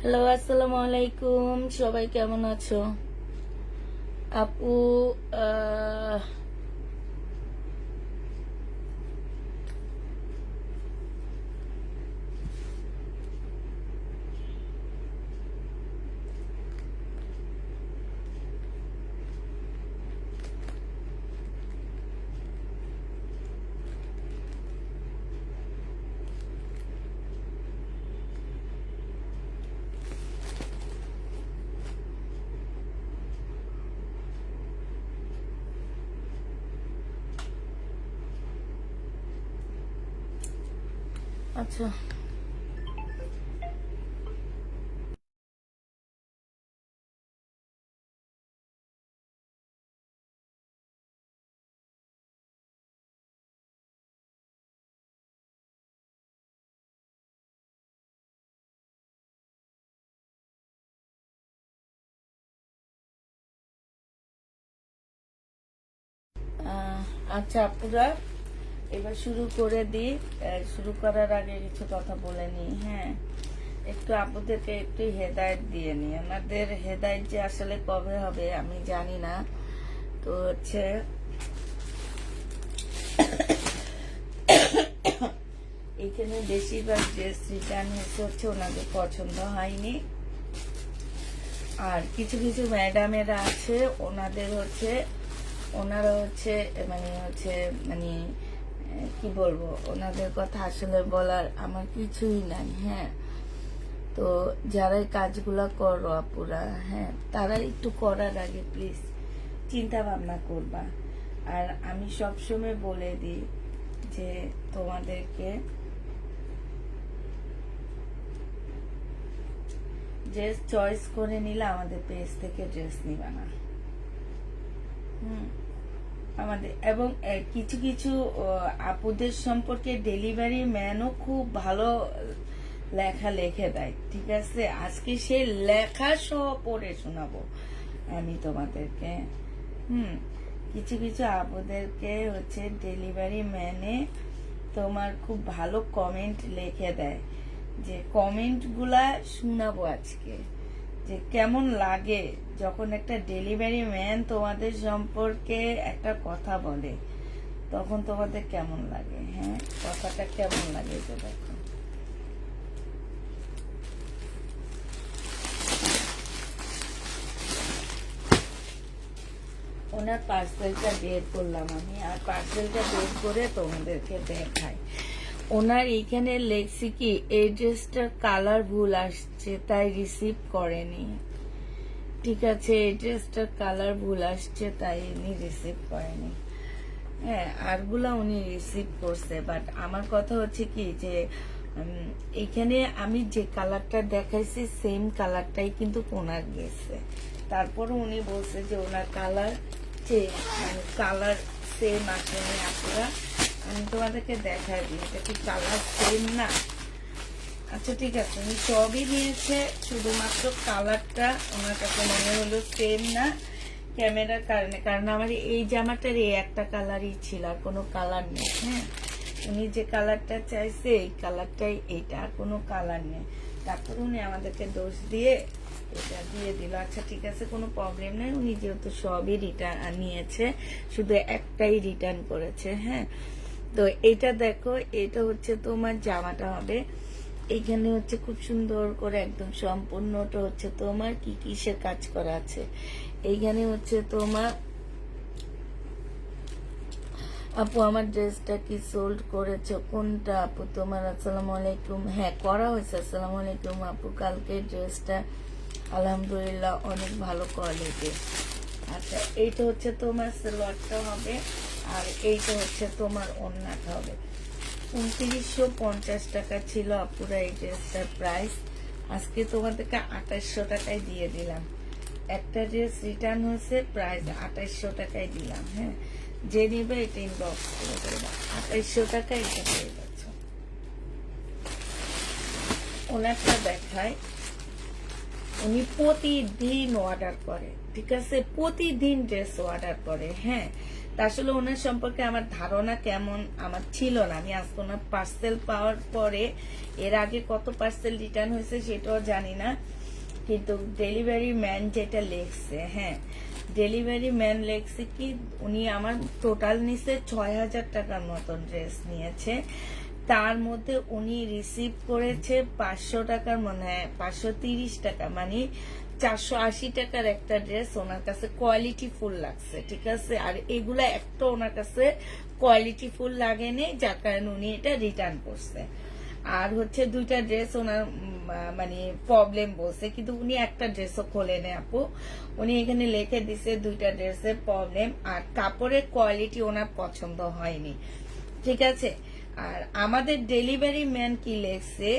Hello, আসসালামু আলাইকুম। সবাই কেমন আছো? আপু আহ, আচ্ছা আচ্ছা আপুরা, এবার শুরু করে দিই। শুরু করার আগে কিছু কথা বলে নিই। হ্যাঁ, একটু আপুদেরকে একটু হেদায়েত দিয়ে নিই। আমাদের হেদায়েত যে আসলে কবে হবে আমি জানি না। তো হচ্ছে এখানে বেশিরভাগ ড্রেস রিটার্ন হচ্ছে ওনাদের পছন্দ হয়নি। আর কিছু কিছু ম্যাডামেরা আছে ওনারা হচ্ছে মানে কি বলবো, ওনাদের কথা আসলে বলার আমার কিছুই নাই। হ্যাঁ, তো যারা এই কাজগুলা করো আপুরা, হ্যাঁ, তারা একটু করার আগে প্লিজ চিন্তা ভাবনা করবা। আর আমি সবসময় বলে দিই যে তোমাদেরকে ড্রেস চয়েস করে নিলে আমাদের পেজ থেকে ড্রেস নিবা না। আমাদের এবং কিছু কিছু আপুদের সম্পর্কে ডেলিভারি ম্যানও খুব ভালো লেখা লিখে দেয়। ঠিক আছে, আজকে সে লেখা সহ পড়ে শোনাবো আমি তোমাদেরকে। কিছু কিছু আপুদেরকে হচ্ছে ডেলিভারি ম্যানে তোমার খুব ভালো কমেন্ট লিখে দেয়, যে কমেন্ট গুলা শোনাবো আজকে, যে কেমন লাগে যখন একটা ডেলিভারি ম্যান তোমাদের সম্পর্কে একটা কথা বলে, তখন তোমাদের কেমন লাগে। হ্যাঁ, কথাটা কেমন লাগে তো দেখো। ওনার পার্সেলটা বের করলাম আমি, আর পার্সেলটা বের করে তোমাদেরকে দেখাই। ওনার এইখানে লেখছি কি, এই ড্রেসটার কালার ভুল আসছে তাই রিসিভ করেনি। ঠিক আছে, এই ড্রেসটার কালার ভুল আসছে তাই উনি রিসিভ করেনি। হ্যাঁ, আরগুলা উনি রিসিভ করছে, বাট আমার কথা হচ্ছে কি যে এইখানে আমি যে কালারটা দেখাইছি সেম কালারটাই কিন্তু ওনার গেছে। তারপরে উনি বলছে যে ওনার কালার কালার সেম আসেনি। আপনারা, আমি তোমাদেরকে দেখাই দিই, এটা কি কালার সেম না? আচ্ছা ঠিক আছে, উনি সবই নিয়েছে, শুধুমাত্র কালারটা ওনার কাছে মনে হলো সেম না ক্যামেরার কারণে। কারণ আমার এই জামাটার এই একটা কালারই ছিল, আর কোনো কালার নেই। হ্যাঁ, উনি যে কালারটা চাইছে এই কালারটাই, এইটা আর কোনো কালার নেই। তারপর উনি আমাদেরকে দোষ দিয়ে এটা দিয়ে দিল। আচ্ছা ঠিক আছে, কোনো প্রবলেম নেই। উনি যেহেতু সবই রিটার্ন নিয়েছে, শুধু একটাই রিটার্ন করেছে। হ্যাঁ, তো এটা দেখো, এটা হচ্ছে তোমার জামাটা হবে। এইখানে হচ্ছে খুব সুন্দর করে একদম সম্পূর্ণটা হচ্ছে তোমার কি কিসের কাজ করা আছে। এইখানে হচ্ছে তোমার আপু আমার ড্রেসটা কি সোল্ড করেছো? কোনটা আপু তোমার? আসসালামু আলাইকুম। হ্যাঁ, করা হয়েছে। আসসালামু আলাইকুম আপু, কালকে ড্রেসটা আলহামদুলিল্লাহ অনেক ভালো কোয়ালিটি। আচ্ছা, এইটা হচ্ছে তোমার সালোয়ারটা হবে, আর এইটা হচ্ছে তোমার ওড়নাটা হবে। 2950 টাকা ছিল আপুরা এই ড্রেসটার প্রাইস। আজকে তোমাদেরকে 2800 টাকায় দিয়ে দিলাম। একটা ড্রেস রিটার্ন হয়েছে, প্রাইস 2800 টাকায় দিলাম। হ্যাঁ, যে নিবে এটা ইনবক্স করে দেবো। 2800 টাকা এটা পেয়ে যাচ্ছ। ওনারটা দেখায়, উনি প্রতিদিন অর্ডার করে। ঠিক আছে, প্রতিদিন ড্রেস অর্ডার করে। হ্যাঁ, তা আসলে ওনার সম্পর্কে আমার ধারণা কেমন আমার ছিল না। আমি আজকে ওনার পার্সেল পাওয়ার পরে এর আগে কত পার্সেল রিটার্ন হয়েছে সেটাও জানি না, কিন্তু ডেলিভারি ম্যান যেটা লেখছে, হ্যাঁ, ডেলিভারি ম্যান লেখছে কি উনি আমার টোটাল নিচে 6000 টাকার মতন ড্রেস নিয়েছে। তার মধ্যে উনি রিসিভ করেছে 500 টাকার, মনে হয় 530 টাকা, মানে 480 টাকার একটা ড্রেস ওনার কাছে কোয়ালিটি ফুল লাগছে। ঠিক আছে, আর এগুলা একটা ওনার কাছে কোয়ালিটি ফুল লাগেনি, যার কারণে উনি এটা রিটার্ন করছে। আর হচ্ছে দুইটা ড্রেস ওনার মানে প্রবলেম বলছে, কিন্তু উনি একটা ড্রেসও খোলেনি আপু। উনি এখানে লিখে দিছে দুইটা ড্রেসের প্রবলেম, আর কাপড়ের কোয়ালিটি ওনার পছন্দ হয়নি। ঠিক আছে, আর আমাদের ডেলিভারি ম্যান কি লেখছে,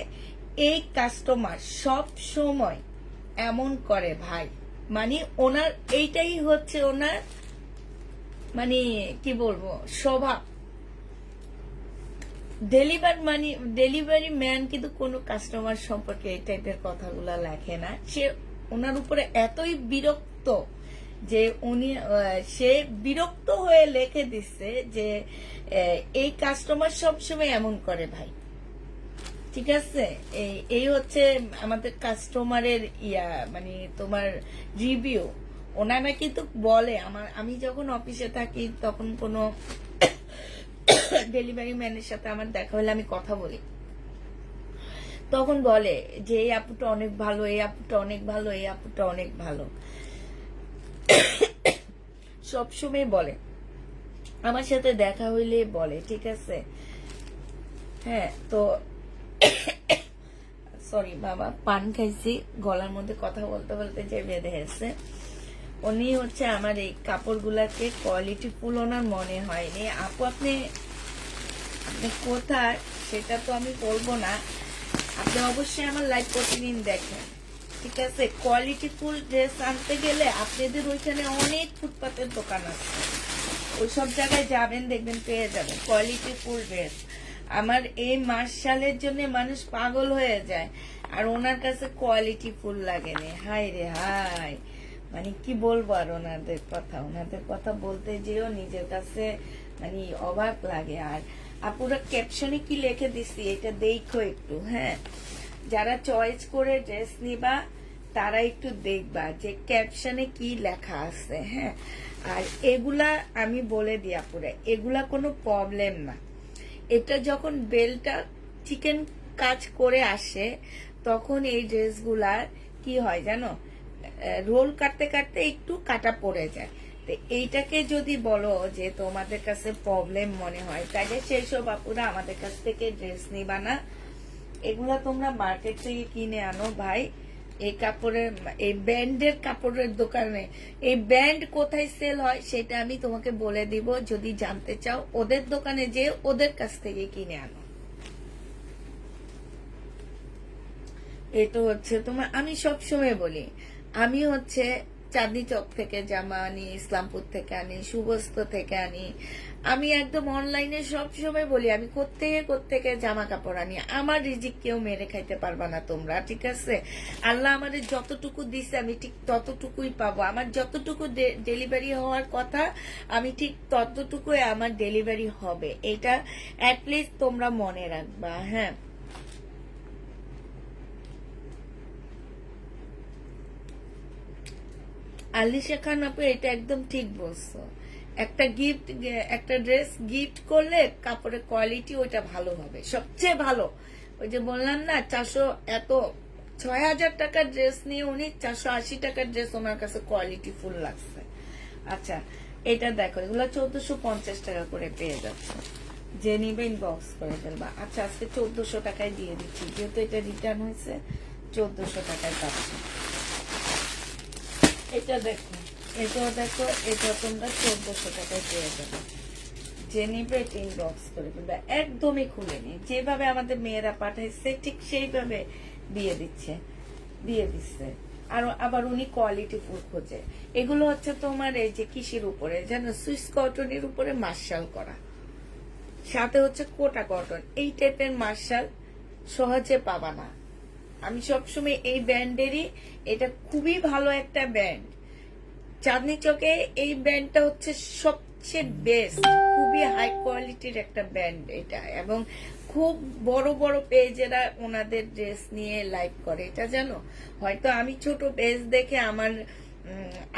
এই কাস্টমার সব সময় এমন করে ভাই, মানে ওনার এইটাই হচ্ছে ওনার মানে কি বলবো স্বভাব। ডেলিভারি ম্যান কিন্তু কোনো কাস্টমার সম্পর্কে এই টাইপের কথাগুলা লেখে না। সে ওনার উপরে এতই বিরক্ত যে উনি সে বিরক্ত হয়ে লিখে দিচ্ছে যে এই কাস্টমার সবসময় এমন করে ভাই। ঠিক আছে, এই হচ্ছে আমাদের কাস্টমারের মানে তোমার রিভিউ। ওনারা কিন্তু বলে, আমি যখন অফিসে থাকি তখন কোনো ডেলিভারি ম্যানের সাথে আমার দেখা হলে আমি কথা বলি, তখন বলে যে এই আপুটা অনেক ভালো, এই আপুটা অনেক ভালো, এই আপুটা অনেক ভালো, সবসময় বলে, আমার সাথে দেখা হইলে বলে। ঠিক আছে, হ্যাঁ। তো সরি বাবা, পান খাইছি, গলার মধ্যে কথা বলতে বলতে যে বেঁধে গেছে। উনি হচ্ছে আমার এই কাপড়গুলাকে কোয়ালিটি ফুল ওনার মনে হয়নি। আপু আপনি কোথায় সেটা তো আমি বলবো না, আপনি অবশ্যই আমার লাইভ প্রতিদিন দেখেন। ঠিক আছে, কোয়ালিটি ফুল ড্রেস আনতে গেলে আপনাদের ওইখানে অনেক ফুটপাতের দোকান আছে, ওইসব জায়গায় যাবেন, দেখবেন পেয়ে যাবেন কোয়ালিটি ফুল ড্রেস। আমার এই মার্শালের জন্য মানুষ পাগল হয়ে যায়, আর ওনার কাছে কোয়ালিটি ফুল লাগেনি। হাই রে হাই, মানে কি বলবো আর ওনাদের কথা বলতে যেও নিজের কাছে মানে অবাক লাগে। আর আপুরা ক্যাপশনে কি লিখে দিছি এটা দেখো একটু, হ্যাঁ। যারা চয়েস করে ড্রেস নিবা তারা একটু দেখবা যে ক্যাপশনে কি লেখা আছে, হ্যাঁ। আর এগুলা আমি বলে দিই আপুরা, এগুলা কোনো প্রবলেম না। এটা যখন বেলটা চিকেন কাজ করে আসে তখন এই ড্রেসগুলার কি হয় জানো, রোল কাটতে কাটতে একটু কাটা পড়ে যায়। তো এইটাকে যদি বলো যে তোমাদের কাছে প্রবলেম মনে হয়, তাহলে সেই সব আপুরা আমাদের কাছ থেকে ড্রেস নিবা না। এগুলা তোমরা মার্কেট থেকে কিনে আনো ভাই। এই কাপড়ের, এই ব্যান্ডের কাপড়ের দোকানে এই ব্যান্ড কোথায় সেল হয় সেটা আমি তোমাকে বলে দিব। যদি জানতে চাও ওদের দোকানে যে ওদের কাছ থেকে কিনে আনো। এটা হচ্ছে তোমার, আমি সবসময় বলি, আমি হচ্ছে চাঁদনি চক থেকে জামা আনি, ইসলামপুর থেকে আনি, সুবস্ত থেকে আনি। আমি একদম অনলাইনে সবসময় বলি আমি কোত্থেকে জামা কাপড় আনি। আমার রিজিক কেউ মেরে খাইতে পারবা না তোমরা। ঠিক আছে, আল্লাহ আমাদের যতটুকু দিছে আমি ঠিক ততটুকুই পাবো। আমার যতটুকু ডেলিভারি হওয়ার কথা আমি ঠিক ততটুকুই আমার ডেলিভারি হবে, এটা অ্যাটলিস্ট তোমরা মনে রাখবা, হ্যাঁ। আলিশা খান আপু এটা একদম ঠিক বলছো। একটা ড্রেস গিফট করলে কাপড়ের কোয়ালিটি ওইটা ভালো হবে, সবচেয়ে ভালো। ওই যে বললাম না 6,000 টাকার ড্রেস নিয়ে উনি 480 টাকার ড্রেস ওনার কাছে কোয়ালিটি ফুল লাগছে। আচ্ছা, এটা দেখো, এগুলো 1450 টাকা করে পেয়ে যাচ্ছে, যে নিবে ইনবক্স করে ফেলবা। আচ্ছা, আজকে 1400 টাকায় দিয়ে দিচ্ছি, যেহেতু এটা রিটার্ন হয়েছে 1400 টাকায় পাচ্ছি। এটা দেখো, এটা তোমরা 1400 টাকায় পেয়ে যাবে। যে নিবে এটা ইনবক্স করে ফেলবে, একদমই খুলেনি। যেভাবে আমাদের মেয়েরা পাঠাইছে ঠিক সেইভাবে দিয়ে দিচ্ছে। আর আবার উনি কোয়ালিটি ফুল খোঁজে। এগুলো হচ্ছে তোমার এই যে কিসের উপরে জানো, সুইস কটনের উপরে মার্শাল করা, সাথে হচ্ছে কোটা কটন। এই টাইপের মার্শাল সহজে পাবা না। আমি সবসময় এই ব্যান্ডেরই, এটা খুবই ভালো একটা ব্যান্ড। চাঁদনি চকে এই ব্যান্ডটা হচ্ছে সবচেয়ে বেস্ট, খুবই হাই কোয়ালিটির একটা ব্যান্ড এটা। এবং খুব বড় বড় পেজেরা ওনাদের ড্রেস নিয়ে লাইভ করে, এটা জানো। হয়তো আমি ছোট পেজ দেখে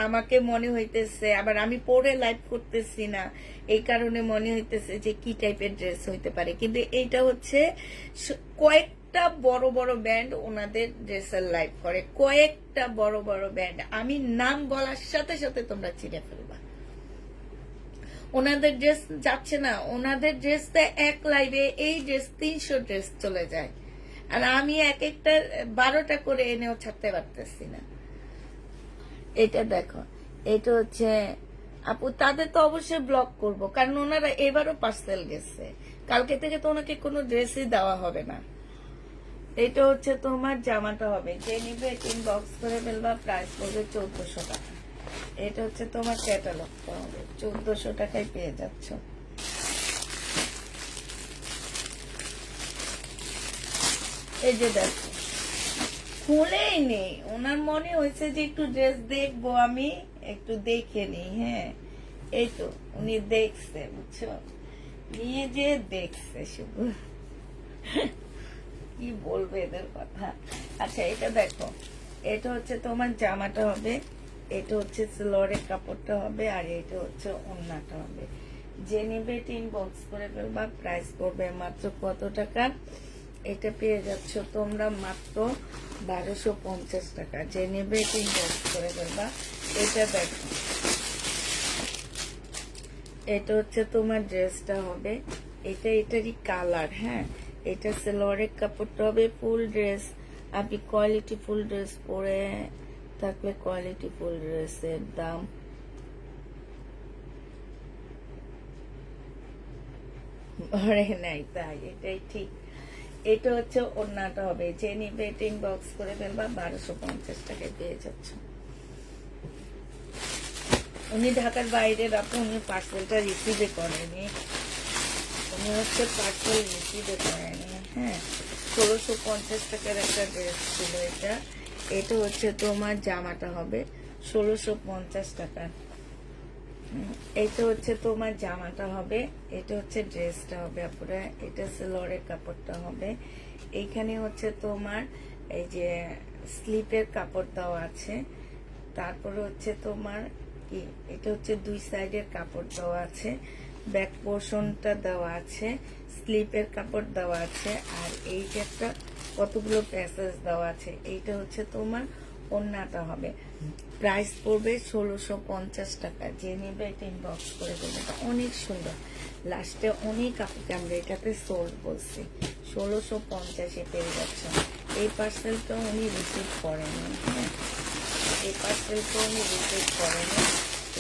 আমাকে মনে হইতেছে, আবার আমি পরে লাইভ করতেছি না, এই কারণে মনে হইতেছে যে কি টাইপের ড্রেস হইতে পারে। কিন্তু এইটা হচ্ছে কয়েকটা বড় বড় ব্যান্ড ওনাদের ড্রেসের লাইভ করে, কয়েকটা বড় বড় ব্যান্ড। আমি নাম বলার সাথে সাথে তোমরা চিনে ফেলবা। ওনাদের ড্রেস যাচ্ছে না, ওনাদের ড্রেসটা এক লাইভে এই ড্রেস 300 ড্রেস চলে যায়, আর আমি এক একটা 12টা করে এনেও ছাড়তে পারতেছি না। এটা দেখো, এটা হচ্ছে আপু, তাদের তো অবশ্যই ব্লক করব, কারণ ওনারা এবারও পার্সেল গেছে, কালকে থেকে তো ওনাকে কোনো ড্রেসই দেওয়া হবে না। এটা হচ্ছে তোমার জামাটা হবে, যে নিবে ইনবক্স করে ফেলবা, প্রাইস পড়বে 1400 টাকা। এটা হচ্ছে তোমার ক্যাটালগটা হবে, 1400 টাকায় পেয়ে যাচ্ছ। এই যে দেখো, খুলেই নেই, ওনার মনে হয়েছে যে একটু ড্রেস দেখবো, আমি একটু দেখে নিই। হ্যাঁ, এই তো উনি দেখছে, বুঝছো, নিয়ে যে দেখছে শুধু। কি বলবো এদের কথা। আচ্ছা এটা দেখো, এটা হচ্ছে তোমার জামাটা হবে, এটা হচ্ছে স্লোরের কাপড়টা হবে, আর এটা হচ্ছে ওড়নাটা হবে। যে নিবে ইনবক্স করে ফেলবা। প্রাইস পড়বে মাত্র কত টাকা? এটা পেয়ে যাচ্ছ তোমরা মাত্র 1250 টাকা। যে নেবে ইনবক্স করে ফেলবা। এটা দেখো, এটা হচ্ছে তোমার ড্রেসটা হবে, এটা এটারই কালার। হ্যাঁ, এটা সালোয়ারের কাপড়টা হবে, ফুল ড্রেস। আপনি কোয়ালিটি ফুল ড্রেস পরে থাকলে কোয়ালিটি ফুল ড্রেসের দাম ভরে নাই, তাই এটাই ঠিক। এটা হচ্ছে ওড়নাটা হবে। যে নিবে ইনবক্স করে ফেলবা, 1250 টাকায় পেয়ে যাচ্ছ। উনি ঢাকার বাইরের, আপনি উনি পার্সেলটা রিসিভে করেনি, উনি হচ্ছে পার্সেল রিসিভে করেনি। হ্যাঁ, 1650 টাকার একটা ড্রেস ছিল এটা। এটা হচ্ছে তোমার জামাটা হবে 1650 টাকা। এটা হচ্ছে তোমার জামাটা হবে, এটা হচ্ছে ড্রেসটা হবে আপুরা। এটা সালোয়ারের কাপড়টা হবে। এইখানে হচ্ছে তোমার এই যে স্লিপের কাপড় দেওয়া আছে। তারপরে হচ্ছে তোমার কি, এটা হচ্ছে দুই সাইডের কাপড় দেওয়া আছে, ব্যাক পোর্শনটা দেওয়া আছে, স্লিপের কাপড় দেওয়া আছে, আর এই যে একটা কতগুলো প্যাসেজ দেওয়া আছে। এইটা হচ্ছে তোমার ওড়নাটা হবে। প্রাইস পড়বে 1650 টাকা। যে নিবে এটা ইনবক্স করে দেবে। অনেক সুন্দর, লাস্টে অনেক আপুকে আমরা এটাতে সোল্ড বলছি। 1650-এ পেয়ে যাচ্ছ। এই পার্সেলটা উনি রিসিভ করেনি। হ্যাঁ, এই পার্সেলটা উনি রিসিভ করেনি।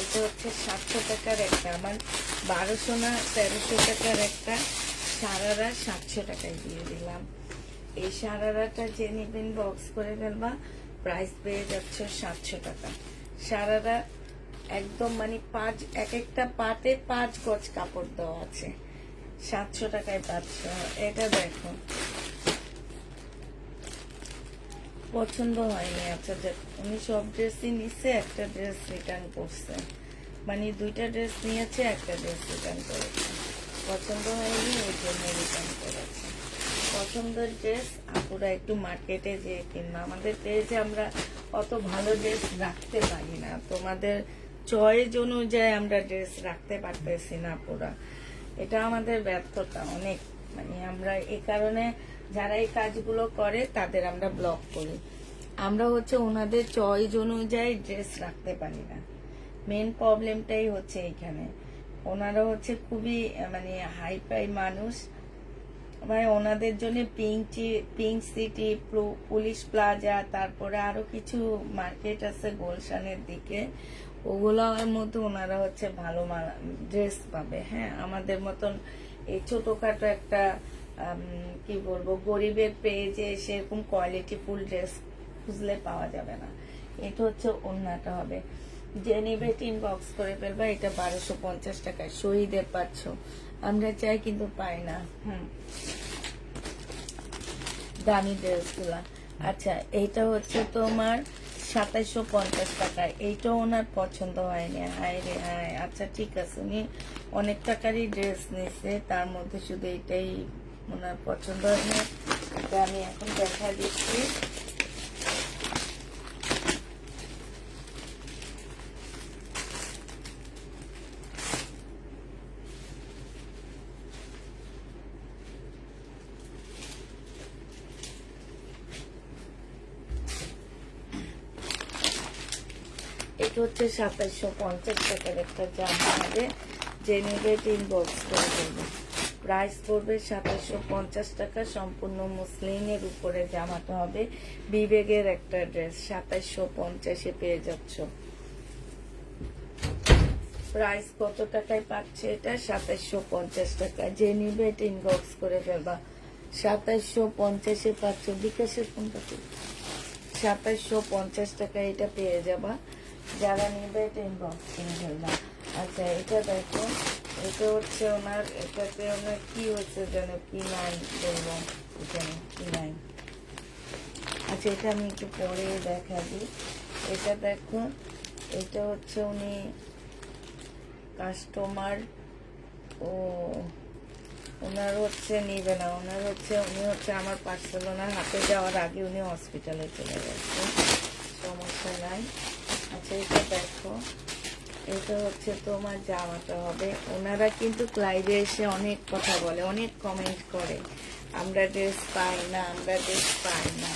এটা হচ্ছে 700 টাকার একটা, আমার 1200 না 1300 টাকার একটা সারারা 700 টাকায় দিয়ে দিলাম। এই সারারাটা যে নিবেন বক্স করে ফেলবা, প্রাইস পেয়ে যাচ্ছে 700 টাকা। সারারা একদম মানে এক একটা পাতে 5 গজ কাপড় দেওয়া আছে, 700 টাকায় পাচ্ছ। এটা দেখো, পছন্দ হয়নি। আচ্ছা, উনি সব ড্রেসই নিচ্ছে, একটা ড্রেস রিটার্ন করছে, মানে দুইটা ড্রেস নিয়েছে, একটা ড্রেস রিটার্ন করেছে। পছন্দ হয়নি, ওই জন্য রিটার্ন করেছে। পছন্দের ড্রেস আপুরা একটু মার্কেটে যেয়ে কিনবা। আমাদের পেজে আমরা অত ভালো ড্রেস রাখতে পারি না, তোমাদের চয়েস অনুযায়ী আমরা ড্রেস রাখতে পারতেছি না আপুরা। এটা আমাদের ব্যর্থতা অনেক, মানে আমরা এই কারণে যারা এই কাজগুলো করে তাদের আমরা ব্লক করি। আমরা হচ্ছে ওনাদের চয়েস অনুযায়ী ড্রেস রাখতে পারি না, মেন প্রবলেমটাই হচ্ছে এইখানে। ওনারা হচ্ছে খুবই মানে হাইফাই মানুষ, মানে ওনাদের জন্য পিঙ্ক সিটি, পুলিশ প্লাজা, তারপরে আরো কিছু মার্কেট আছে গুলশানের দিকে, ওগুলোর মধ্যে ওনারা হচ্ছে ভালো ড্রেস পাবে। হ্যাঁ, আমাদের মতন এই ছোটখাটো একটা কি বলবো গরিবের পেজে সেরকম কোয়ালিটি ফুল ড্রেস খুঁজলে পাওয়া যাবে না। এটা হচ্ছে ওড়নাটা হবে। যে নিবে ইনবক্স করে ফেলবা। এটা 1250 টাকায় শহীদের পাচ্ছ, আমরা চাই কিন্তু পাই না। দামি ড্রেসগুলা। আচ্ছা, এইটা হচ্ছে তোমার 2750 টাকায়। এইটা ওনার পছন্দ হয়নি। হায় রে হায়। আচ্ছা ঠিক আছে, উনি অনেক টাকারই ড্রেস নিছে, তার মধ্যে শুধু এটাই ওনার পছন্দ হয়নি। এটা আমি এখন দেখা দিচ্ছি। এটা হচ্ছে 2750 টাকার একটা জামা হবে। যে নেবে ইনবক্স করে দেবে। প্রাইস পড়বে 2750 টাকা। সম্পূর্ণ মুসলিনের উপরে জামাটা হবে, বিবেকের একটা ড্রেস। 2750-এ পেয়ে যাচ্ছ। প্রাইস কত টাকায় পাচ্ছে এটা? 2750 টাকা। যে নিবে এটা ইনবক্স করে ফেলবা। 2750-এ পাচ্ছ। বিকাশের কোনটা? 2750 টাকা এটা পেয়ে যাবা। যারা নিবে এটা ইনবক্স করে ফেলবা। আচ্ছা, এটা দেখো, এটা হচ্ছে ওনার, এটাতে ওনার কি হচ্ছে যেন, কি নাই বলবো, এখানে কি নাই। আচ্ছা, আচ্ছা, এটা আমি একটু পরে দেখাবি। এটা দেখো, এটা হচ্ছে উনি কাস্টমার, ও ওনার হচ্ছে নিবে না, ওনার হচ্ছে উনি হচ্ছে আমার পার্সেল ওনার হাতে যাওয়ার আগে উনি হসপিটালে চলে গেছে, সমস্যা নাই। আচ্ছা, এটা দেখো, এটা হচ্ছে তোমার জামাটা হবে। ওনারা কিন্তু লাইভে এসে অনেক কথা বলে, অনেক কমেন্ট করে, আমরা ড্রেস পাই না, আমরা ড্রেস পাই না।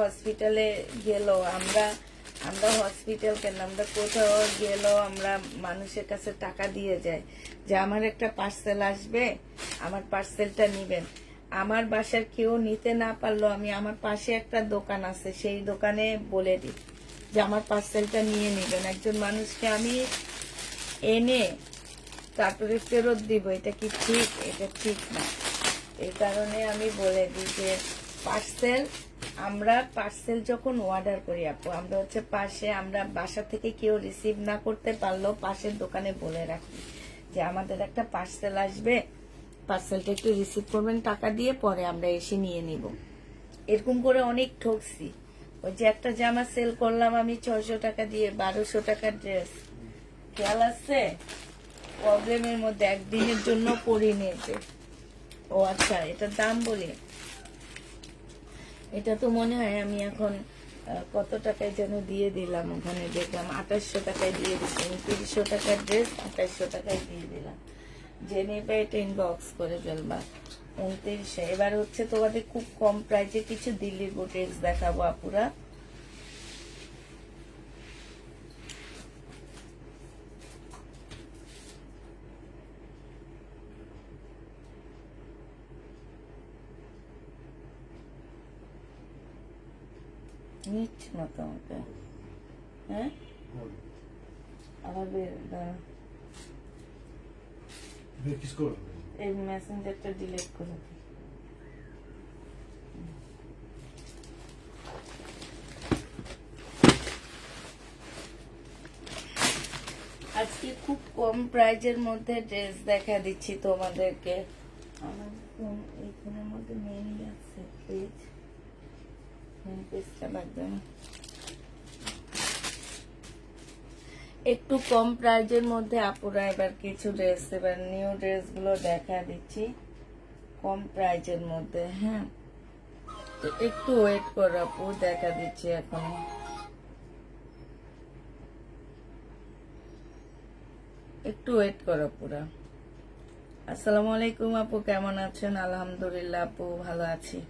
হসপিটালে গেল, আমরা আমরা হসপিটাল কেন, আমরা কোথাও গেলেও আমরা মানুষের কাছে টাকা দিয়ে যাই যে আমার একটা পার্সেল আসবে, আমার পার্সেলটা নিবেন। আমার বাসার কেউ নিতে না পারলো, আমি আমার পাশে একটা দোকান আছে, সেই দোকানে বলে দিই যে আমার পার্সেলটা নিয়ে নেবেন। একজন মানুষকে আমি এনে তারপরে ফেরত দিব, এটা কি ঠিক? এটা ঠিক না। এই কারণে আমি বলে দিই যে আমরা পার্সেল যখন অর্ডার করি আপু, আমরা হচ্ছে পাশে, আমরা বাসা থেকে কেউ রিসিভ না করতে পারলেও পাশের দোকানে বলে রাখি যে আমাদের একটা পার্সেল আসবে, পার্সেলটা একটু রিসিভ করবেন টাকা দিয়ে, পরে আমরা এসে নিয়ে নিব। এরকম করে অনেক ঠকছি। ওই যে একটা জামা সেল করলাম আমি 600 টাকা দিয়ে, 1200 টাকার ড্রেস, খেয়াল আছে? প্রবলেমের মধ্যে একদিনের জন্য পরি নিয়েছে। ও আচ্ছা, এটার দাম বলি, এটা তো মনে হয় আমি এখন কত টাকায় যেন দিয়ে দিলাম, ওখানে দেখলাম 2800 টাকায় দিয়ে দিচ্ছি। 2900 টাকার ড্রেস 2800 টাকায় দিয়ে দিলাম। যে নেবে এটা ইনবক্স করে ফেলবা। 2900। এবার হচ্ছে তোমাদের খুব কম প্রাইসে কিছু দিল্লির বুটিক্স দেখাবো আপুরা। নিচ্ছে না তো আমাকে, হ্যাঁ আবার এই মেসেঞ্জারটা ডিলিট করে দিই। আজকে খুব কম প্রাইজের মধ্যে ড্রেস দেখা দিচ্ছি তোমাদেরকে। আমার ফোন এই ফোনের মধ্যে মেনই আছে, পেজটা লাগবে না। একটু কম প্রাইজের মধ্যে আপুরা এবার কিছু ড্রেস, এবার নিউ ড্রেস গুলো দেখা দিচ্ছি কম প্রাইজের মধ্যে। হ্যাঁ, তো একটু ওয়েট করো আপু, দেখা দিচ্ছি এখন। একটু ওয়েট করো পুরা। আসসালামু আলাইকুম আপু, কেমন আছেন? আলহামদুলিল্লাহ আপু, ভালো আছি।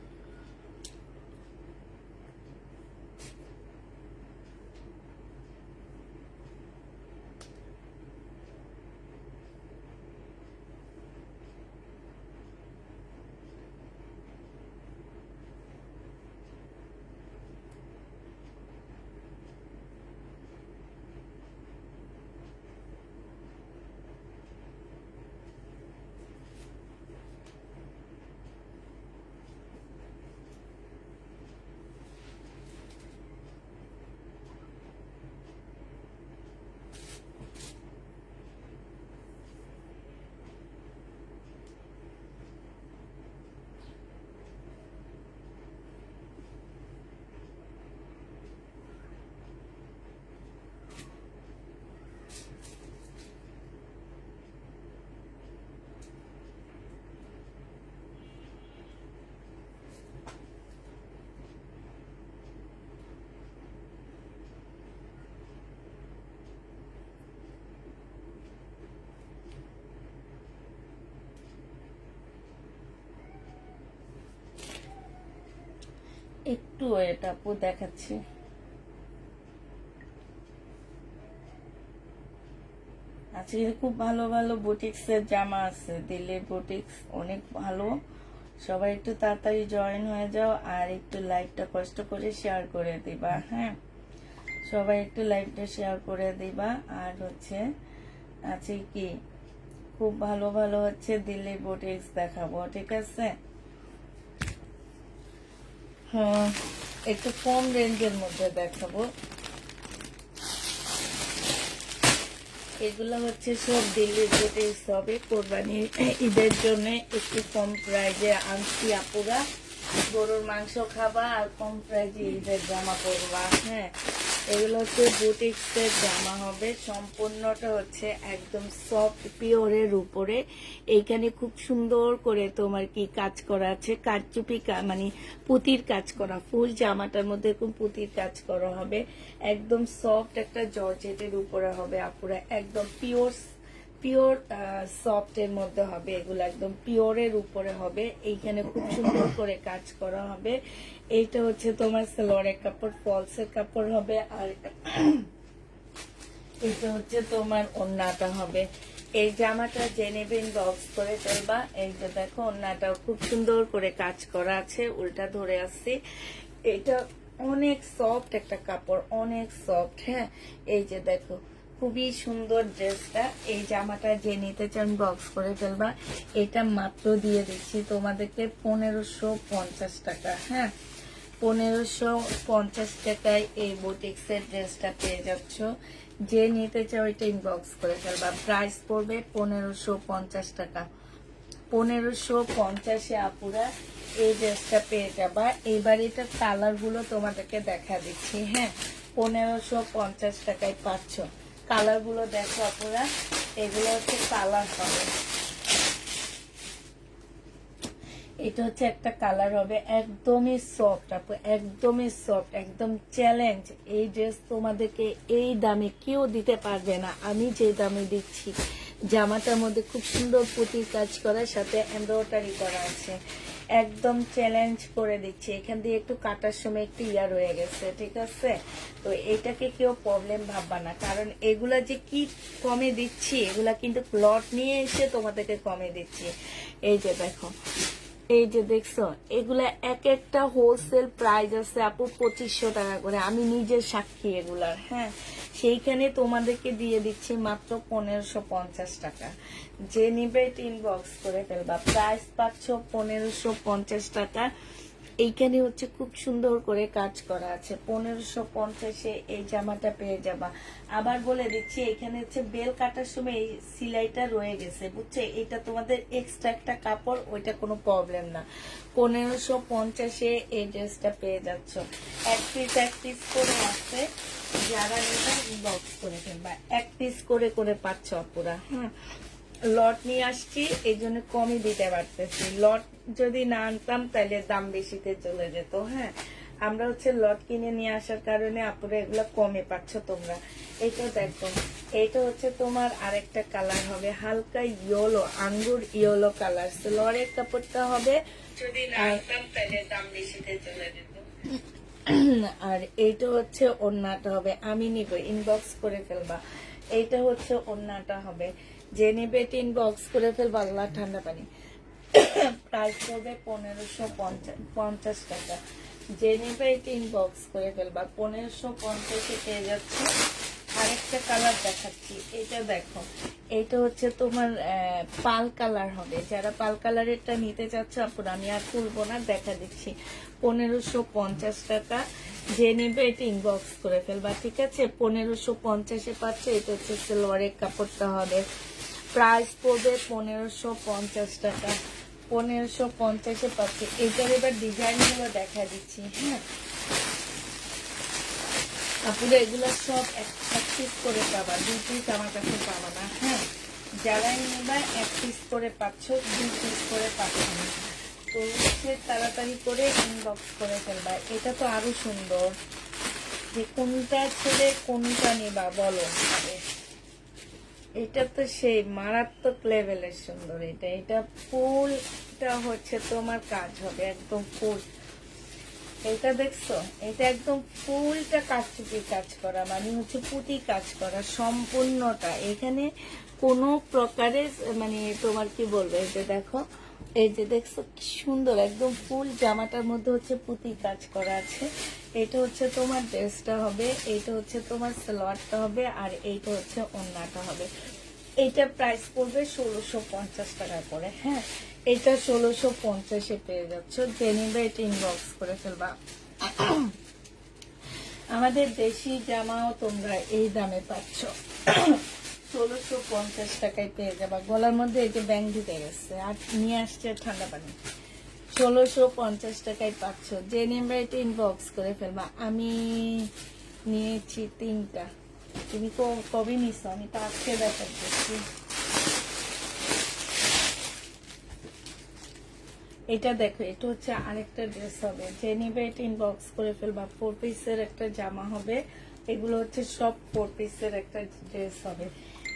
একটু ওয়েট আপু, দেখাচ্ছি। আজকে খুব ভালো ভালো বুটিক্স এর জামা আছে, দিল্লির বুটিক্স অনেক ভালো। সবাই একটু তাড়াতাড়ি জয়েন হয়ে যাও, আর একটু লাইভটা কষ্ট করে শেয়ার করে দিবা। হ্যাঁ, সবাই একটু লাইভটা শেয়ার করে দিবা। আর হচ্ছে আছে কি, খুব ভালো ভালো হচ্ছে দিল্লির বুটিক্স দেখাবো, ঠিক আছে? হ্যাঁ, একটু কম রেঞ্জের মধ্যে দেখাবো। এগুলো হচ্ছে সব দিল্লির বুটিক্স হবে, কোরবানির ঈদের জন্য একটু কম প্রাইজে আনছি আপুরা। গরুর মাংস খাবা আর কম প্রাইজে ঈদের জামা পরবা। হ্যাঁ, এগুলো হচ্ছে বুটিক্সের জামা হবে, সম্পূর্ণটা হচ্ছে একদম সফট পিওরের উপরে। এইখানে খুব সুন্দর করে তোমার কি কাজ করা আছে, কারচুপি মানে পুঁতির কাজ করা, ফুল জামাটার মধ্যে এরকম পুঁতির কাজ করা হবে। একদম সফট একটা জর্জেটের উপরে হবে আপুরা, একদম পিওর পিওর সফট এর মধ্যে হবে এগুলো, একদম পিওরের উপরে হবে। এইখানে খুব সুন্দর করে কাজ করা হবে। এইটা হচ্ছে তোমার সালোয়ারের কাপড়, ফলসের কাপড় হবে। আর এটা হচ্ছে তোমার ওড়নাটা হবে। এই জামাটা যে নেবে ইনবক্স করে ফেলবা। এই যে দেখো ওড়নাটাও খুব সুন্দর করে কাজ করা আছে, উল্টা ধরে আসছি। এটা অনেক সফট একটা কাপড়, অনেক সফট। হ্যাঁ, এই যে দেখো খুবই সুন্দর ড্রেসটা। এই জামাটা যে নিতে চান বক্স করে ফেলবা। এটা মাত্র দিয়ে দিচ্ছি তোমাদেরকে 1550 টাকা। হ্যাঁ, 1550 টাকায় এই বুটিক্সের ড্রেসটা পেয়ে যাচ্ছ। যে নিতে চাও এটা ইনবক্স করে ফেলবা। প্রাইস পড়বে 1550 টাকা। 1550-এ আপুরা এই ড্রেসটা পেয়ে যাবা। এইবার এটা কালার গুলো তোমাদেরকে দেখা দিচ্ছি। হ্যাঁ, 1550 টাকায় পাচ্ছ। কালার গুলো দেখো আপুরা, এগুলো হচ্ছে কালার হবে। এটা হচ্ছে একটা কালার হবে, একদমই সফট আপু, একদমই সফট, একদম চ্যালেঞ্জ। এই ড্রেস তোমাদেরকে এই দামে কেউ দিতে পারবে না, আমি যে দামে দিচ্ছি। জামাটার মধ্যে খুব সুন্দর পুঁতির কাজ করার সাথে এমব্রয়ডারি করা আছে, একদম চ্যালেঞ্জ করে দিচ্ছি। এখান দিয়ে একটু কাটার সময় একটু ইয়া রয়ে গেছে, ঠিক আছে? তো এটাকে কেউ প্রবলেম ভাববা না, কারণ এগুলা যে কি কমে দিচ্ছি, এগুলা কিন্তু প্লট নিয়ে এসে তোমাদেরকে কমে দিচ্ছি। এই যে দেখো, এই যে দেখছো, এগুলা এক একটা হোলসেল প্রাইস আছে আপু 2500 টাকা করে, আমি নিজে সাক্ষী এগুলার। হ্যাঁ, সেইখানে তোমাদেরকে দিয়ে দিচ্ছি মাত্র 1550 টাকা। যে নিবে ইনবক্স করে ফেলবা। প্রাইস পাচ্ছ 1550 টাকা। এইখানে হচ্ছে খুব সুন্দর করে কাজ করা আছে। 1550-এ এই জামাটা পেয়ে যাবা। আবার বলে দিচ্ছি, এখানে হচ্ছে বেল কাটার সময় এই সিলাইটা রয়ে গেছে, বুঝছে? এটা তোমাদের এক্সট্রা একটা কাপড়, ওইটা কোনো প্রবলেম না। 1550-এ এই ড্রেসটা পেয়ে যাচ্ছ। এক পিস করে আছে, যারা নেবে ইনবক্স করে ফেলবা। এক পিস করে করে পাচ্ছ আপুরা। হ্যাঁ, লট নিয়ে আসছি, এই জন্য কমই দিতে পারতেছি। লট যদি না আনতাম তাহলে দাম বেশিতে চলে যেত। হ্যাঁ, আমরা হচ্ছে লট কিনে নিয়ে আসার কারণে আপুরা এগুলো কমে পাচ্ছ তোমরা। এইটা দেখো, এইটা হচ্ছে তোমার আরেকটা কালার হবে, হালকা ইয়েলো, আঙ্গুর ইয়েলো কালার। লরের কাপড়টা হবে, যদি না আনতাম তাহলে দাম বেশিতে চলে যেত। আর এইটা হচ্ছে ওড়নাটা হবে, আমি নিব ইনবক্স করে ফেলবা। এইটা হচ্ছে ওড়নাটা হবে, যে নেবে ইনবক্স করে ফেলবা। আল্লাহ ঠান্ডা পানি। প্রাইস পড়বে 1550 টাকা। যে নেবে ইনবক্স করে ফেলবা। 1550-এ পেয়ে যাচ্ছে। আরেকটা কালার দেখাচ্ছি, এটা দেখো, এটা হচ্ছে তোমার পাল কালার হবে। যারা পাল কালারেরটা নিতে চাচ্ছ আপুরা, আমি আর তুলবো না, দেখা দিচ্ছি 1550 টাকা। যে নেবে এটা ইনবক্স করে ফেলবা, ঠিক আছে? 1550-এ পাচ্ছে। এটা হচ্ছে সালোয়ারের কাপড়টা হবে। প্রাইস পড়বে 1550 টাকা। 1550-এ পাচ্ছে। এটার এবার ডিজাইন গুলো দেখা দিচ্ছি। হ্যাঁ আপুরা, এগুলো সব এক পিস করে পাবা, 2 পিস আমার কাছে পাবা না। হ্যাঁ, যারাই নেবা 1 পিস করে পাচ্ছ, 2 পিস করে পাচ্ছ না। তো হচ্ছে তাড়াতাড়ি করে ইনবক্স করে ফেলবা। এটা তো আরো সুন্দর, যে কোনটা ছেড়ে কোনটা নেবা বলো। এটা তো সেই মারাত্মক লেভেলের সুন্দর। এটা ফুলটা হচ্ছে তোমার কাজ হবে একদম ফুল। এটা দেখছো, এটা একদম ফুলটা কাজচুপি কাজ করা, মানে হচ্ছে পুঁতি কাজ করা সম্পূর্ণটা। এখানে কোনো প্রকারের মানে তোমার কি বলবো, এই যে দেখো, এই যে দেখছো কি সুন্দর, একদম ফুল জামাটার মধ্যে হচ্ছে পুঁতি কাজ করা আছে। এটা হচ্ছে তোমার ড্রেসটা হবে, এইটা হচ্ছে তোমার সালোয়ারটা হবে, আর এইটা হচ্ছে ওড়নাটা হবে। এইটার প্রাইস পড়বে 1650 টাকা করে। হ্যাঁ, এটা 1650-এ পেয়ে যাচ্ছ। যে নিবে এটা ইনবক্স করে ফেলবা। আমাদের দেশি জামাও তোমরা এই দামে পাচ্ছ, 1650 টাকায় পেয়ে যাবা। গলার মধ্যে এই যে ব্যাং ঢুকে গেছে, আর নিয়ে আসছে ঠান্ডা পানি। 1650 টাকায় পাচ্ছ। যে নেবে এটা ইনবক্স করে ফেলবা। আমি নিয়েছি 3টা। তুমি কবে নিছো? আমি তো আজকে দেখাচ্ছি। এটা দেখো, এটা হচ্ছে আরেকটা ড্রেস হবে। যে নিবে এটা ইনবক্স করে ফেলবা। 4 পিসের একটা জামা হবে। এগুলো হচ্ছে সব 4 পিসের একটা ড্রেস হবে।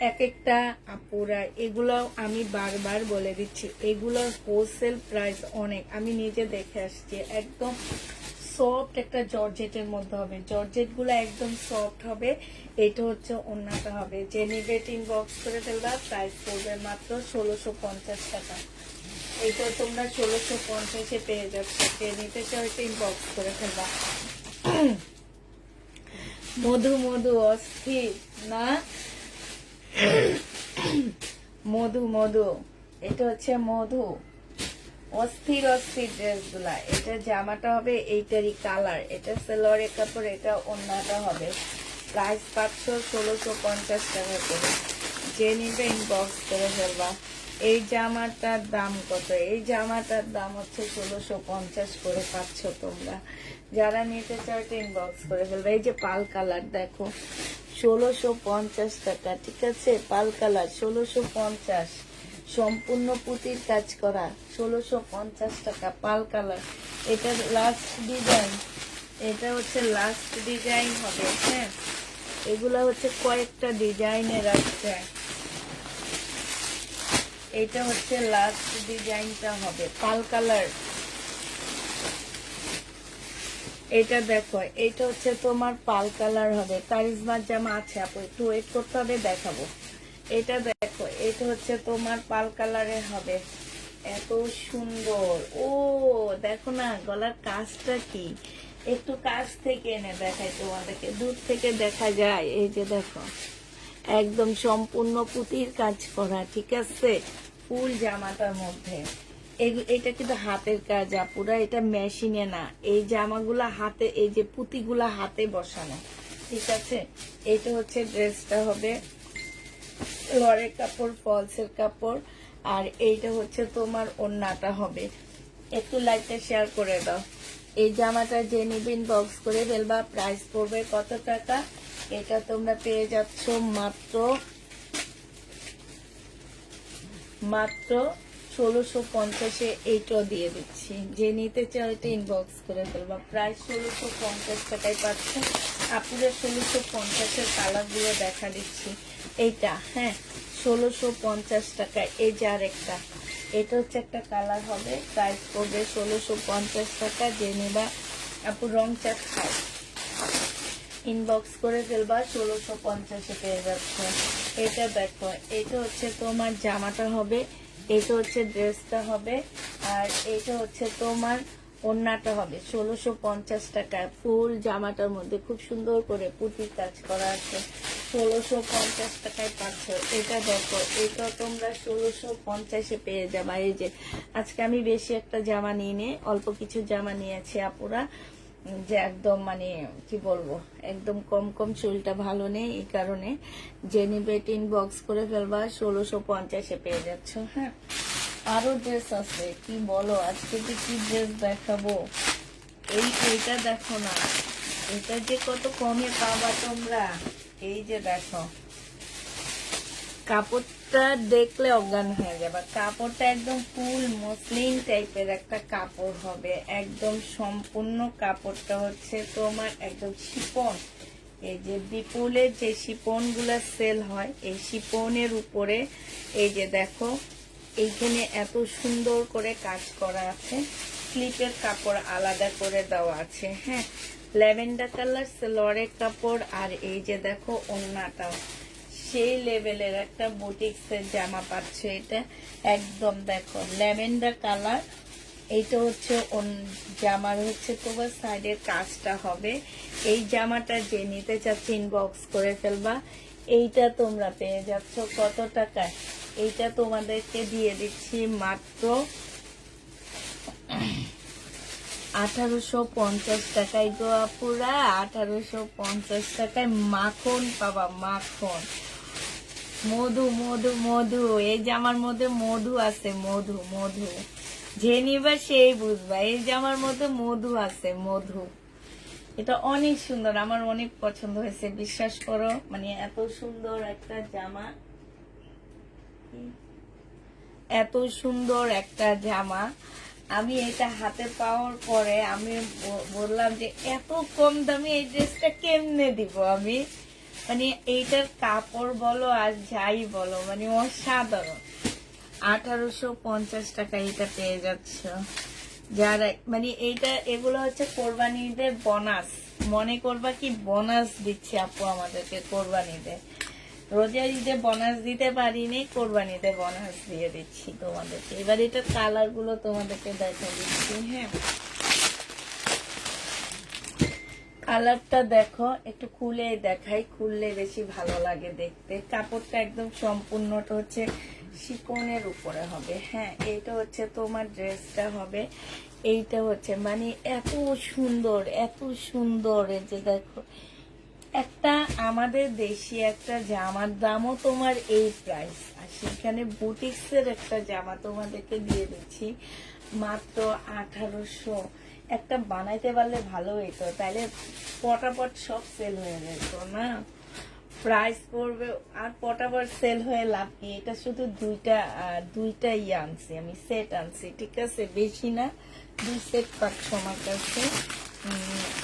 এক একটা আপুরা, এগুলো আমি বারবার বলে দিচ্ছি, এগুলোর হোলসেল প্রাইস অনেক। আমি নিজে দেখে আসছি। একদম সফট একটা জর্জেটের মধ্যে হবে। জর্জেট গুলো একদম সফট হবে। এটা হচ্ছে ওন্নাটা হবে। যে নিবে এটা ইনবক্স করে ফেলবা। প্রাইস পড়বে মাত্র 1650 টাকা। এটা তোমরা 1650-এ পেয়ে যাচ্ছ। যে নিতে চাও এটা ইনবক্স করে ফেলবা। মধু মধু অস্থির না? মধু মধু, এটা হচ্ছে মধু। অস্থির অস্থির ড্রেস গুলা। এটা জামাটা হবে এইটারই কালার। এটা সেলোয়ারের কাপড়, এটা ওন্নাটা হবে। প্রাইস পাচ্ছ 1650 টাকা করে। যে নিবে ইনবক্স করে ফেলবা। এই জামাটার দাম কত? এই জামাটার দাম হচ্ছে 1650 করে পাচ্ছ তোমরা। যারা নিতে চাও এটা ইনবক্স করে ফেলবে। এই যে পাল কালার দেখো, 1650 টাকা। ঠিক আছে, পাল কালার 1650, সম্পূর্ণ পুঁতির কাজ করা। 1650 টাকা পাল কালার। এটা লাস্ট ডিজাইন। এটা হচ্ছে লাস্ট ডিজাইন হবে। হ্যাঁ, এগুলা হচ্ছে কয়েকটা ডিজাইনের আছে। এটা হচ্ছে লাস্ট ডিজাইনটা হবে পাল কালার। এটা দেখো, এটা হচ্ছে তোমার পাল কালার হবে। কারিজমার জামা আছে আপু, একটু ওয়েট করতে হবে, দেখাবো। এটা দেখো, এটা হচ্ছে তোমার পাল কালারের হবে। এত সুন্দর। ও দেখো না, গলার কাজটা কি, একটু কাছ থেকে এনে দেখাই তোমাদেরকে। দূর থেকে দেখা যায়। এই যে দেখো, একদম সম্পূর্ণ পুঁতির কাজ করা। ঠিক আছে, ফুল জামাটার মধ্যে। এটা কিন্তু হাতের কাজ আপুরা, এটা মেশিনে না। এই জামাগুলা হাতে, এই যে পুঁতিগুলা হাতে বসানো। ঠিক আছে, এটা হচ্ছে ড্রেসটা হবে। লরের কাপড়, ফলসের কাপড়। আর এইটা হচ্ছে তোমার ওন্নাটা হবে। একটু লাইকটা শেয়ার করে দাও। এই জামাটা যে নিবে ইনবক্স করে ফেলবা। প্রাইস পড়বে কত টাকা? এটা তোমরা পেয়ে যাচ্ছ মাত্র 1650-এ। এইটাও দিয়ে দিচ্ছি। যে নিতে চাও এটা ইনবক্স করে ফেলবা। প্রাইস 1650 টাকায় পাচ্ছ। আপুরা 1650-এর কালার গুলো দেখা দিচ্ছি। এইটা হ্যাঁ 1650 টাকায়। এই যে আর একটা, এটা হচ্ছে একটা কালার হবে। প্রাইস পড়বে 1650 টাকা। যে নেবা আপু রং চাট খায়, ইনবক্স করে ফেলবা। 1650-এ পেয়ে যাচ্ছে। এটা দেখো, এটা হচ্ছে তোমার জামাটা হবে। এটা হচ্ছে ড্রেসটা হবে। আর এটা হচ্ছে তোমার ওন্নাটা হবে। 1650 টাকায় ফুল জামাটার মধ্যে খুব সুন্দর করে পুঁতির কাজ করা আছে। 1650 টাকায় পাচ্ছ। এটা দেখো, এটা তোমরা 1650-এ পেয়ে যাবা। এই যে আজকে আমি বেশি একটা জামা নিয়ে অল্প কিছু জামা নিয়েছি আপুরা, যে একদম মানে কি বলবো, একদম কম কম, চুলটা ভালো নেই, এই কারণে। যে নিবে ইনবক্স করে ফেলবা। 1650-এ পেয়ে যাচ্ছ। হ্যাঁ, আরো ড্রেস আছে। কি বলো, আজকে যে কি ড্রেস দেখাবো। এইটা দেখো না, এটা যে কত কমে পাবা তোমরা। এই যে দেখো, কাপড়টা দেখলে অজ্ঞান হয়ে যাবে। কাপড়টা একদম ফুল মসলিন টাইপের একটা কাপড় হবে। একদম সম্পূর্ণ কাপড়টা হচ্ছে তোমার একদম শিপন। এই যে বিপুলের যে শিপন গুলা সেল হয়, এই শিপনের উপরে এই যে দেখো, এইখানে এত সুন্দর করে কাজ করা আছে। স্লিপের কাপড় আলাদা করে দেওয়া আছে। হ্যাঁ, ল্যাভেন্ডার কালার সেলোয়ারের কাপড়। আর এই যে দেখো ওন্নাটাও সেই লেভেলের একটা বুটিক্সের জামা পাচ্ছে। এটা একদম দেখো ল্যাভেন্ডার কালার। এইটা হচ্ছে জামার হচ্ছে তোমার সাইডের কাজটা হবে। এই জামাটা যে নিতে চাচ্ছে ইনবক্স করে ফেলবা। এইটা তোমরা পেয়ে যাচ্ছ কত টাকায়? এইটা তোমাদেরকে দিয়ে দিচ্ছি মাত্র 1850 টাকায় গো আপুরা। 1850 টাকায় মাখন পাবা, মাখন। মধু মধু মধু, এই জামার মধ্যে মধু আছে। মধু মধু যে নিবা সেই বুঝবা, এই জামার মধ্যে মধু আছে, মধু। এটা অনেক সুন্দর, আমার অনেক পছন্দ হয়েছে, বিশ্বাস করো। মানে এত সুন্দর একটা জামা, এত সুন্দর একটা জামা। আমি এটা হাতে পাওয়ার পরে আমি বললাম যে এত কম দামে এই ড্রেসটা কেমনে দিব আমি। মানে এইটার কাপড় বলো আর যাই বলো, মানে অসাধারণ। 1850 টাকা এটা পেয়ে যাচ্ছ। যারা মানে এইটা, এগুলো হচ্ছে কোরবানিদের বোনাস, মনে করবা কি বোনাস দিচ্ছে আপু আমাদেরকে কোরবানিতে। রোজার ঈদে বোনাস দিতে পারিনি, কোরবানিতে বোনাস দিয়ে দিচ্ছি তোমাদেরকে। এবার এটা কালার গুলো তোমাদেরকে দেখা দিচ্ছি। হ্যাঁ, কালারটা দেখো, একটু খুলে দেখাই, খুললে বেশি ভালো লাগে দেখতে। কাপড়টা একদম সম্পূর্ণটা হচ্ছে শিফনের উপরে হবে। হ্যাঁ, এইটা হচ্ছে তোমার ড্রেসটা হবে, এইটা হচ্ছে মানে এত সুন্দর, এত সুন্দর। এই যে দেখো, একটা আমাদের দেশি একটা জামার দামও তোমার এই প্রাইস, আর সেখানে বুটিক্সের একটা জামা তোমাদেরকে দিয়ে দিচ্ছি মাত্র 1800। একটা বানাইতে পারলে ভালো হইতো, তাহলে পটাপট সব সেল হয়ে যেত না, প্রাইস পড়বে আর পটাপট সেল হয়ে লাভ কি। এটা শুধু দুইটা আনছি আমি, সেট আনছি, ঠিক আছে, বেশি না, 2 সেট পাচ্ছ আমার কাছে।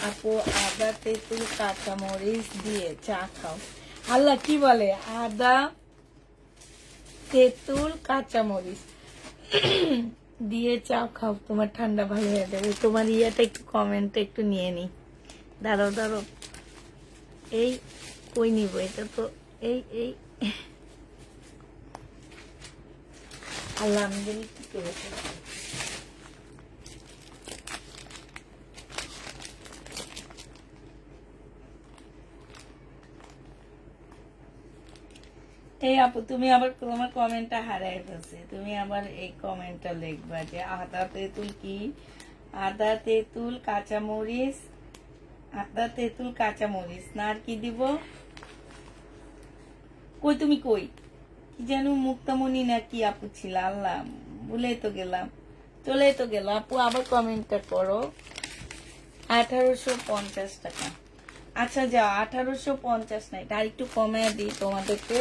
আপু আদা তেঁতুল কাঁচামরিচ দিয়ে চা খাও। আল্লাহ কি বলে, আদা তেঁতুল কাঁচামরিচ দিয়ে চা খাও, তোমার ঠান্ডা ভালো হয়ে যাবে। তোমার ইয়াটা একটু কমেন্টে একটু নিয়ে নি, দাঁড়াও দাঁড়াও, এই কই নিব এটা তো, এই আল্লাহ আমি জানি কি করে। এই আপু তুমি আবার তোমার কমেন্টটা হারাই ফেলছে, তুমি আবার এই কমেন্টটা লিখবা যে আদা তেঁতুল কি, আদা তেঁতুল কাঁচামরিচ, আদা তেঁতুল কাঁচামরিচ না, আর কি দিব, কই তুমি কই, কি যেন মুক্তামণি না কি আপু ছিল, আল্লাহ ভুলে তো গেলাম, চলে তো গেল। আপু আবার কমেন্টটা করো। 1850 টাকা। আচ্ছা যাও, 1850 না, এটা আর একটু কমে দিই তোমাদেরকে,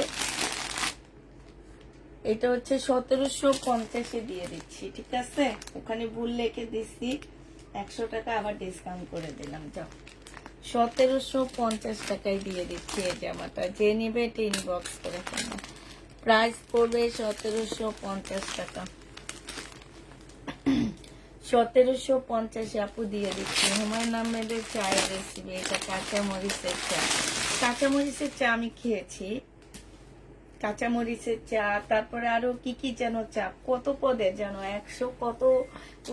এটা হচ্ছে 1750 দিয়ে দিচ্ছি, ঠিক আছে। ওখানে ভুল লিখে দিচ্ছি, 100 টাকা আবার ডিসকাউন্ট করে দিলাম। যাও, 1750 টাকায় দিয়ে দিচ্ছি এই জামাটা। যে নিবে এটা ইনবক্স করে ফেলো, প্রাইস পড়বে 1750 টাকা। 1750 আপু দিয়ে দিচ্ছি। হুমায়ুন আহমেদের চায়ের রেসিপি, এটা কাঁচামরিচের চা। কাঁচামরিচের চা আমি খেয়েছি, কাঁচামরিচের চা, তারপরে আরো কি কি যেন চা, কত পদে যেন 100 কত,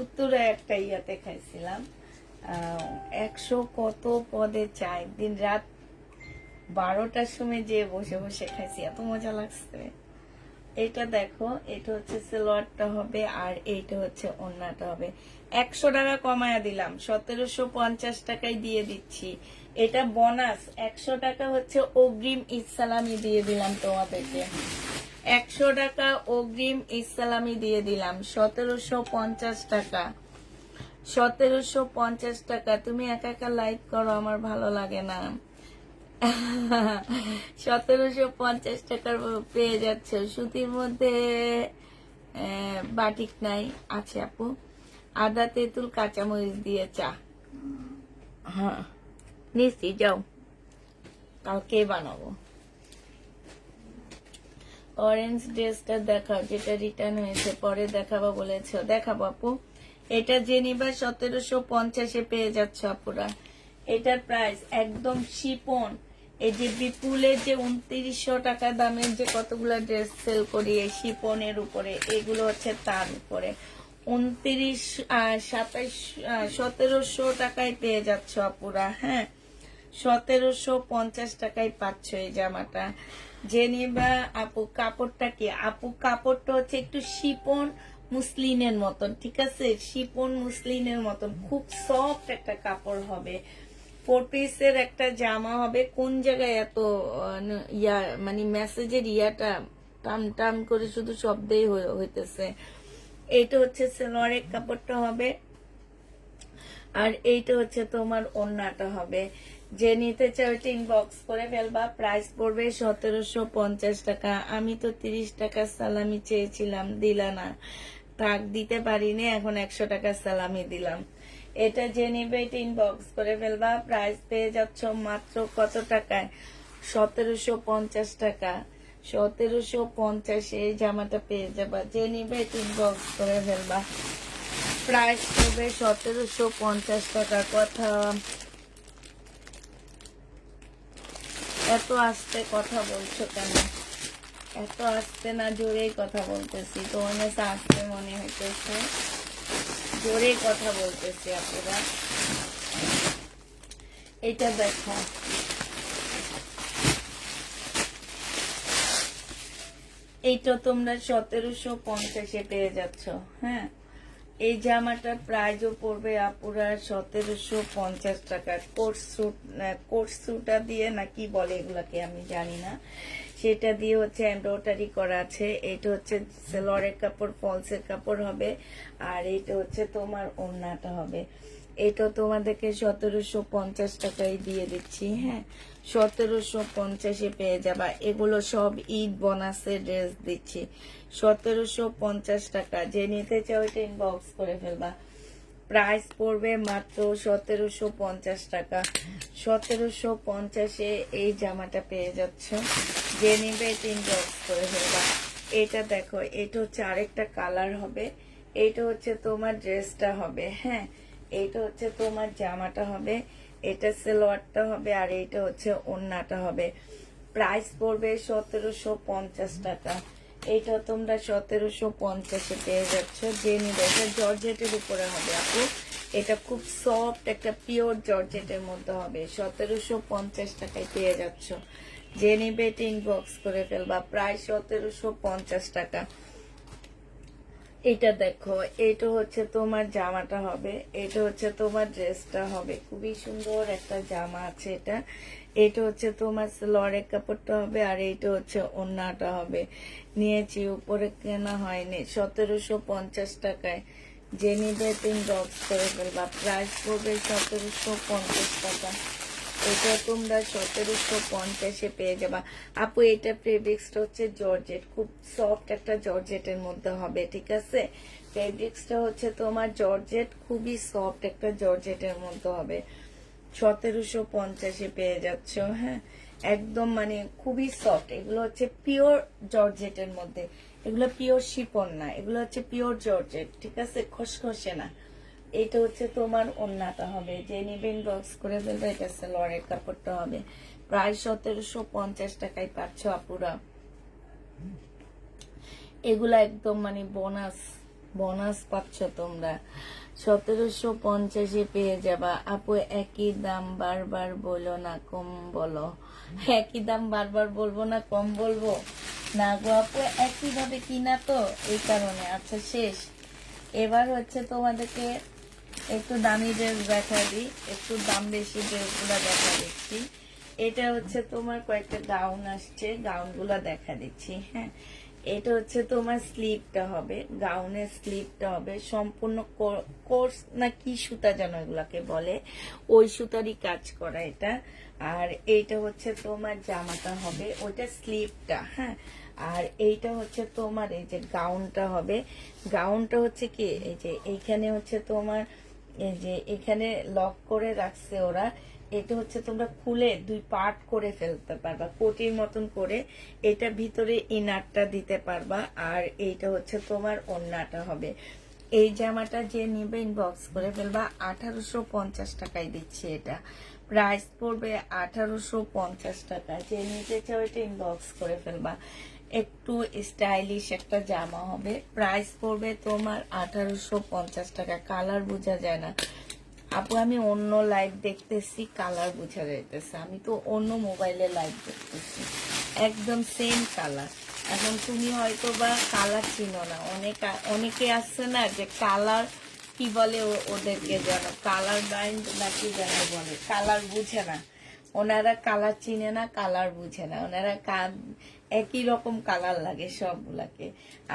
উত্তরে একটা ইয়াতে খাইছিলাম 100 কত পদে চা, একদিন রাত 12টার সময় যে বসে বসে খাইছি, এত মজা লাগছে। এইটা দেখো, এটা হচ্ছে সালোয়ারটা হবে, আর এইটা হচ্ছে ওড়নাটা হবে। 100 টাকা কমায়া দিলাম, 1750 টাকায় দিয়ে দিচ্ছি। এটা বোনাস, 100 টাকা হচ্ছে অগ্রিম ইসলামি দিয়ে দিলাম তোমাদেরকে, 100 টাকা অগ্রিম ইসলামি দিয়ে দিলাম। 1750 টাকা, 1750 টাকা। তুমি একা একা লাইক করো, আমার ভালো লাগে না। 1750 টাকার পেয়ে যাচ্ছে। সুতির মধ্যে বাটিক নাই, আছে আপু। আদা তেঁতুল কাঁচামরিচ দিয়ে চা, হ্যাঁ নিশ্চয়ই, যাও কালকে বানাবো। অরেঞ্জ ড্রেসটা দেখাও, যেটা রিটার্ন হয়েছে, পরে দেখাবো বলেছ, দেখাবো আপু। এটা যে নিবা 1750 পেয়ে যাচ্ছ আপুরা। এটার প্রাইস একদম শিপন। এই যে বিপুলের যে 2900 টাকা দামের যে কতগুলো ড্রেস সেল করি এই শিপনের উপরে, এগুলো হচ্ছে তার উপরে 29, 27, 1700 টাকায় পেয়ে যাচ্ছ আপুরা। হ্যাঁ, 1750 টাকায় পাচ্ছ এই জামাটা। যে নিবা আপু, কাপড়টা কি আপু, কাপড়টা হচ্ছে একটু শিপন মুসলিনের মতন, ঠিক আছে, শিপন মুসলিনের মতন, খুব সফট একটা কাপড় হবে। 4 পিসের একটা জামা হবে। কোন জায়গায় এত ইয়া, মানে মেসেজের ইয়াটা টাম টাম করে শুধু শব্দেই হইতেছে। এইটা হচ্ছে সালোয়ারের কাপড়টা হবে, আর এইটা হচ্ছে তোমার ওড়নাটা হবে। যে নিতে চাও এটা ইনবক্স করে ফেলবা। প্রাইস পড়বে 1750 টাকা। আমি তো 30 টাকার সালামি চেয়েছিলাম, দিলা না, থাক দিতে পারিনি, এখন 100 টাকার সালামি দিলাম। এটা যে নিবে এটা ইনবক্স করে ফেলবা। প্রাইস পেয়ে যাচ্ছ মাত্র কত টাকায়? 1750 টাকা। 1750 এই জামাটা পেয়ে যাবা। যে নিবে এটা ইনবক্স করে ফেলবা। প্রাইস পড়বে 1750 টাকা। কথা এত আস্তে কথা বলছো কেন? এত আস্তে না, জোরেই কথা বলতেছি। তোমার কাছে আস্তে মনে হইতেছে, জোরেই কথা বলতেছি আপনারা। এটা দেখো, এইটা তোমরা 1750 পেয়ে যাচ্ছ। হ্যাঁ, এই জামাটার প্রাইসও পড়বে আপুরা 1750 টাকা। কোট সুটা দিয়ে না কি বলে এগুলাকে আমি জানি না, সেটা দিয়ে হচ্ছে এমব্রয়ডারি করা আছে। এটা হচ্ছে সেলরের কাপড়, ফলসের কাপড় হবে, আর এইটা হচ্ছে তোমার ওড়নাটা হবে। এটা তোমাদেরকে 1750 টাকায় দিয়ে দিচ্ছি। হ্যাঁ, 1750 পেয়ে যাবা। এগুলো সব ঈদ বোনাসের ড্রেস দিচ্ছি। 1750 টাকা। যে নিতে চাও এটা ইনবক্স করে ফেলবা। প্রাইস পড়বে মাত্র 1750 টাকা। 1750 এই জামাটা পেয়ে যাচ্ছ। যে নিবে এটা ইনবক্স করে ফেলবা। এটা দেখো, এটা হচ্ছে আরেকটা কালার হবে। এইটা হচ্ছে তোমার ড্রেসটা হবে। হ্যাঁ, এইটা হচ্ছে তোমার জামাটা হবে, এটা সালোয়ারটা হবে, আর এইটা হচ্ছে ওড়নাটা হবে। প্রাইস পড়বে 1750 টাকা। এইটা তোমরা 1750 পেয়ে যাচ্ছ। যে নিবে এটা জর্জেটের উপরে হবে আপু। এটা খুব সফট একটা পিওর জর্জেটের মধ্যে হবে। 1750 টাকায় পেয়ে যাচ্ছ। যে নিবে এটা ইনবক্স করে ফেলবা। প্রাইস 1750 টাকা। এটা দেখো, এটা হচ্ছে তোমার জামাটা হবে, এটা হচ্ছে তোমার ড্রেসটা হবে। খুবই সুন্দর একটা জামা আছে এটা। এটা হচ্ছে তোমার সালোয়ারের কাপড়টা হবে, আর এইটা হচ্ছে ওড়নাটা হবে। নিয়েছি, উপরে কেনা হয়নি। 1750 টাকায়। যে নিবে তুমি বক্স করে ফেলবা। প্রাইস পড়বে 1750 টাকা। এটা তোমরা 1750 পেয়ে যাবা আপু। এটা ফেব্রিক্সটা হচ্ছে জর্জেট, খুব সফট একটা জর্জেটের মধ্যে হবে। ঠিক আছে, ফেব্রিক্সটা হচ্ছে তোমার জর্জেট, খুবই সফট একটা জর্জেটের মধ্যে হবে। 1750 পেয়ে যাচ্ছ। হ্যাঁ, একদম মানে খুবই সফট। এগুলো হচ্ছে পিওর জর্জেটের মধ্যে, এগুলো পিওর শিফন না, এগুলো হচ্ছে পিওর জর্জেট। ঠিক আছে, খসখসে না। এটা হচ্ছে তোমার ওড়নাটা হবে। যে নিবেন বক্স করে ফেলবে। এটা সালোয়ারের কাপড়টা হবে। প্রায় 1750 টাকায় পাচ্ছ আপুরা। এগুলা একদম মানে বোনাস, বোনাস পাচ্ছ তোমরা। 1750 পেয়ে যাবা আপু। একই দাম বারবার বলো না, কম বলো। একই দাম বারবার বলবো না, কম বলবো না গো আপু, একই ভাবে কিনা তো, এই কারণে। আচ্ছা শেষ। এবার হচ্ছে তোমাদেরকে একটু দামি ড্রেস দেখা দিই, একটু দাম বেশি ড্রেসগুলা দেখা দিচ্ছি। এটা হচ্ছে তোমার কয়েকটা গাউন আসছে, গাউনগুলা দেখা দিচ্ছি। হ্যাঁ, এটা হচ্ছে তোমার স্লিভটা হবে, গাউনের স্লিভটা হবে সম্পূর্ণ কোর্স না কি সুতা যেন এগুলাকে বলে, ওই সুতারই কাজ করা এটা। আর এইটা হচ্ছে তোমার জামাটা হবে, ওইটা স্লিভটা। হ্যাঁ, আর এইটা হচ্ছে তোমার এই যে গাউনটা হবে। গাউনটা হচ্ছে কি, এই যে এইখানে হচ্ছে তোমার এই যে এখানে লক করে রাখছে ওরা। এটা হচ্ছে তোমরা খুলে দুই পার্ট করে ফেলতে পারবা, কোটির মতন করে। এটা ভিতরে ইনারটা দিতে পারবা, আর এইটা হচ্ছে তোমার ওড়নাটা হবে। এই জামাটা যে নিবে ইনবক্স করে ফেলবা। 1850 টাকায় দিচ্ছি এটা। প্রাইস পড়বে 1850 টাকা। যে নিতে চাও এটা ইনবক্স করে ফেলবা। একটু স্টাইলিশ একটা জামা হবে। প্রাইস পড়বে তোমার 1850 টাকা। কালার বোঝা যায় না আপু, আমি অন্য লাইভ দেখতেছি, কালার বোঝা যাইতেছে। আমি তো অন্য মোবাইলে লাইভ দেখতেছি, একদম সেম কালার। এখন তুমি হয়তো বা কালার চিনো না, অনেকে আসছে না যে কালার কি বলে ওদেরকে, যেন কালার ব্লাইন্ড নাকি যেন বলে, কালার বুঝে না। ওনারা কালার চিনে না, কালার বুঝে না, ওনারা একই রকম কালার লাগে সবগুলাকে।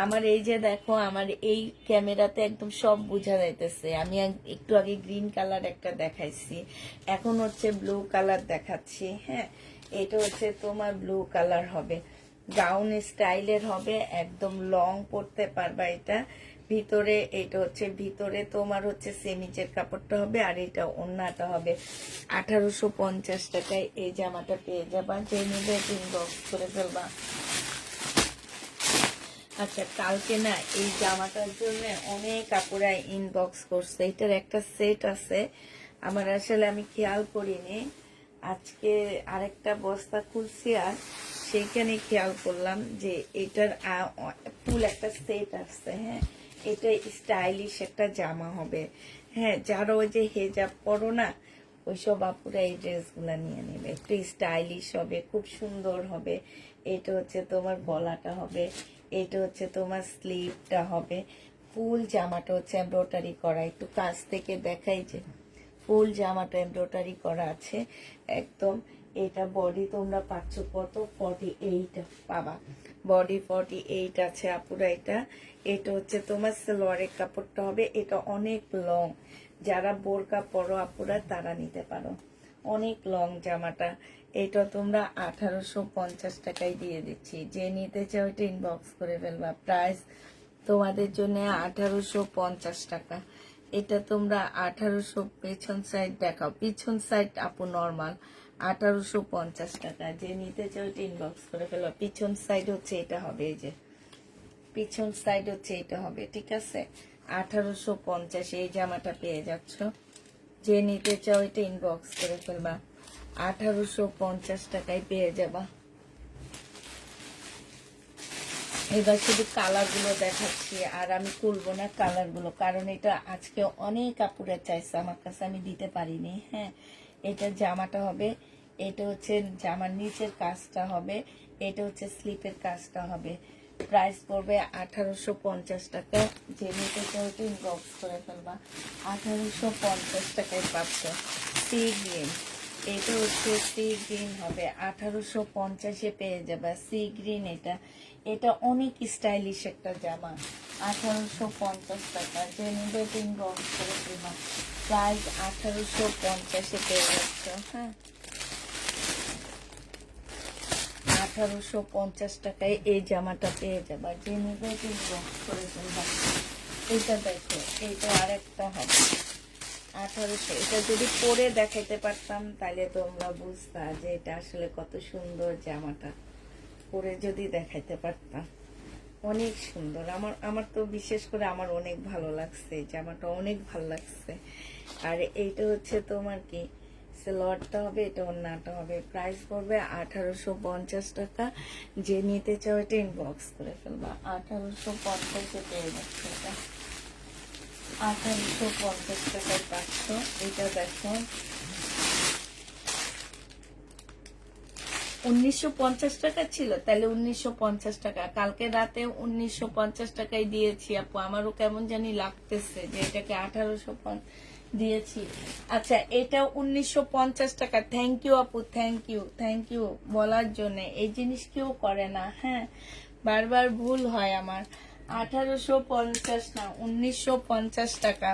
আমার এই যে দেখো, আমার এই ক্যামেরাতে একদম সব বোঝা যাইতেছে। আমি একটু আগে গ্রিন কালার একটা দেখাইছি, এখন হচ্ছে ব্লু কালার দেখাচ্ছি। হ্যাঁ, এটা হচ্ছে তোমার ব্লু কালার হবে, গাউন স্টাইলের হবে, একদম লং পরতে পারবা এটা। ভিতরে এটা হচ্ছে, ভিতরে তোমার হচ্ছে সেমিজের কাপড়টা হবে, আর এটা ওড়নাটা হবে। 1850 টাকায় এই জামাটা পেয়ে যাবা, যে নিবে ইনবক্স করে ফেলবা। আচ্ছা, কালকে না এই জামাটার জন্য অনেক আপুরা ইনবক্স করছে। এটার একটা সেট আছে, আমার আসলে আমি খেয়াল করিনি, আজকে আরেকটা বস্তা খুলছি আর সেইখানে খেয়াল করলাম যে এটার ফুল একটা সেট আসছে। হ্যাঁ, এটা স্টাইলিশ একটা জামা হবে। হ্যাঁ, যারা ওই যে হেজাব পরো না, ওইসব আপুরা এই ড্রেসগুলা নিয়ে নেবে, একটু স্টাইলিশ হবে, খুব সুন্দর হবে। এটা হচ্ছে তোমার গলাটা হবে, এটা হচ্ছে তোমার স্লিভটা হবে, ফুল জামাটা হচ্ছে এমব্রয়ডারি করা। একটু কাছ থেকে দেখাই যে ফুল জামাটা এমব্রয়ডারি করা আছে একদম। এটা বডি তোমরা পাচ্ছ কত, 48 পাবা, বডি 48 আছে আপুরা। এটা হচ্ছে তোমার সালোয়ারের কাপড়টা হবে, এটা অনেক লং, যারা বোরকা পরো আপুরা তারা নিতে পারো, অনেক লং জামাটা। এটা তোমরা 1850 টাকায় দিয়ে দিচ্ছি, যে নিতে চাও এটা ইনবক্স করে ফেলবা। প্রাইস তোমাদের জন্য 1850 টাকা। এটা তোমরা 1800, পেছন সাইড দেখাও, পিছন সাইড আপু নর্মাল 1850 টাকা, যে নিতে চাও এটা ইনবক্স করে ফেলবা। পিছন সাইড হচ্ছে এটা হবে, এই যে পিছন সাইড হচ্ছে এটা হবে, ঠিক আছে। 1850 এই জামাটা পেয়ে যাচ্ছ, যে নিতে চাও এটা ইনবক্স করে ফেলবা, 1850 টাকায় পেয়ে যাবা। এবার শুধু কালার গুলো দেখাচ্ছি, আর আমি তুলবো না কালার গুলো, কারণ এটা আজকে অনেক আপুরা চাইছে আমার কাছে, আমি দিতে পারিনি। হ্যাঁ, এটা জামাটা হবে, এটা হচ্ছে জামার নিচের কাজটা হবে, এটা হচ্ছে স্লিপের কাজটা হবে। প্রাইস পড়বে 1850 টাকা, যে নিতে চাও ইনবক্স করে ফেলবা। 1850 টাকায় পাচ্ছ। সি গ্রিন, এটা হচ্ছে সি গ্রিন হবে, 1850-এ পেয়ে যাবে সি গ্রিন। এটা অনেক স্টাইলিশ একটা জামা, 1850 টাকা, যে নিবে ইনবক্স করে ফেলবা। প্রাইস 1850-এ পেয়ে যাচ্ছ। হ্যাঁ, 1850 টাকায় এই জামাটা পেয়ে যাবা, যে নিবে ইনবক্স করে ফেলবা। এটা দেখো, এটা আরেকটা হবে 1800। এটা যদি পরে দেখাইতে পারতাম তাহলে তোমরা বুঝতা যে এটা আসলে কত সুন্দর জামাটা, পরে যদি দেখাইতে পারতাম। অনেক সুন্দর, আমার তো বিশেষ করে আমার অনেক ভালো লাগছে, জামাটা অনেক ভালো লাগছে। আর এইটা হচ্ছে তোমার কি সালোয়ারটা হবে, এটা ওড়নাটা হবে। প্রাইস পড়বে 1850 টাকা, যে নিতে চাও এটা ইনবক্স করে ফেলবা। 1850-এ পেয়ে যাচ্ছে এটা, 1850 টাকায় পাচ্ছ। এটা দেখো 1950 টাকা ছিল, তাহলে 1950 টাকা, কালকে রাতে 1950 টাকায় দিয়েছি আপু। আমারও কেমন জানি লাগতেছে যে এটাকে 1850 দিয়েছি। আচ্ছা, এটা 1950 টাকা। থ্যাংক ইউ আপু, থ্যাংক ইউ বলার জন্য। এই জিনিস কেউ করে না। হ্যাঁ, বারবার ভুল হয় আমার। 1850 না, 1950 টাকা।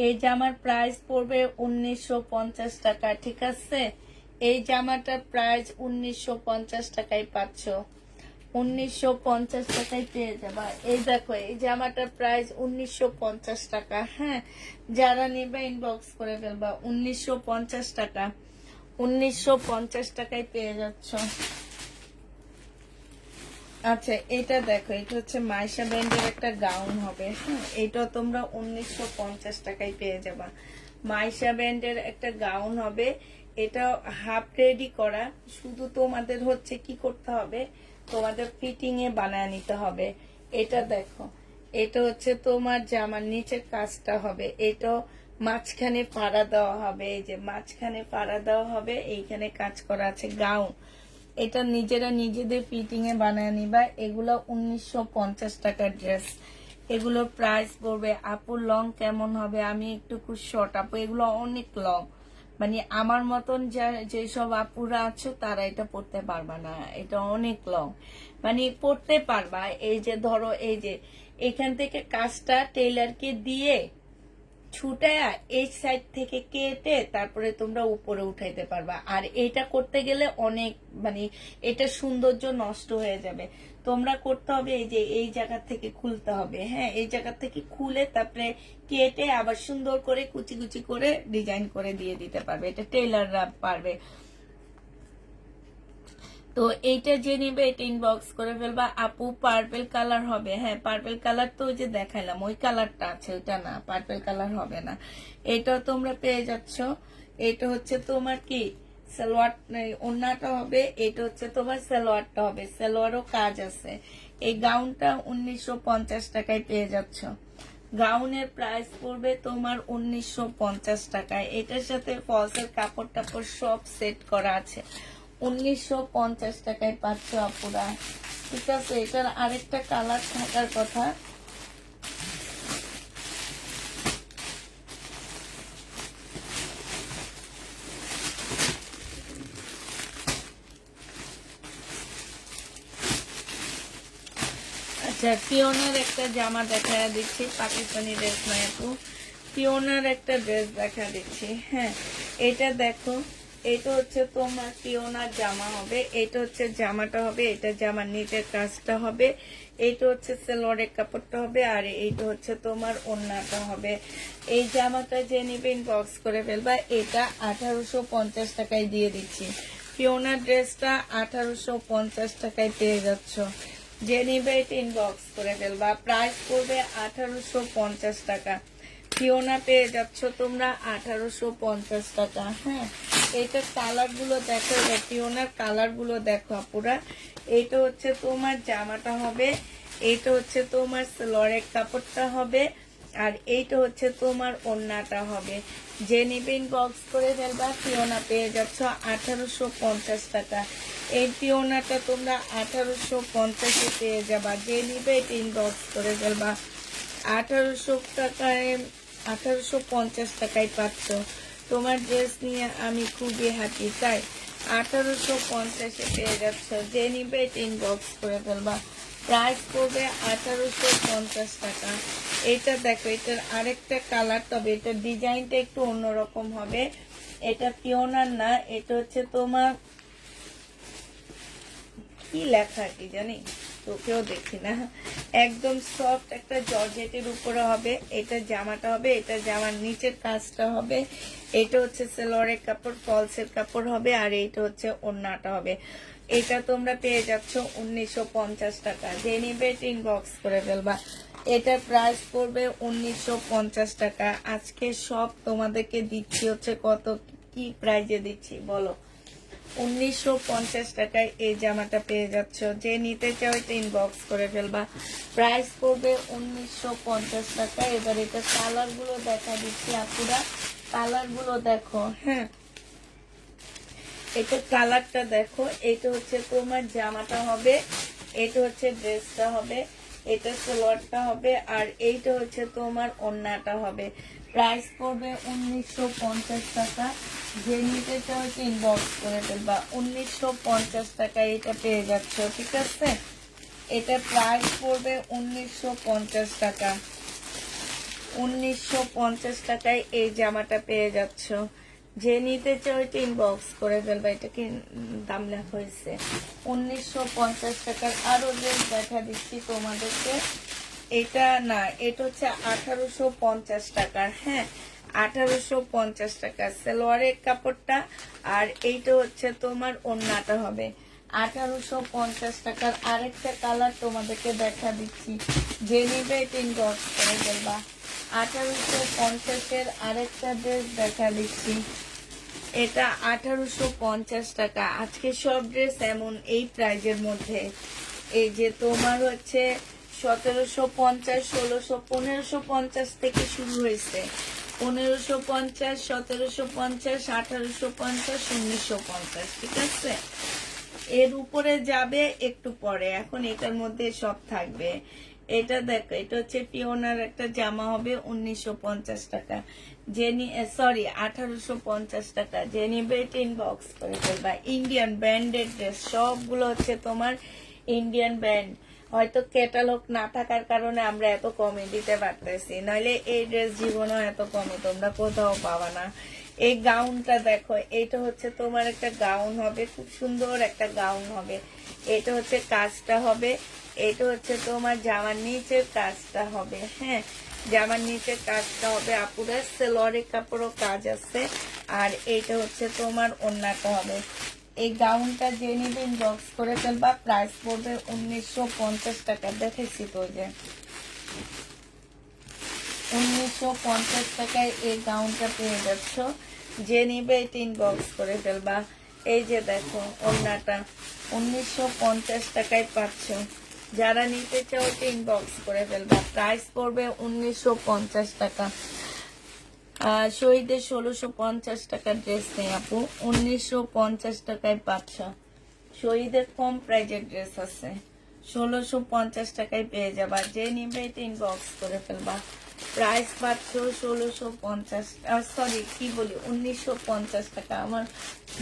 এই জামার প্রাইস পড়বে 1950 টাকা, ঠিক আছে। এই জামাটার প্রাইস 1950 টাকায় পাচ্ছ, 1950 টাকায় পেয়ে যাবা। এই দেখো, এই জামাটার প্রাইস 1950 টাকা। হ্যাঁ, যারা নেবে ইনবক্স করে ফেলবা। 1950 টাকা, 1950 টাকায় পেয়ে যাচ্ছ। আচ্ছা, এটা দেখো, এটা হচ্ছে মাইশা ব্র্যান্ডের একটা গাউন হবে। হ্যাঁ, এটা তোমরা 1950 টাকায় পেয়ে যাবা। মাইশা ব্র্যান্ডের একটা গাউন হবে, এটা হাফ রেডি করা, শুধু তোমাদের হচ্ছে কি করতে হবে, তোমাদের ফিটিং এ বানায় নিতে হবে। এটা দেখো, এটা হচ্ছে তোমার জামার নিচের কাজটা হবে, এটা মাঝখানে পাড়া দেওয়া হবে, এই যে মাঝখানে পাড়া দেওয়া হবে, এইখানে কাজ করা আছে। গাউন এটা নিজেরা নিজেদের ফিটিং এ বানায় নিবা। এগুলো 1950 টাকার ড্রেস, এগুলোর প্রাইস পড়বে। আপুর লং কেমন হবে? আমি একটু খুব শর্ট আপু, এগুলো অনেক লং, মানে আমার মতন যেসব আপুরা আছো তারা এটা পড়তে পারবা না, এটা অনেক লং, মানে পড়তে পারবা। এই যে ধরো এই যে এখান থেকে কাজটা টেইলারকে দিয়ে ছুটায়া এই সাইড থেকে কেটে তারপরে তোমরা উপরে উঠাইতে পারবা। আর এটা করতে গেলে অনেক মানে এটা সৌন্দর্য নষ্ট হয়ে যাবে। তোমরা করতে হবে এই যে এই জায়গা থেকে খুলতে হবে, হ্যাঁ, এই জায়গা থেকে খুলে তারপরে কেটে আবার সুন্দর করে কুচি কুচি করে ডিজাইন করে দিয়ে দিতে পারবে, এটা টেইলাররা পারবে। তো এইটা যে নিবে এটা ইনবক্স করে ফেলবা। আপু পার্পল কালার হবে, হ্যাঁ পার্পল কালার তো ওই যে দেখাইলাম ওই কালারটা আছে, ওইটা না, পার্পল কালার হবে না। এটা তোমরা পেয়ে যাচ্ছ। এটা হচ্ছে তোমার কি সালোয়ার, ওড়নাটা হবে, এটা হচ্ছে তোমার সালোয়ারটা হবে, সালোয়ারও কাজ আছে। এই গাউনটা 1950 টাকায় পেয়ে যাচ্ছ। গাউনের প্রাইস পড়বে তোমার 1950 টাকায়। এটার সাথে ফলসের কাপড় টাপড় সব সেট করা আছে। 1950 টাকায় পাচ্ছ আপুরা, ঠিক আছে। এটার আরেকটা কালার থাকার কথা, আচ্ছা পিওনার একটা জামা দেখা দিচ্ছি, পাকিস্তানি ড্রেস নয় আপু, পিওনার একটা ড্রেস দেখা দিচ্ছি। হ্যাঁ এটা দেখো, এটা হচ্ছে তোমার পিওনার জামা হবে, এটা হচ্ছে জামাটা হবে, এটা জামার নিচের কাজটা হবে, এইটা হচ্ছে সালোয়ারের কাপড়টা হবে, আর এইটা হচ্ছে তোমার ওড়নাটা হবে। এই জামাটা যে নিবে ইনবক্স করে ফেলবা। এটা 1850 টাকায় দিয়ে দিচ্ছি। পিওনার ড্রেসটা 1850 টাকায় পেয়ে যাচ্ছ। যে নিবে এটা ইনবক্স করে ফেলবা। প্রাইস পড়বে 1850 টাকা। পিওনা পেয়ে যাচ্ছ তোমরা 1850 টাকা। হ্যাঁ এইটার কালার গুলো দেখো, পিওনার কালার গুলো দেখো আপুরা। এইটা হচ্ছে তোমার জামাটা হবে, এইটা হচ্ছে তোমার সালোয়ারের কাপড়টা হবে, আর এইটা হচ্ছে তোমার ওড়নাটা হবে। যে নিবে ইনবক্স করে ফেলবা। পিওনা পেয়ে যাচ্ছ 1850 টাকা। এই পিওনাটা তোমরা 1850-এ পেয়ে যাবা। যে নিবে এটা ইনবক্স করে ফেলবা। 1800 টাকায় 1850 টাকায় পাচ্ছ। তোমার ড্রেস নিয়ে আমি খুবই হ্যাপি, তাই 1850-এ পেয়ে যাচ্ছ। যে নিবে এটা ইনবক্স করে ফেলবা। প্রাইস পড়বে 1850 টাকা। এটা দেখো, এটার আরেকটা কালার, তবে এটার ডিজাইনটা একটু অন্যরকম হবে। এটা পিওনার না, এটা হচ্ছে তোমার কি লেখা কি জানি, তোকেও দেখি না, একদম সফট একটা জর্জেটের উপরে হবে। এটা জামাটা হবে, এটা জামার নিচের কাজটা হবে, এটা হচ্ছে সালোয়ারের কাপড়, ফলসের কাপড় হবে, আর এইটা হচ্ছে ওড়নাটা হবে। এটা তোমরা পেয়ে যাচ্ছ 1950 টাকা। যে নিবে ইনবক্স করে ফেলবা। এটার প্রাইস পড়বে 1950 টাকা। আজকে সব তোমাদেরকে দিচ্ছি হচ্ছে কত, কি প্রাইজে দিচ্ছি বলো, 1950 টাকায় এই জামাটা পেয়ে যাচ্ছ। যে নিতে চাও এটা ইনবক্স করে ফেলবা। প্রাইস পড়বে 1950 টাকা। এবার এটা কালার গুলো দেখা দিচ্ছি আপুরা, কালার গুলো দেখো। হ্যাঁ এটা কালারটা দেখো, এটা হচ্ছে তোমার জামাটা হবে, এটা হচ্ছে ড্রেসটা হবে, এটা সালোয়ারটা হবে, আর এইটা হচ্ছে তোমার ওড়নাটা হবে। প্রাইস পড়বে 1950 টাকা। যে নিতে চাও ইনবক্স করে ফেলবা। 1950 টাকায় এটা পেয়ে যাচ্ছ, ঠিক আছে। এটা প্রাইস পড়বে 1950 টাকা। 1950 টাকায় এই জামাটা পেয়ে যাচ্ছ। যে নিতে চাও এটা ইনবক্স করে ফেলবা। এটা কি দাম লেখা হয়েছে 1950 টাকার। আরো ড্রেস দেখা দিচ্ছি তোমাদেরকে। এটা না, এটা হচ্ছে 1850 টাকার। হ্যাঁ 1850 টাকা সালোয়ারের কাপড়টা, আর এইটা হচ্ছে তোমার ওড়নাটা হবে। 1850 টাকার আরেকটা কালার তোমাদেরকে দেখা দিচ্ছি। যে নিবে এটা ইনবক্স করে ফেলবা। 1850-এর আরেকটা ড্রেস দেখা দিচ্ছি। এটা 1850 টাকা। আজকে সব ড্রেস এমন এই প্রাইজের মধ্যে। এই যে তোমার হচ্ছে 1750, 1600, 1550 থেকে শুরু হয়েছে। 1550, 1750, 1850, 1950, ঠিক আছে। এর উপরে যাবে একটু পরে, এখন এটার মধ্যে সব থাকবে। এটা দেখো, এটা হচ্ছে পিওনার একটা জামা হবে 1950 টাকা। সরি 1850 টাকা। যে নিবে ইনবক্স করে ফেলবা। ইন্ডিয়ান ব্র্যান্ডেড ড্রেস সবগুলো হচ্ছে তোমার ইন্ডিয়ান ব্র্যান্ড। হয়তো ক্যাটালগ না থাকার কারণে আমরা এত কমে দিতে পারতেছি, নইলে এই ড্রেস জীবনও এত কমে তোমরা কোথাও পাবা না। এই গাউনটা দেখো, এটা হচ্ছে তোমার একটা গাউন হবে, খুব সুন্দর একটা গাউন হবে। এটা হচ্ছে কাজটা হবে, এটা হচ্ছে তোমার জামার নিচের কাজটা হবে। হ্যাঁ, জামার নিচের কাজটা হবে। আপুরা সেলোয়ারের কাপড়ও কাজ আছে। আর এইটা হচ্ছে তোমার ওড়নাটা হবে। এই গাউনটা যে নিবে ইনবক্স করে ফেলবা। প্রাইস পড়বে 1950 টাকা। দেখেছি তো, যে 1950 টাকায় এই গাউনটা পেয়ে যাচ্ছ। যে নিবে এটা ইনবক্স করে ফেলবা। এই যে দেখো ওড়নাটা 1950 টাকায় পাচ্ছ। যারা নিতে চাও এটা ইনবক্স করে ফেলবা। প্রাইস পড়বে 1950 টাকা। শহীদের 1650 টাকার ড্রেস নেই আপু, 1950 টাকায় পাচ্ছ। শহীদের কম প্রাইজের ড্রেস আছে, 1650 টাকায় পেয়ে যাবা। যে নিবে এটা ইনবক্স করে ফেলবা। প্রাইস পাচ্ছ 1650, সরি কি বলি 1950 টাকা। আমার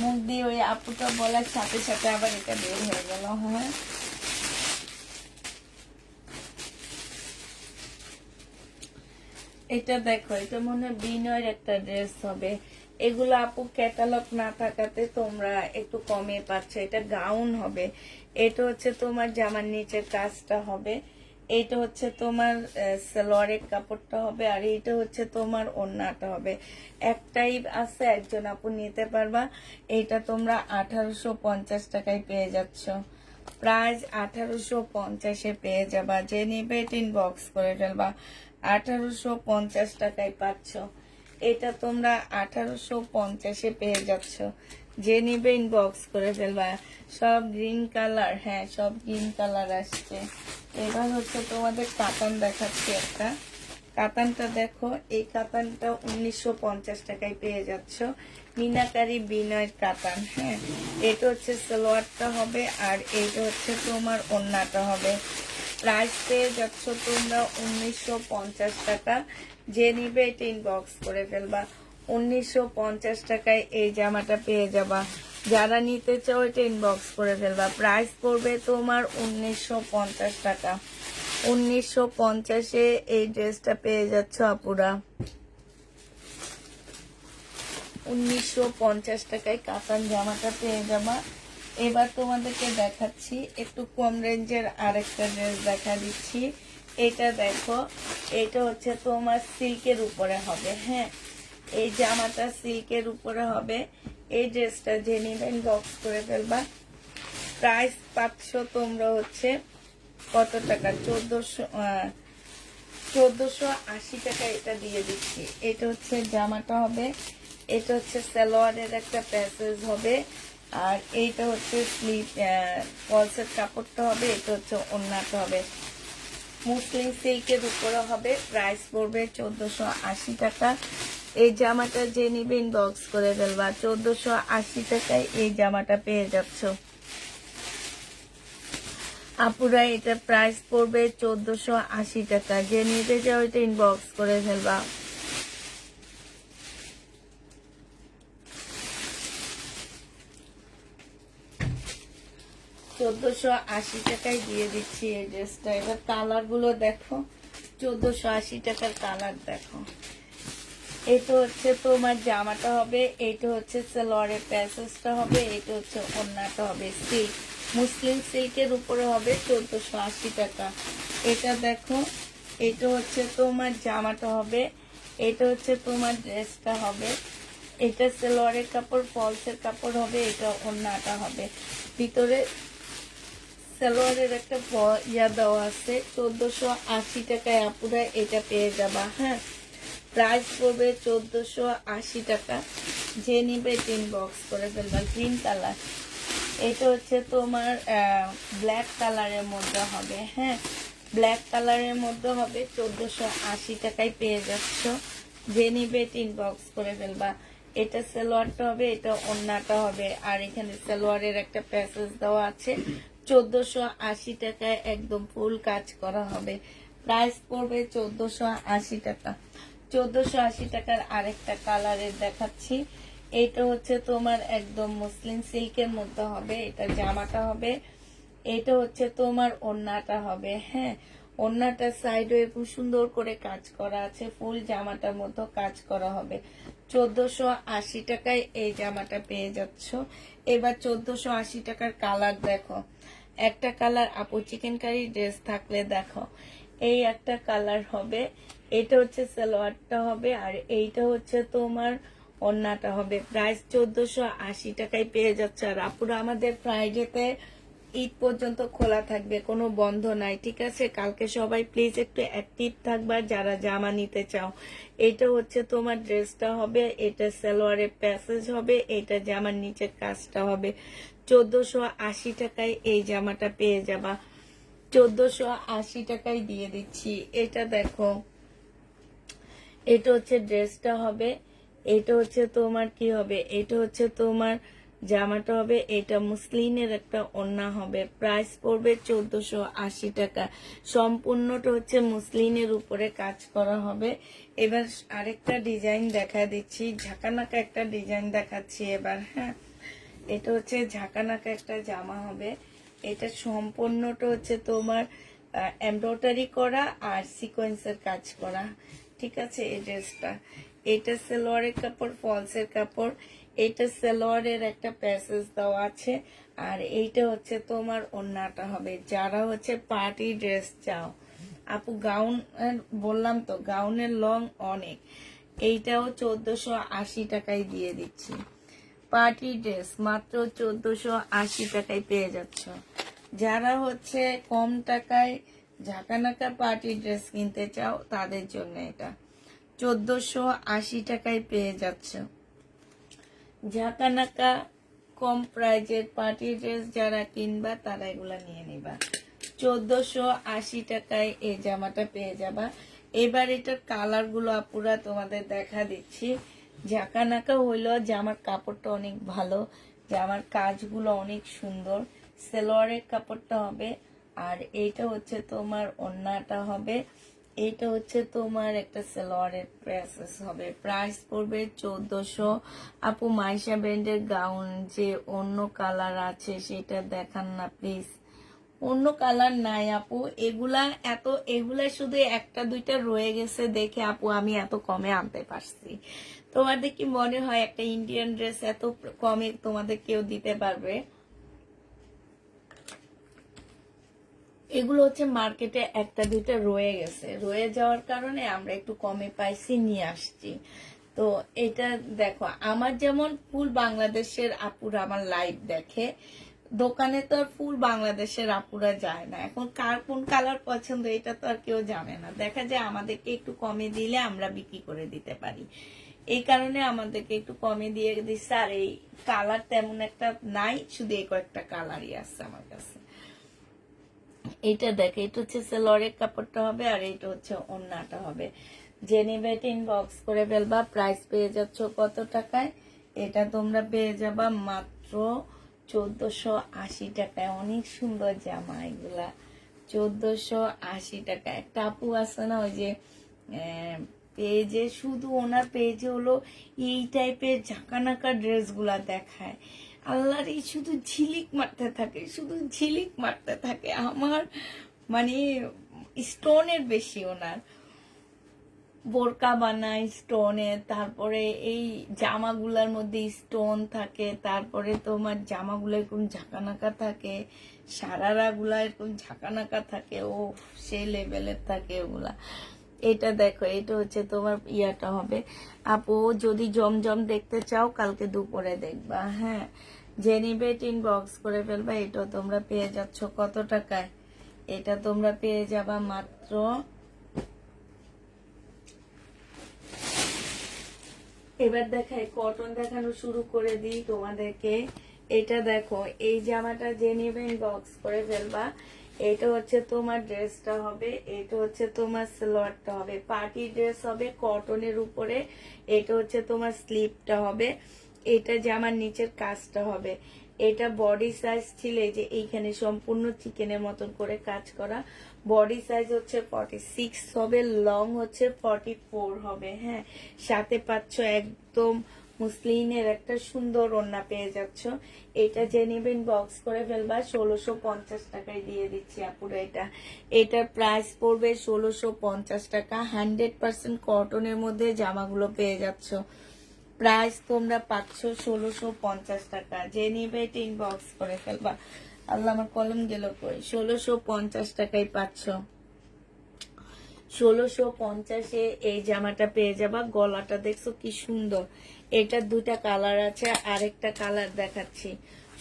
মুখ দিয়ে ওই আপুটা বলার সাথে সাথে আবার এটা বের হয়ে গেল। হ্যাঁ, এটা দেখো, এটা মনে হয় বিনয়ের একটা ড্রেস হবে। এগুলো আপু ক্যাটালগ না থাকাতে তোমরা একটু কমে পাচ্ছ। এটা গাউন হবে। এটা হচ্ছে তোমার জামার নিচের কাজটা হবে। এইটা হচ্ছে তোমার সালোয়ারের কাপড়টা হবে। আর এইটা হচ্ছে তোমার ওড়নাটা হবে। একটাই আছে, একজন আপু নিতে পারবা। এইটা তোমরা 1850 টাকায় পেয়ে যাচ্ছ। প্রাইস 1850-এ পেয়ে যাবা। যে নিবে এটা ইনবক্স করে ফেলবা। 1850 টাকায় পাচ্ছ। এটা তোমরা 1850-এ পেয়ে যাচ্ছ। যে নিবে ইনবক্স করে ফেলবা। সব গ্রিন কালার, হ্যাঁ সব গ্রিন কালার আসছে। এবার হচ্ছে তোমাদের কাতান দেখাচ্ছি একটা। কাতানটা দেখো, এই কাতানটা 1950 টাকায় পেয়ে যাচ্ছ। মিনাকারি বিনয়ের কাতান। হ্যাঁ, এটা হচ্ছে সালোয়ারটা হবে। আর এইটা হচ্ছে তোমার ওড়নাটা হবে। প্রাইস পেয়ে যাচ্ছ তোমরা 1950 টাকা। যে নিবে এটা ইনবক্স করে ফেলবা। 1950 টাকায় এই জামাটা পেয়ে যাবা। যারা নিতে চাও এটা ইনবক্স করে ফেলবা। প্রাইস পড়বে তোমার 1950 টাকা। 1950-এ এই ড্রেসটা পেয়ে যাচ্ছ আপুরা। 1950 টাকায় কাতান জামাটা পেয়ে যাবা। এবার তোমাদেরকে দেখাচ্ছি একটু কম রেঞ্জের আরেকটা ড্রেস দেখা দিচ্ছি। এটা দেখো, এটা হচ্ছে তোমার সিল্কের উপরে হবে। হ্যাঁ, এই জামাটা সিল্কের উপরে হবে। এই ড্রেসটা যে নিবেন বক্স করে ফেলবা। প্রাইস পাচ্ছ তোমরা হচ্ছে কত টাকা, 1480 টাকা এটা দিয়ে দিচ্ছি। এটা হচ্ছে জামাটা হবে। এটা হচ্ছে সালোয়ারের একটা প্যাসেজ হবে। আর এইটা হচ্ছে স্লিপ ফলসের কাপড়টা হবে। এটা হচ্ছে ওড়নাটা হবে। মুসলিম সিল্কের উপরে হবে। প্রাইস পড়বে 1480 টাকা। এই জামাটা যে নিবে ইনবক্স করে ফেলবা। 1480 টাকায় এই জামাটা পেয়ে যাচ্ছ আপুরা। এটা প্রাইস পড়বে 1480 টাকা। যে নিতে চাও এটা ইনবক্স করে ফেলবা। $1480 টাকায় দিয়ে দিচ্ছি এই ড্রেসটা। এবার কালার গুলো দেখো, 1480 টাকার কালার দেখো। এটা হচ্ছে তোমার জামাটা হবে। এটা হচ্ছে সালোয়ারের প্যাসেজটা হবে। এটা হচ্ছে ওড়নাটা হবে সিল্ক, মুসলিম সিল্কের উপরে হবে। 1480 টাকা। এটা দেখো, এটা হচ্ছে তোমার জামাটা হবে। এটা হচ্ছে তোমার ড্রেসটা হবে। এটা সালোয়ারের কাপড়, ফলসের কাপড় হবে। এটা ওড়নাটা হবে। ভিতরে সালোয়ারের একটা ইয়া দেওয়া আছে। 1480 টাকায় আপুরা এটা পেয়ে যাবা। হ্যাঁ, প্রাইস পড়বে 1480 টাকা। যে নিবে টিন বক্স করে ফেলবা। গ্রিন কালার, এটা হচ্ছে তোমার ব্ল্যাক কালারের মধ্যে হবে। হ্যাঁ, ব্ল্যাক কালারের মধ্যে হবে। 1480 টাকায় পেয়ে যাচ্ছ। যে নিবে টিন বক্স করে ফেলবা। এটা সালোয়ারটা হবে, এটা ওড়নাটা হবে। আর এখানে সালোয়ারের একটা প্যাসেজ দেওয়া আছে। 1480 টাকায় একদম ফুল কাজ করা হবে। প্রাইস পড়বে 1480 টাকা। 1480 টাকার আরেকটা কালারের দেখাচ্ছি। এটা হচ্ছে তোমার একদম মুসলিম সিল্কের মধ্যে হবে, এটা জামাটা হবে। এটা হচ্ছে তোমার ওড়নাটা হবে। হ্যাঁ, ওড়নাটা সাইডে খুব সুন্দর করে কাজ করা আছে, ফুল জামাটার মতো কাজ করা হবে। 1480 টাকায় এই জামাটা পেয়ে যাচ্ছ। এবার 1480 টাকার কালার দেখো, একটা কালার আপু চিকেন কারি ড্রেস থাকলে দেখো, এই একটা কালার হবে। এটা হচ্ছে সালোয়ারটা হবে, আর এইটা হচ্ছে তোমার ওড়নাটা হবে। প্রাইস 1480 টাকায় পেয়ে যাচ্ছে। আর আপুরা আমাদের ফ্রাইডেতে ঈদ পর্যন্ত খোলা থাকবে, কোনো বন্ধ নাই, ঠিক আছে? কালকে সবাই প্লিজ একটু অ্যাক্টিভ থাকবা যারা জামা নিতে চাও। এটা হচ্ছে তোমার ড্রেসটা হবে, এটা সালোয়ারের প্যাসেজ হবে, এটা জামার নিচের কাজটা হবে। 1480 টাকায় এই জামাটা পেয়ে যাবা। 1480 টাকায় দিয়ে দিচ্ছি। এটা দেখো, এটা হচ্ছে ড্রেসটা হবে, এটা হচ্ছে তোমার কি হবে, এটা হচ্ছে তোমার জামাটা হবে, এটা মুসলিনের একটা ওড়না হবে। প্রাইস পড়বে 1480 টাকা। সম্পূর্ণটা হচ্ছে মুসলিনের উপরে কাজ করা হবে। এবার আরেকটা ডিজাইন দেখা দিচ্ছি, ঝাঁকানাকা একটা ডিজাইন দেখাচ্ছি এবার। হ্যাঁ, এটা হচ্ছে ঝাঁকানাকা একটা জামা হবে। এটা সম্পূর্ণটা হচ্ছে তোমার এমব্রয়ডারি করা আর সিকোয়েন্সের কাজ করা, ঠিক আছে? এই ড্রেসটা, এটা সালোয়ারের কাপড়, ফলসের কাপড়, এটা সালোয়ারের একটা প্যাসেজ দেওয়া আছে, আর এইটা হচ্ছে তোমার ওড়নাটা হবে। যারা হচ্ছে পার্টি ড্রেস চাও, আপু গাউন বললাম তো, গাউনের লং অনেক, এইটাও 1480 টাকায় দিয়ে দিচ্ছি। পার্টি ড্রেস মাত্র 1480 টাকায় পেয়ে যাচ্ছ। যারা হচ্ছে কম টাকায় ঝাঁকানাকা পার্টি ড্রেস কিনতে চাও তাদের জন্য এটা 1480 টাকায় পেয়ে যাচ্ছ। ঝাঁকানাকা কম প্রাইজের পার্টি ড্রেস যারা কিনবা তারা এগুলা নিয়ে নিবা। 1480 টাকায় এই জামাটা পেয়ে যাবা। এবার এটার কালার গুলো আপুরা তোমাদের দেখা দিচ্ছি। ঝাঁকানাকা হইলো জামার কাপড়টা অনেক ভালো, জামার কাজগুলো অনেক সুন্দর, সালোয়ারের কাপড়টা হবে, আর এইটা হচ্ছে তোমার ওড়নাটা হবে, এইটা হচ্ছে তোমার একটা সালোয়ারের প্যাসেজ হবে। প্রাইস পড়বে 1400। আপু মাইশা ব্র্যান্ডের গাউন যে অন্য কালার আছে সেটা দেখান না প্লিজ। অন্য কালার নাই আপু, এগুলা শুধু একটা দুইটা রয়ে গেছে দেখে আপু আমি এত কমে আনতে পারছি। তোমাদের কি মনে হয় একটা ইন্ডিয়ান ড্রেস এত কমে তোমাদের কেউ দিতে পারবে? এগুলো হচ্ছে মার্কেটে একটা দুইটা রয়ে গেছে, রয়ে যাওয়ার কারণে আমরা একটু কমে পাইছি, নিয়ে আসছি। তো এটা দেখো, আমার যেমন ফুল বাংলাদেশের আপুরা আমার লাইভ দেখে, দোকানে তো আর ফুল বাংলাদেশের আপুরা যায় না। এখন কার কোন কালার পছন্দ এটা তো আর কেউ জানে না, দেখা যায় আমাদেরকে একটু কমে দিলে আমরা বিক্রি করে দিতে পারি, এই কারণে আমাদেরকে একটু কমে দিয়ে দিচ্ছে। আর এই কালার তেমন একটা নাই, শুধু এই কয়েকটা কালারই আছে আমার কাছে। এইটা দেখে, এটা হচ্ছে সালোয়ারের কাপড়টা হবে, আর এইটা হচ্ছে ওড়নাটা হবে। জেনিভেট ইনবক্স করে ফেলবা। প্রাইস পেয়ে যাচ্ছ কত টাকায়? এটা তোমরা পেয়ে যাবা মাত্র 1480 টাকায়। অনেক সুন্দর জামা এগুলা, 1480 টাকা। একটা আপু আছে না ওই যে পেজে, শুধু ওনার পেজে হলো এই টাইপের ঝাঁকানাকা ড্রেস গুলা দেখায়, আল্লাহর এই শুধু ঝিলিক মারতে থাকে, শুধু ঝিলিক মারতে থাকে। আমার মানে স্টোনের বেশি ওনার, বোরকা বানায় স্টোনের, তারপরে এই জামাগুলার মধ্যে স্টোন থাকে, তারপরে তোমার জামাগুলো এরকম ঝাঁকানাকা থাকে, সারারা গুলা এরকম ঝাঁকানাকা থাকে, ও সেই লেভেলের থাকে ওগুলা। এটা দেখো, এটা হচ্ছে তোমার ইয়াটা হবে। আপু যদি জমজম দেখতে চাও কালকে দুপুরে দেখবা। হ্যাঁ, জেনিবেট ইনবক্স করে ফেলবা। এটা তোমরা পেয়ে যাচ্ছ কত টাকায়? এটা তোমরা পেয়ে যাবা মাত্র, এবার দেখাই কটন দেখানো শুরু করে দিই তোমাদেরকে। এটা দেখো, এই জামাটা জেনিবে ইনবক্স করে ফেলবা। এটা হচ্ছে তোমার ড্রেসটা হবে, এটা হচ্ছে তোমার সালোয়ারটা হবে, পার্টি ড্রেস হবে কটনের উপরে। এটা হচ্ছে তোমার স্লিপটা হবে, এটা জামার নিচের কাজটা হবে। এটা বডি সাইজ ছিল এই যে এইখানে সম্পূর্ণ চিকেনের মতন করে কাজ করা। বডি সাইজ হচ্ছে 46 হবে, লং হচ্ছে 44 হবে। হ্যাঁ, সাথে পাচ্ছ একদম মুসলিনের একটা সুন্দর ওড়না পেয়ে যাচ্ছ। এটা যে নেবেন বক্স করে ফেলবা, 1650 টাকায় দিয়ে দিচ্ছি আপুরা। এটার প্রাইস পড়বে 1650 টাকা। 100% কটনের মধ্যে জামাগুলো পেয়ে যাচ্ছ। প্রাইস তোমরা পাচ্ছ 1650 টাকা। যে নিবে এটা ইনবক্স করে ফেলবা। আল্লাহ, আমার কলম গেল কই। 1650 টাকায় পাচ্ছ। 1650-এ এই জামাটা পেয়ে যাবা। গলাটা দেখছো কি সুন্দর। এটা দুটা কালার আছে, আরেকটা কালার দেখাচ্ছি।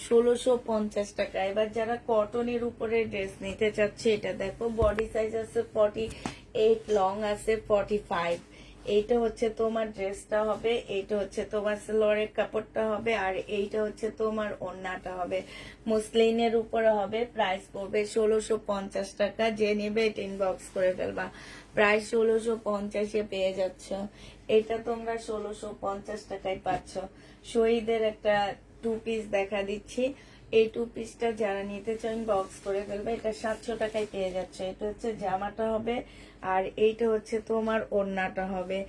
1650 টাকা। এবার যারা কটনের উপরে ড্রেস নিতে চাচ্ছে, এটা দেখো বডি সাইজ আছে 48, লং আছে 45। এইটা হচ্ছে তোমার ড্রেসটা হবে, এইটা হচ্ছে তোমার সালোয়ারের কাপড়টা হবে, আর এইটা হচ্ছে তোমার ওড়নাটা হবে। মুসলিনের উপরে হবে। প্রাইস পড়বে 1650 টাকা। যে নেবে এটা ইনবক্স করে ফেলবা। প্রাইস 1650-এ পেয়ে যাচ্ছ। এটা তোমরা 1650 টাকায় পাচ্ছ। শহীদের একটা 2 পিস দেখা দিচ্ছি। এই 2 পিসটা যারা নিতে চান বক্স করে ফেলবে। এটা 700 টাকায় পেয়ে যাচ্ছে। এটা হচ্ছে জামাটা হবে, আর এইটা হচ্ছে তোমার ওড়নাটা হবে।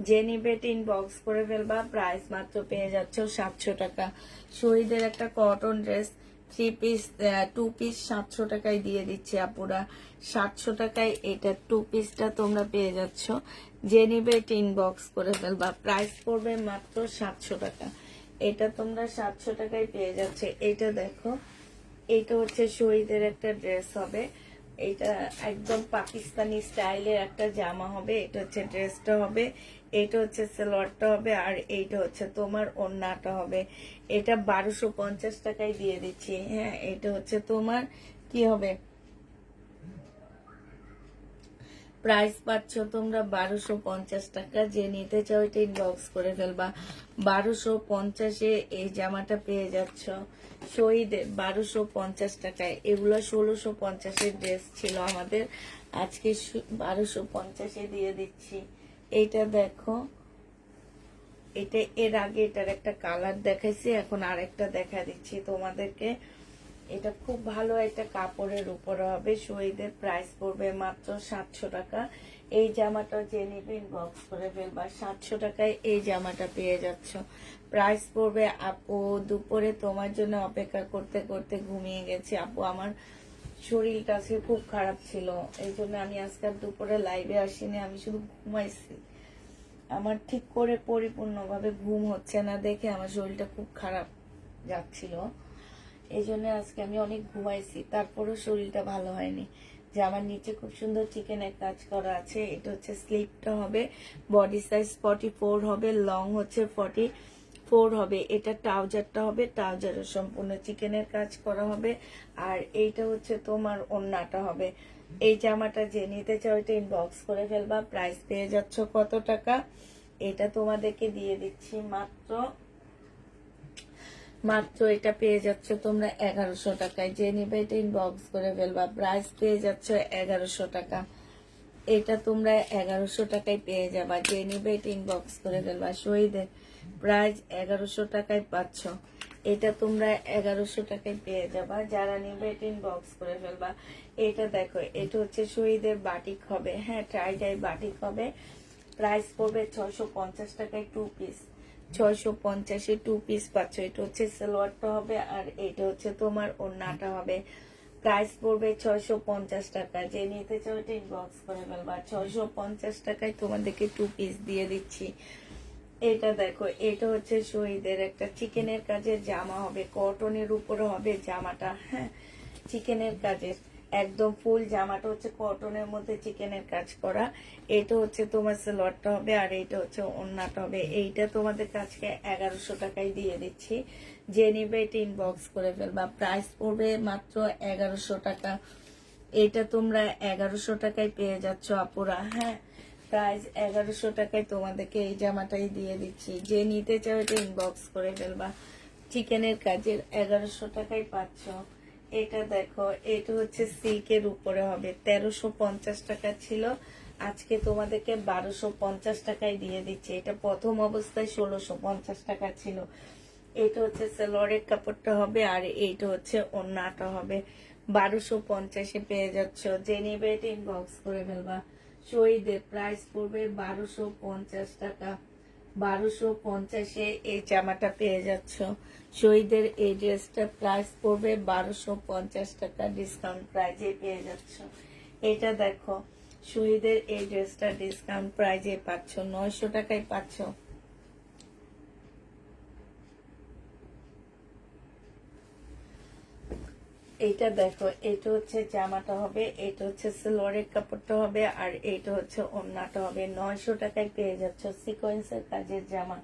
যে নিবে টিন বক্স করে ফেলবা। প্রাইস মাত্র পেয়ে যাচ্ছ 700 টাকা। শহীদের একটা কটন ড্রেস 3 পিস 2 পিস 700 টাকায় দিয়ে দিচ্ছে আপুরা। 700 টাকায় এটা 2 পিসটা তোমরা পেয়ে যাচ্ছ। যে নিবে টিন বক্স করে ফেলবা। প্রাইস পড়বে মাত্র 700 টাকা। এটা তোমরা 700 টাকায় পেয়ে যাচ্ছে। এটা দেখো, এটা হচ্ছে শহীদের একটা ড্রেস হবে। এটা একদম পাকিস্তানি স্টাইলের একটা জামা হবে। এটা হচ্ছে ড্রেসটা হবে, এটা হচ্ছে সালোয়ারটা হবে, আর এইটা হচ্ছে তোমার ওড়নাটা হবে। এটা 1250 টাকায় দিয়ে দিচ্ছি। হ্যাঁ, এটা হচ্ছে তোমার কি হবে, প্রাইস পাচ্ছ তোমরা 1250 টাকা। যে নিতে চাও এটা ইনবক্স করে ফেলবা। 1250-এ এই জামাটা পেয়ে যাচ্ছ। শহীদে 1250 টাকায়। এগুলো 1650-এর ড্রেস ছিল আমাদের, আজকে 1250-এ দিয়ে দিচ্ছি। এইটা দেখো, এটা এর আগে এটার একটা কালার দেখাইছি, এখন আরেকটা দেখা দিচ্ছি তোমাদেরকে। এটা খুব ভালো একটা কাপড়ের উপরে হবে। শহীদের প্রাইস পড়বে মাত্র 700 টাকা। এই জামাটা যে নিবে বক্স করে ফেলবা। 700 টাকায় এই জামাটা পেয়ে যাচ্ছ। প্রাইস পড়বে। আপু দুপুরে তোমার জন্য অপেক্ষা করতে করতে ঘুমিয়ে গেছি আপু। আমার শরীরটা আজকে খুব খারাপ ছিল, এই জন্য আমি আজকাল দুপুরে লাইভে আসিনি, আমি শুধু ঘুমাইছি। আমার ঠিক করে পরিপূর্ণভাবে ঘুম হচ্ছে না দেখে আমার শরীরটা খুব খারাপ যাচ্ছিল। এই জন্য আজকে আমি অনেক ঘুমাইছি, তারপরেও শরীরটা ভালো হয়নি। যে আমার নিচে খুব সুন্দর চিকেনের কাজ করা আছে। এটা হচ্ছে স্লিপটা হবে, বডি সাইজ 44 হবে, লং হচ্ছে 44 হবে। এটা ট্রাউজারটা হবে, ট্রাউজারের সম্পূর্ণ চিকেনের কাজ করা হবে, আর এইটা হচ্ছে তোমার ওড়নাটা হবে। এই জামাটা যে নিতে চাও এটা ইনবক্স করে ফেলবা। প্রাইস পেয়ে যাচ্ছ কত টাকা, এটা তোমাদেরকে দিয়ে দিচ্ছি মাত্র এটা পেয়ে যাচ্ছ তোমরা 1100 টাকায়। যে নিবে এটা ইনবক্স করে ফেলবা। প্রাইস পেয়ে যাচ্ছ 1100 টাকা। এটা তোমরা 1100 টাকায় পেয়ে যাবা। যে নিবে এটা ইনবক্স করে ফেলবা। শহীদের প্রাইস 1100 টাকায় পাচ্ছ। এটা তোমরা 1100 টাকায় পেয়ে যাবা। যারা নিবে এটা ইনবক্স করে ফেলবা। এটা দেখো, এটা হচ্ছে শহীদের বাটিক হবে। হ্যাঁ, ট্রাই বাটিক হবে। প্রাইস পড়বে 650 টাকায় 2 পিস। 650-এ 2 পিস পাচ্ছ। এটা হচ্ছে সালোয়ারটা হবে, আর এটা হচ্ছে তোমার ওড়নাটা হবে। প্রাইস পড়বে 650 টাকা। যে নিতে চাও এটা ইনবক্স করে ফেলবা। 650 টাকায় তোমাদেরকে 2 পিস দিয়ে দিচ্ছি। এটা দেখো, এটা হচ্ছে শহীদের একটা চিকেনের কাজের জামা হবে, কটনের উপরে হবে জামাটা। হ্যাঁ, চিকেনের কাজের একদম ফুল জামাটা হচ্ছে কটনের মধ্যে চিকেনের কাজ করা। এটা হচ্ছে তোমার সালোয়ারটা হবে, আর এইটা হচ্ছে ওড়নাটা হবে। এইটা তোমাদের কাছে 1100 টাকায় দিয়ে দিচ্ছি। যে নিবে এটা ইনবক্স করে ফেলবা। প্রাইস পড়বে মাত্র 1100 টাকা। এটা তোমরা 1100 টাকায় পেয়ে যাচ্ছ আপুরা। হ্যাঁ, প্রাইস 1100 টাকায় তোমাদেরকে এই জামাটাই দিয়ে দিচ্ছি। যে নিতে চাও এটা ইনবক্স করে ফেলবা। চিকেনের কাজের 1100 টাকায় পাচ্ছ। এটা দেখো, এটা হচ্ছে সিল্কের উপরে হবে। 1350 টাকা ছিল, আজকে তোমাদেরকে 1250 টাকায় দিয়ে দিচ্ছি। এটা প্রথম অবস্থায় 1650 টাকা ছিল। এটা হচ্ছে সালোয়ারের কাপড়টা হবে, আর এইটা হচ্ছে ওড়নাটা হবে। 1250-এ পেয়ে যাচ্ছ, যে নিবে এটা ইনবক্স করে ফেলবা। শহীদের প্রাইস পড়বে 1250 টাকা। 1250-এ এই জামাটা পেয়ে যাচ্ছ। শহীদের এই ড্রেসটা প্রাইস পড়বে 1250 টাকা, ডিসকাউন্ট প্রাইজে পেয়ে যাচ্ছ। এটা দেখো, শহীদের এই ড্রেসটা ডিসকাউন্ট প্রাইজে পাচ্ছ, 900 টাকায় পাচ্ছ। এইটা দেখো, এটা হচ্ছে জামাটা হবে, এটা হচ্ছে সালোয়ারের কাপড়টা হবে, আর এইটা হচ্ছে ওড়নাটা হবে। 900 টাকায় পেয়ে যাচ্ছ সিকোয়েন্সের কাজের জামা।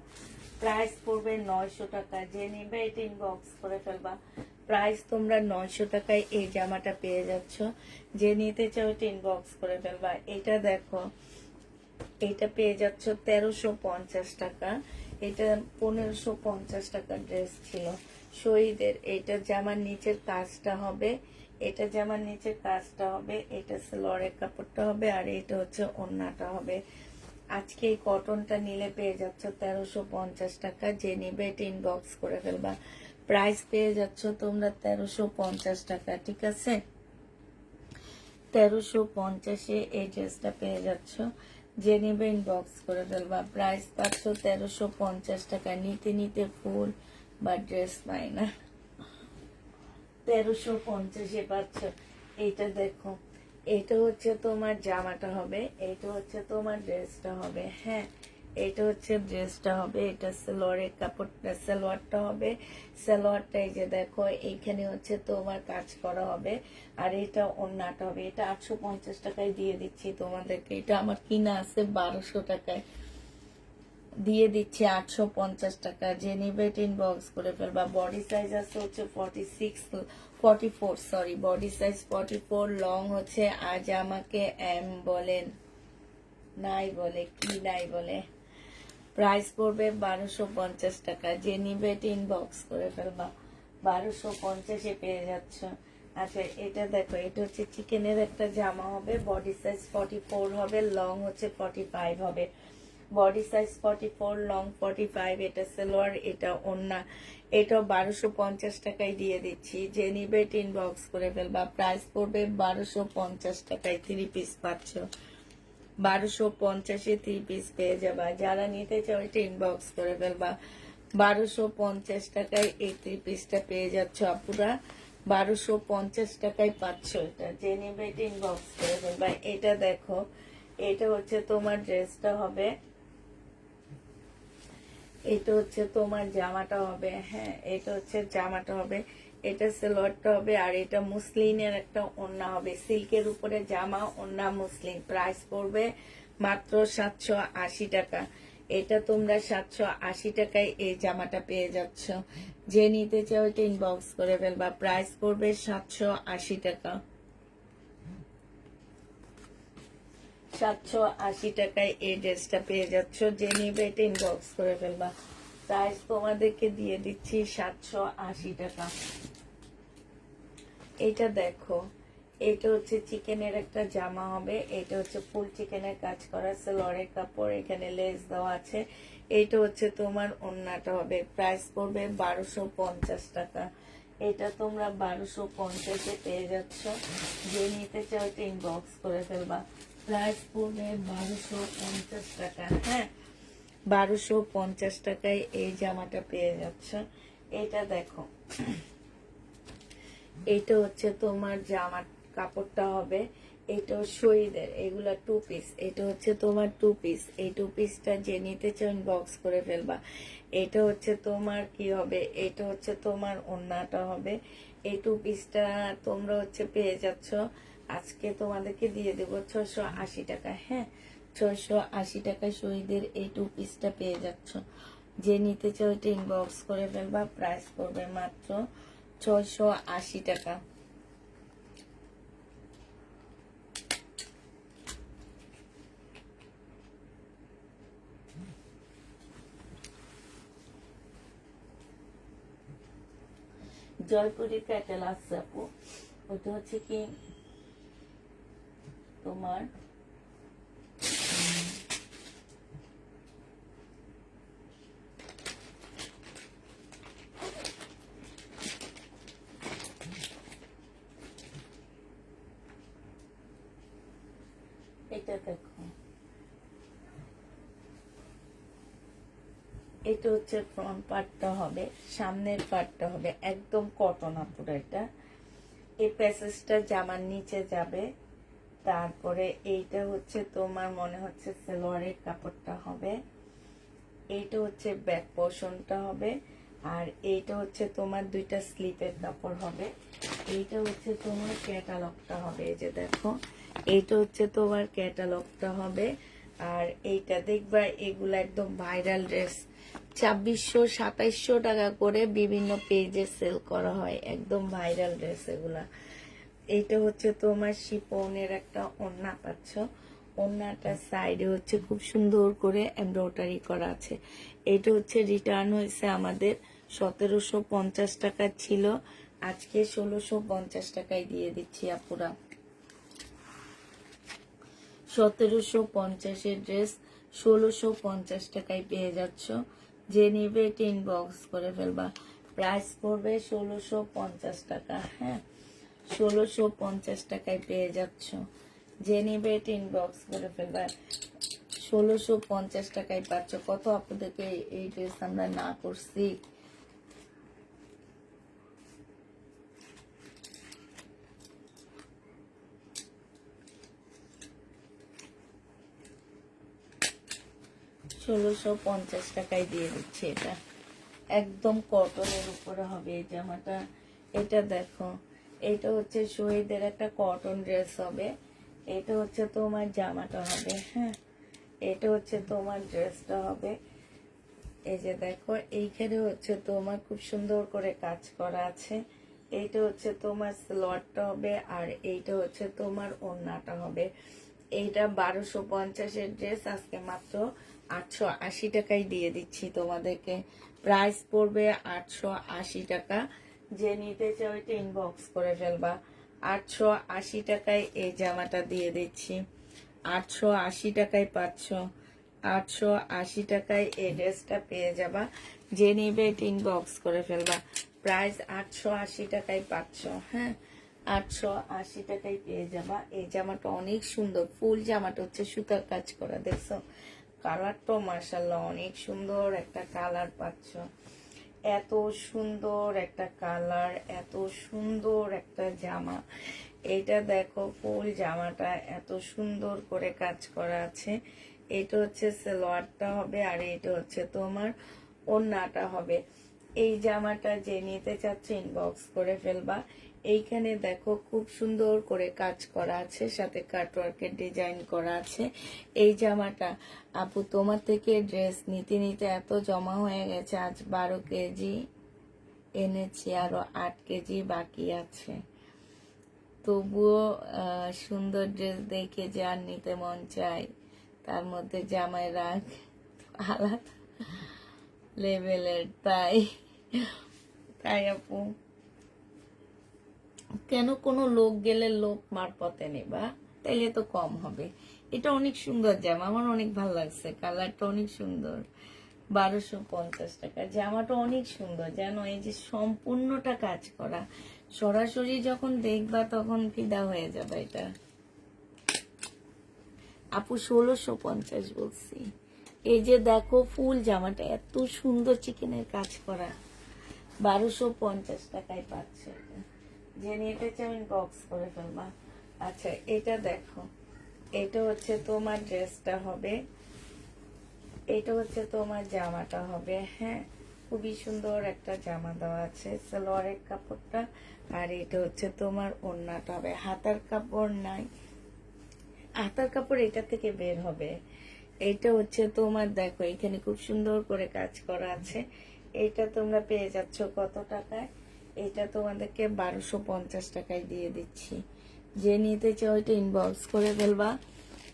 প্রাইস পড়বে 900 টাকা। যে নিবে এটা ইনবক্স করে ফেলবা। প্রাইস তোমরা 900 টাকায় এই জামাটা পেয়ে যাচ্ছ। যে নিতে চাও এটা ইনবক্স করে ফেলবা। এটা দেখো, এটা পেয়ে যাচ্ছ 1350 টাকা। এটা 1550 টাকার ড্রেস ছিল শহীদের। এটা জামার নিচের কাজটা হবে, এটা জামার নিচের কাজটা হবে, এটা সালোয়ারের কাপড়টা হবে, আর এটা হচ্ছে ওড়নাটা হবে। আজকে এই কটনটা নিলে পেয়ে যাচ্ছ 1350 টাকা। যে নিবে এটা ইনবক্স করে ফেলবা। প্রাইস পেয়ে যাচ্ছ তোমরা 1350 টাকা, ঠিক আছে? 1350-এ এই ড্রেসটা পেয়ে যাচ্ছ। যে নিবে ইনবক্স করে ফেলবা। প্রাইস পাচ্ছ 1350 টাকা। নিতে নিতে ফুল বা ড্রেস পাই না, 1350-এ পাচ্ছ। এইটা দেখো, এটা হচ্ছে তোমার জামাটা হবে, এটা হচ্ছে তোমার ড্রেসটা হবে। হ্যাঁ, এটা হচ্ছে ড্রেসটা হবে, এটা সালোয়ারের কাপড়টা, সালোয়ারটা হবে। সালোয়ারটা এই যে দেখো, এইখানে হচ্ছে তোমার কাজ করা হবে, আর এটা ওড়নাটা হবে। এটা 850 টাকায় দিয়ে দিচ্ছি তোমাদেরকে। এটা আমার কিনা আছে 1200 টাকায়, দিয়ে দিচ্ছি 850 টাকা। যে নিবে ইনবক্স করে ফেলবা। বডি সাইজ আছে হচ্ছে 44, সরি, বডি সাইজ 44, লং হচ্ছে, আজ আমাকে এম বলেন, নাই বলে, কি নাই বলে। প্রাইস পড়বে 1250 টাকা। যে নিবে ইনবক্স করে ফেলবা। 1250-এ পেয়ে যাচ্ছ। আচ্ছা, এটা দেখো, এটা হচ্ছে চিকেনের একটা জামা হবে, বডি সাইজ 44 হবে, লং হচ্ছে 45 হবে। বডি সাইজ 44, লং 45, এটা সালোয়ার, এটা ওড়না। এটাও 1250 টাকায় দিয়ে দিচ্ছি। যে নিবে ইনবক্স করে ফেলবা। প্রাইস পড়বে 1250 টাকায়। 3 পিস পাচ্ছ। 1250-এ 3 পিস পেয়ে যাবা। যারা নিতে চাও এটা ইনবক্স করে ফেলবা। 1250 টাকায় এই 3 পিসটা পেয়ে যাচ্ছ আপুরা। 1250 টাকায় পাচ্ছ এটা। যে নিবে এটা ইনবক্স করে ফেলবা। এটা দেখো, এটা হচ্ছে তোমার ড্রেসটা হবে, এটা হচ্ছে তোমার জামাটা হবে। হ্যাঁ, এটা হচ্ছে জামাটা হবে, এটা সালোয়ারটা হবে, আর এটা মুসলিনের একটা ওড়না হবে। সিল্কের উপরে জামা, ওড়না মুসলিন। প্রাইস পড়বে মাত্র 780 টাকা। এটা তোমরা 780 টাকায় এই জামাটা পেয়ে যাচ্ছ। যে নিতে চাও এটা ইনবক্স করে ফেলবা। প্রাইস পড়বে 780 টাকা। 780 টাকায় এই ড্রেসটা পেয়ে যাচ্ছ। যে নিবে এটা ইনবক্স করে ফেলবা। প্রাইস তোমাদেরকে দিয়ে দিচ্ছি 780 টাকা। এটা দেখো, এটা হচ্ছে চিকেনের একটা জামা হবে, এটা হচ্ছে ফুল চিকেনের কাজ করা, সালোয়ারের কাপড়, এখানে লেস দেওয়া আছে। এটা হচ্ছে তোমার ওড়নাটা হবে। প্রাইস পড়বে 1250 টাকা। এটা তোমরা 1250-এ পেয়ে যাচ্ছ। যে নিতে চাও এটা ইনবক্স করে ফেলবা। প্রাইস পড়বে 1250 টাকা। হ্যাঁ, 1250 টাকায় এই জামাটা পেয়ে যাচ্ছ। এটা দেখো, এটা হচ্ছে তোমার জামার কাপড়টা হবে, এটা শহীদের, এগুলা 2 পিস। এটা হচ্ছে তোমার 2 পিস। এই 2 পিসটা যে নিতে চাও ইনবক্স করে ফেলবা। এটা হচ্ছে তোমার কি হবে, এটা হচ্ছে তোমার ওড়নাটা হবে। এই 2 পিসটা তোমরা হচ্ছে পেয়ে যাচ্ছ। আজকে তোমাদেরকে দিয়ে দেবো 680 টাকা। হ্যাঁ, 680 টাকায় শহীদের এই 2 পিসটা পেয়ে যাচ্ছ। যে নিতে চাও এটা ইনবক্স করে ফেলবা। প্রাইস পড়বে মাত্র 680 টাকা। জয়পুরি প্যাটেল আছে আপু, ওটা হচ্ছে কি তোমার এটা দেখো, এটা হচ্ছে ফ্রন্ট পার্টটা হবে, সামনের পার্টটা হবে একদম কটন আপুরা। এটা এই প্যাসেজটা জামার নিচে যাবে। তারপরে এইটা হচ্ছে তোমার মনে হচ্ছে সালোয়ারের কাপড়টা হবে, এইটা হচ্ছে ব্যাক পোর্শনটা হবে, আর এইটা হচ্ছে তোমার দুইটা স্লিপের কাপড় হবে। এইটা হচ্ছে তোমার ক্যাটালগটা হবে, এই যে দেখো এইটা হচ্ছে তোমার ক্যাটালগটা হবে। আর এইটা দেখবা এগুলা একদম ভাইরাল ড্রেস, 2600-2700 টাকা করে বিভিন্ন পেজে সেল করা হয়, একদম ভাইরাল ড্রেস এগুলা। এইটা হচ্ছে তোমার শিফনের একটা ওড়না পাচ্ছ, ওড়নাটার সাইডে হচ্ছে খুব সুন্দর করে এমব্রয়ডারি করা আছে। এটা হচ্ছে রিটার্ন হয়েছে আমাদের 1750 টাকা ছিল, আজকে 1650 টাকায় দিয়ে দিচ্ছি আপুরা। 1750-এর ড্রেস 1650 টাকায় পেয়ে যাচ্ছ। যে নিবে এটা ইনবক্স করে ফেলবা, প্রাইস পড়বে 1650 টাকা। হ্যাঁ, 1650 টাকায় পেয়ে যাচ্ছ। যে নিবে এটা ইনবক্স করে ফেলবা, 1650 টাকায় পাচ্ছ। কত আপনাদেরকে এই ড্রেস আমরা না করছি। ষোলোশো 50 টাকায় দিয়ে দিচ্ছি। এটা একদম কটনের উপরে হবে এই জামাটা। এটা দেখো, এটা হচ্ছে শহীদের একটা কটন ড্রেস হবে, এটা হচ্ছে তোমার জামাটা হবে। হ্যাঁ, এটা হচ্ছে তোমার ড্রেসটা হবে। এই যে দেখো এইখানে হচ্ছে তোমার খুব সুন্দর করে কাজ করা আছে। এইটা হচ্ছে তোমার সালোয়ারটা হবে, আর এইটা হচ্ছে তোমার ওড়নাটা হবে। এইটা 1250-এর ড্রেস আজকে মাত্র 880 টাকায় দিয়ে দিচ্ছি তোমাদেরকে। প্রাইস পড়বে 880 টাকা। যে নিতে চাও এটা ইনবক্স করে ফেলবা। 880 টাকায় এই জামাটা দিয়ে দিচ্ছি, 880 টাকায় পাচ্ছ। 880 টাকায় এই ড্রেসটা পেয়ে যাবা। যে নিবে এটা ইনবক্স করে ফেলবা, প্রাইস 880 টাকায় পাচ্ছ। হ্যাঁ, 880 টাকায় পেয়ে যাবা। এই জামাটা অনেক সুন্দর, ফুল জামাটা হচ্ছে সুতার কাজ করা, দেখছো কালারটা মাশাআল্লাহ অনেক সুন্দর একটা কালার পাচ্ছ। এত সুন্দর একটা কালার, এত সুন্দর একটা জামা। এইটা দেখো ফুল জামাটা এত সুন্দর করে কাজ করা আছে। এটা হচ্ছে সালোয়ারটা হবে, আর এটা হচ্ছে তোমার ওড়নাটা হবে। এই জামাটা যে নিতে চাচ্ছে ইনবক্স করে ফেলবা। এইখানে দেখো খুব সুন্দর করে কাজ করা আছে, সাথে কাটওয়ার্কের ডিজাইন করা আছে। এই জামাটা আপু তোমার থেকে ড্রেস নিতে নিতে এত জমা হয়ে গেছে, আজ 12 কেজি এনেছি, আরো 8 কেজি বাকি আছে। তবুও সুন্দর ড্রেস দেখে যার নিতে মন চায়, তার মধ্যে জামাই রাখ আলাদা লেভেলের। তাই তাই আপু, কেন কোনো লোক গেলে লোক মারপথে নেবা, তাইলে তো কম হবে। এটা অনেক সুন্দর জামা, আমার অনেক ভালো লাগছে, কালারটা অনেক সুন্দর। 1250 টাকা জামাটা অনেক সুন্দর, জানো এই যে সম্পূর্ণটা কাজ করা, সরাসরি যখন দেখবা তখন ফিদা হয়ে যাবে। এটা আপু 1650 বলছি। এই যে দেখো ফুল জামাটা এত সুন্দর চিকেনের কাজ করা, 1250 টাকায় পাচ্ছে। যে নিতে চাও বক্স করে ফেলবা। আচ্ছা এটা দেখো, এটা হচ্ছে তোমার ড্রেসটা হবে, এটা হচ্ছে তোমার জামাটা হবে। হ্যাঁ, খুবই সুন্দর একটা জামা দেওয়া আছে, সালোয়ারের কাপড়টা, আর এটা হচ্ছে তোমার ওড়নাটা হবে। হাতার কাপড় নাই, হাতার কাপড় এটা থেকে বের হবে। এইটা হচ্ছে তোমার দেখো এখানে খুব সুন্দর করে কাজ করা আছে। এটা তোমরা পেয়ে যাচ্ছ কত টাকায়? এটা তোমাদেরকে 1250 টাকায় দিয়ে দিচ্ছি। যে নিতে চাও এটা ইনবক্স করে ফেলবা,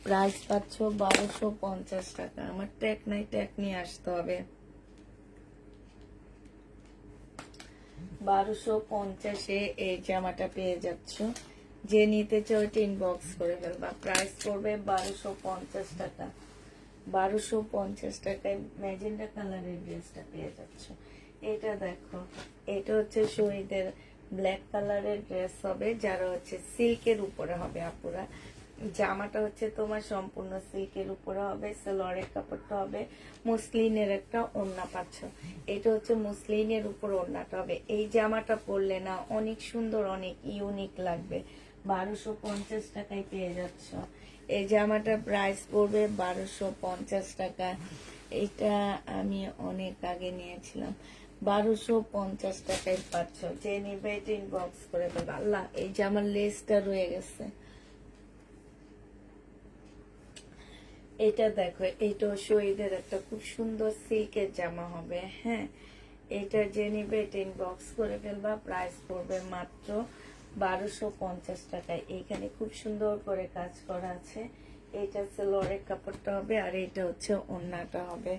প্রাইস পাচ্ছ 1250 টাকা। আমার ট্যাগ নাই, ট্যাগ নিয়ে আসতে হবে। 1250-এ এই জামাটা পেয়ে যাচ্ছ। যে নিতে চাও এটা ইনবক্স করে ফেলবা, প্রাইস পড়বে 1250 টাকা। 1250 টাকায় ম্যাজেন্ডা কালারের ড্রেসটা পেয়ে যাচ্ছ। এটা দেখো, এটা হচ্ছে শহীদের ব্ল্যাক কালারের ড্রেস হবে, যারা হচ্ছে সিল্কের উপরে হবে আপুরা। জামাটা হচ্ছে তোমার সম্পূর্ণ সিল্কের উপরে হবে, সালোয়ারের কাপড়টা হবে মুসলিনের একটা ওড়না পাচ্ছ। এটা হচ্ছে মুসলিনের উপর ওড়নাটা হবে। এই জামাটা পরলে না অনেক সুন্দর, অনেক ইউনিক লাগবে। 1250 টাকায় পেয়ে যাচ্ছ। এই জামাটা প্রাইস পড়বে 1250 টাকা। এটা আমি অনেক আগে নিয়েছিলাম, 1250 টাকায় পাচ্ছ। যে নিবে এটা ইনবক্স করে দেবে। আল্লাহ, এই জামার লেসটা রয়ে গেছে। এটা দেখো, এটা শহীদের একটা খুব সুন্দর সিল্কের জামা হবে। হ্যাঁ, এটা যে নিবে এটা ইনবক্স করে ফেলবা। প্রাইস পড়বে মাত্র 1250 টাকায়। এইখানে খুব সুন্দর করে কাজ করা আছে। এটা সালোয়ারের কাপড়টা হবে আর এটা হচ্ছে ওড়নাটা হবে।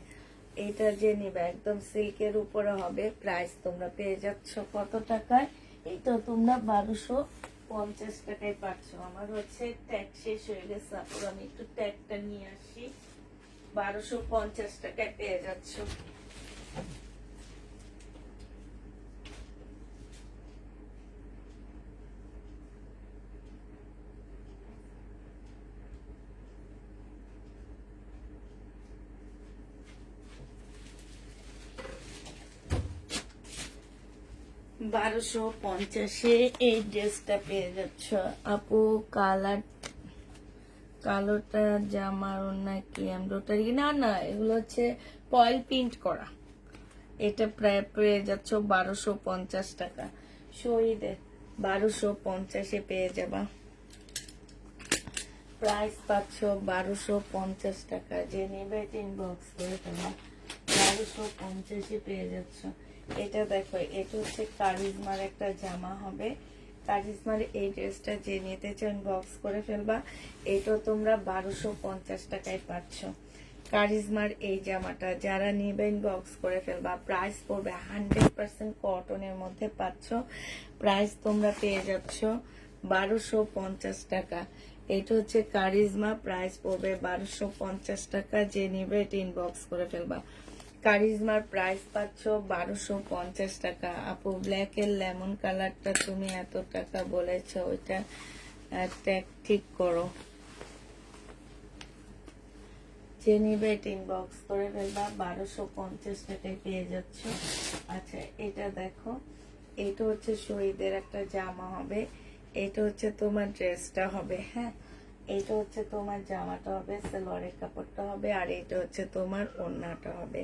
এটা যে নিবে একদম সিল্কের উপরে হবে। প্রাইস তোমরা পেয়ে যাচ্ছ কত টাকায়? এটা তোমরা 1250 টাকায় পাচ্ছ। আমার হচ্ছে ট্যাগ শেষ হয়ে গেছে, তারপর আমি একটু ট্যাগটা নিয়ে আসি। 1250 টাকায় পেয়ে যাচ্ছ। বারোশো পঞ্চাশে এই ড্রেসটা পেয়ে যাচ্ছ আপু। কালোটা জামার নাকি এমব্রয়ডারি? না না, এগুলো হচ্ছে ফয়েল প্রিন্ট করা। এটা প্রায় পেয়ে যাচ্ছ 1250 টাকা। শহীদের 1250-এ পেয়ে যাবা। প্রাইস পাচ্ছ 1250 টাকা। যে নেবে ইনবক্স করে ফেলা। 1250-এ পেয়ে যাচ্ছ। এটা দেখো, এটা হচ্ছে কারিজমার একটা জামা হবে। কারিজমার এই ড্রেসটা যে নিতে চাও ইনবক্স করে ফেলবা। এটা তোমরা 1250 টাকায় পাচ্ছ। কারিজমার এই জামাটা যারা নিবে ইনবক্স করে ফেলবা। প্রাইস পড়বে 100% কটনের মধ্যে পাচ্ছ। প্রাইস তোমরা পেয়ে যাচ্ছ 1250 টাকা। এটা হচ্ছে কারিজমা। প্রাইস পড়বে 1250 টাকা। যে নিবে এটা ইনবক্স করে ফেলবা। কারিজমার প্রাইস পাচ্ছ 1250 টাকা। আপু, ব্ল্যাক এর লেমন কালারটা তুমি এত টাকা বলেছ, ওইটা ট্যাগ ঠিক করো। যে নিবে এটা ইনবক্স করে ফেলবা। 1250 টাকায় পেয়ে যাচ্ছ। আচ্ছা, এটা দেখো, এটা হচ্ছে শহীদের একটা জামা হবে। এটা হচ্ছে তোমার ড্রেসটা হবে। হ্যাঁ, এটা হচ্ছে তোমার জামাটা হবে, সালোয়ারের কাপড়টা হবে আর এটা হচ্ছে তোমার ওড়নাটা হবে।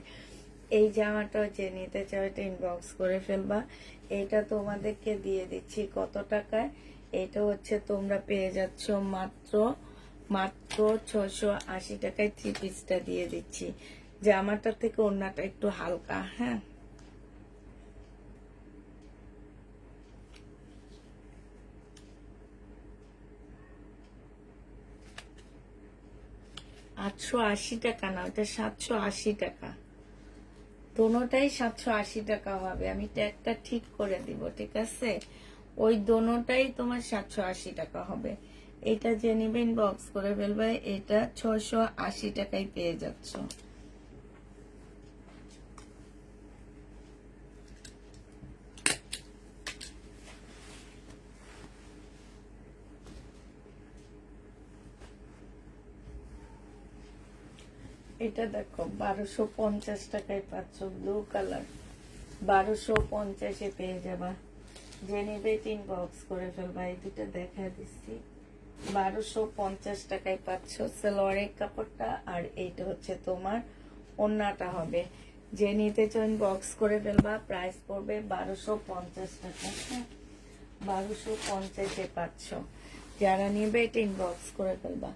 এই জামাটা যে নিতে চাও এটা ইনবক্স করে ফেলবা। এটা তোমাদেরকে দিয়ে দিচ্ছি কত টাকায়? এটা হচ্ছে তোমরা পেয়ে যাচ্ছ মাত্র মাত্র 680 টাকায়। 3 পিসটা দিয়ে দিচ্ছি। জামাটা থেকে ওড়নাটা একটু হালকা। হ্যাঁ, 880 টাকা না, ওটা 780 টাকা। দোনোটাই 780 টাকা হবে। আমি ট্যাগটা ঠিক করে দিব, ঠিক আছে? ওই দোনোটাই তোমার 780 টাকা হবে। এটা যে নিবে ইনবক্স করে ফেলবে। এটা 680 টাকায় পেয়ে যাচ্ছ। এটা দেখো, 1250 টাকায় পাচ্ছ। ব্লু কালার 1250-এ পেয়ে যাবা। যে নিবে ইনবক্স করে ফেলবা। এই দুটো দেখা দিচ্ছি। 1250 টাকায় পাচ্ছ সালোয়ারের কাপড়টা আর এইটা হচ্ছে তোমার ওড়নাটা হবে। যে নিতে চান বক্স করে ফেলবা। প্রাইস পড়বে 1250 টাকা। 1250-এ পাচ্ছ। যারা নিবে এটা ইনবক্স করে ফেলবা।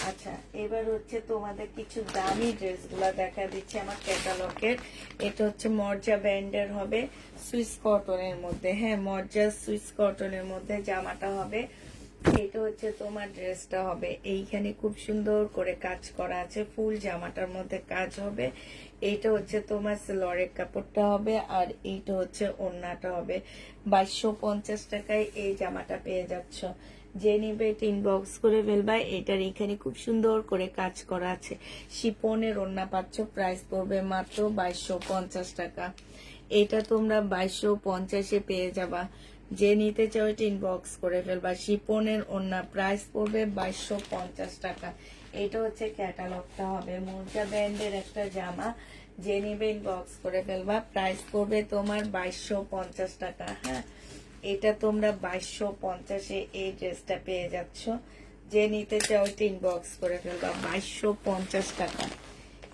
আচ্ছা, এবার হচ্ছে তোমাদের কিছু দামি ড্রেসগুলা দেখা দিচ্ছে আমার ক্যাটালগের। এটা হচ্ছে মর্জা ব্র্যান্ডের হবে, সুইস কটনের মধ্যে। হ্যাঁ, মর্জা সুইস কটনের মধ্যে জামাটা হবে। এটা হচ্ছে তোমার ড্রেসটা হবে। এইখানে খুব সুন্দর করে কাজ করা আছে, ফুল জামাটার মধ্যে কাজ হবে। এইটা হচ্ছে তোমার সালোয়ারের কাপড়টা হবে আর এইটা হচ্ছে ওড়নাটা হবে। 2250 টাকায় এই জামাটা পেয়ে যাচ্ছ। যে নিবে এটা ইনবক্স করে ফেলবা। এটার এখানে খুব সুন্দর করে কাজ করা আছে। শিপনের ওড়না পাচ্ছ। প্রাইস পড়বে মাত্র 2250 টাকা। এটা তোমরা 2250-এ পেয়ে যাবা। যে নিতে চাও এটা ইনবক্স করে ফেলবা। শিপনের ওড়না, প্রাইস পড়বে 2250 টাকা। এটা হচ্ছে ক্যাটালগটা হবে, মোর্জা ব্র্যান্ডের একটা জামা। যে নিবে ইনবক্স করে ফেলবা, প্রাইস পড়বে তোমার 2250 টাকা। হ্যাঁ, এটা তোমরা 2250-এ এই ড্রেসটা পেয়ে যাচ্ছ। যে নিতে চাও এটা ইনবক্স করে ফেলবা, 2250 টাকা।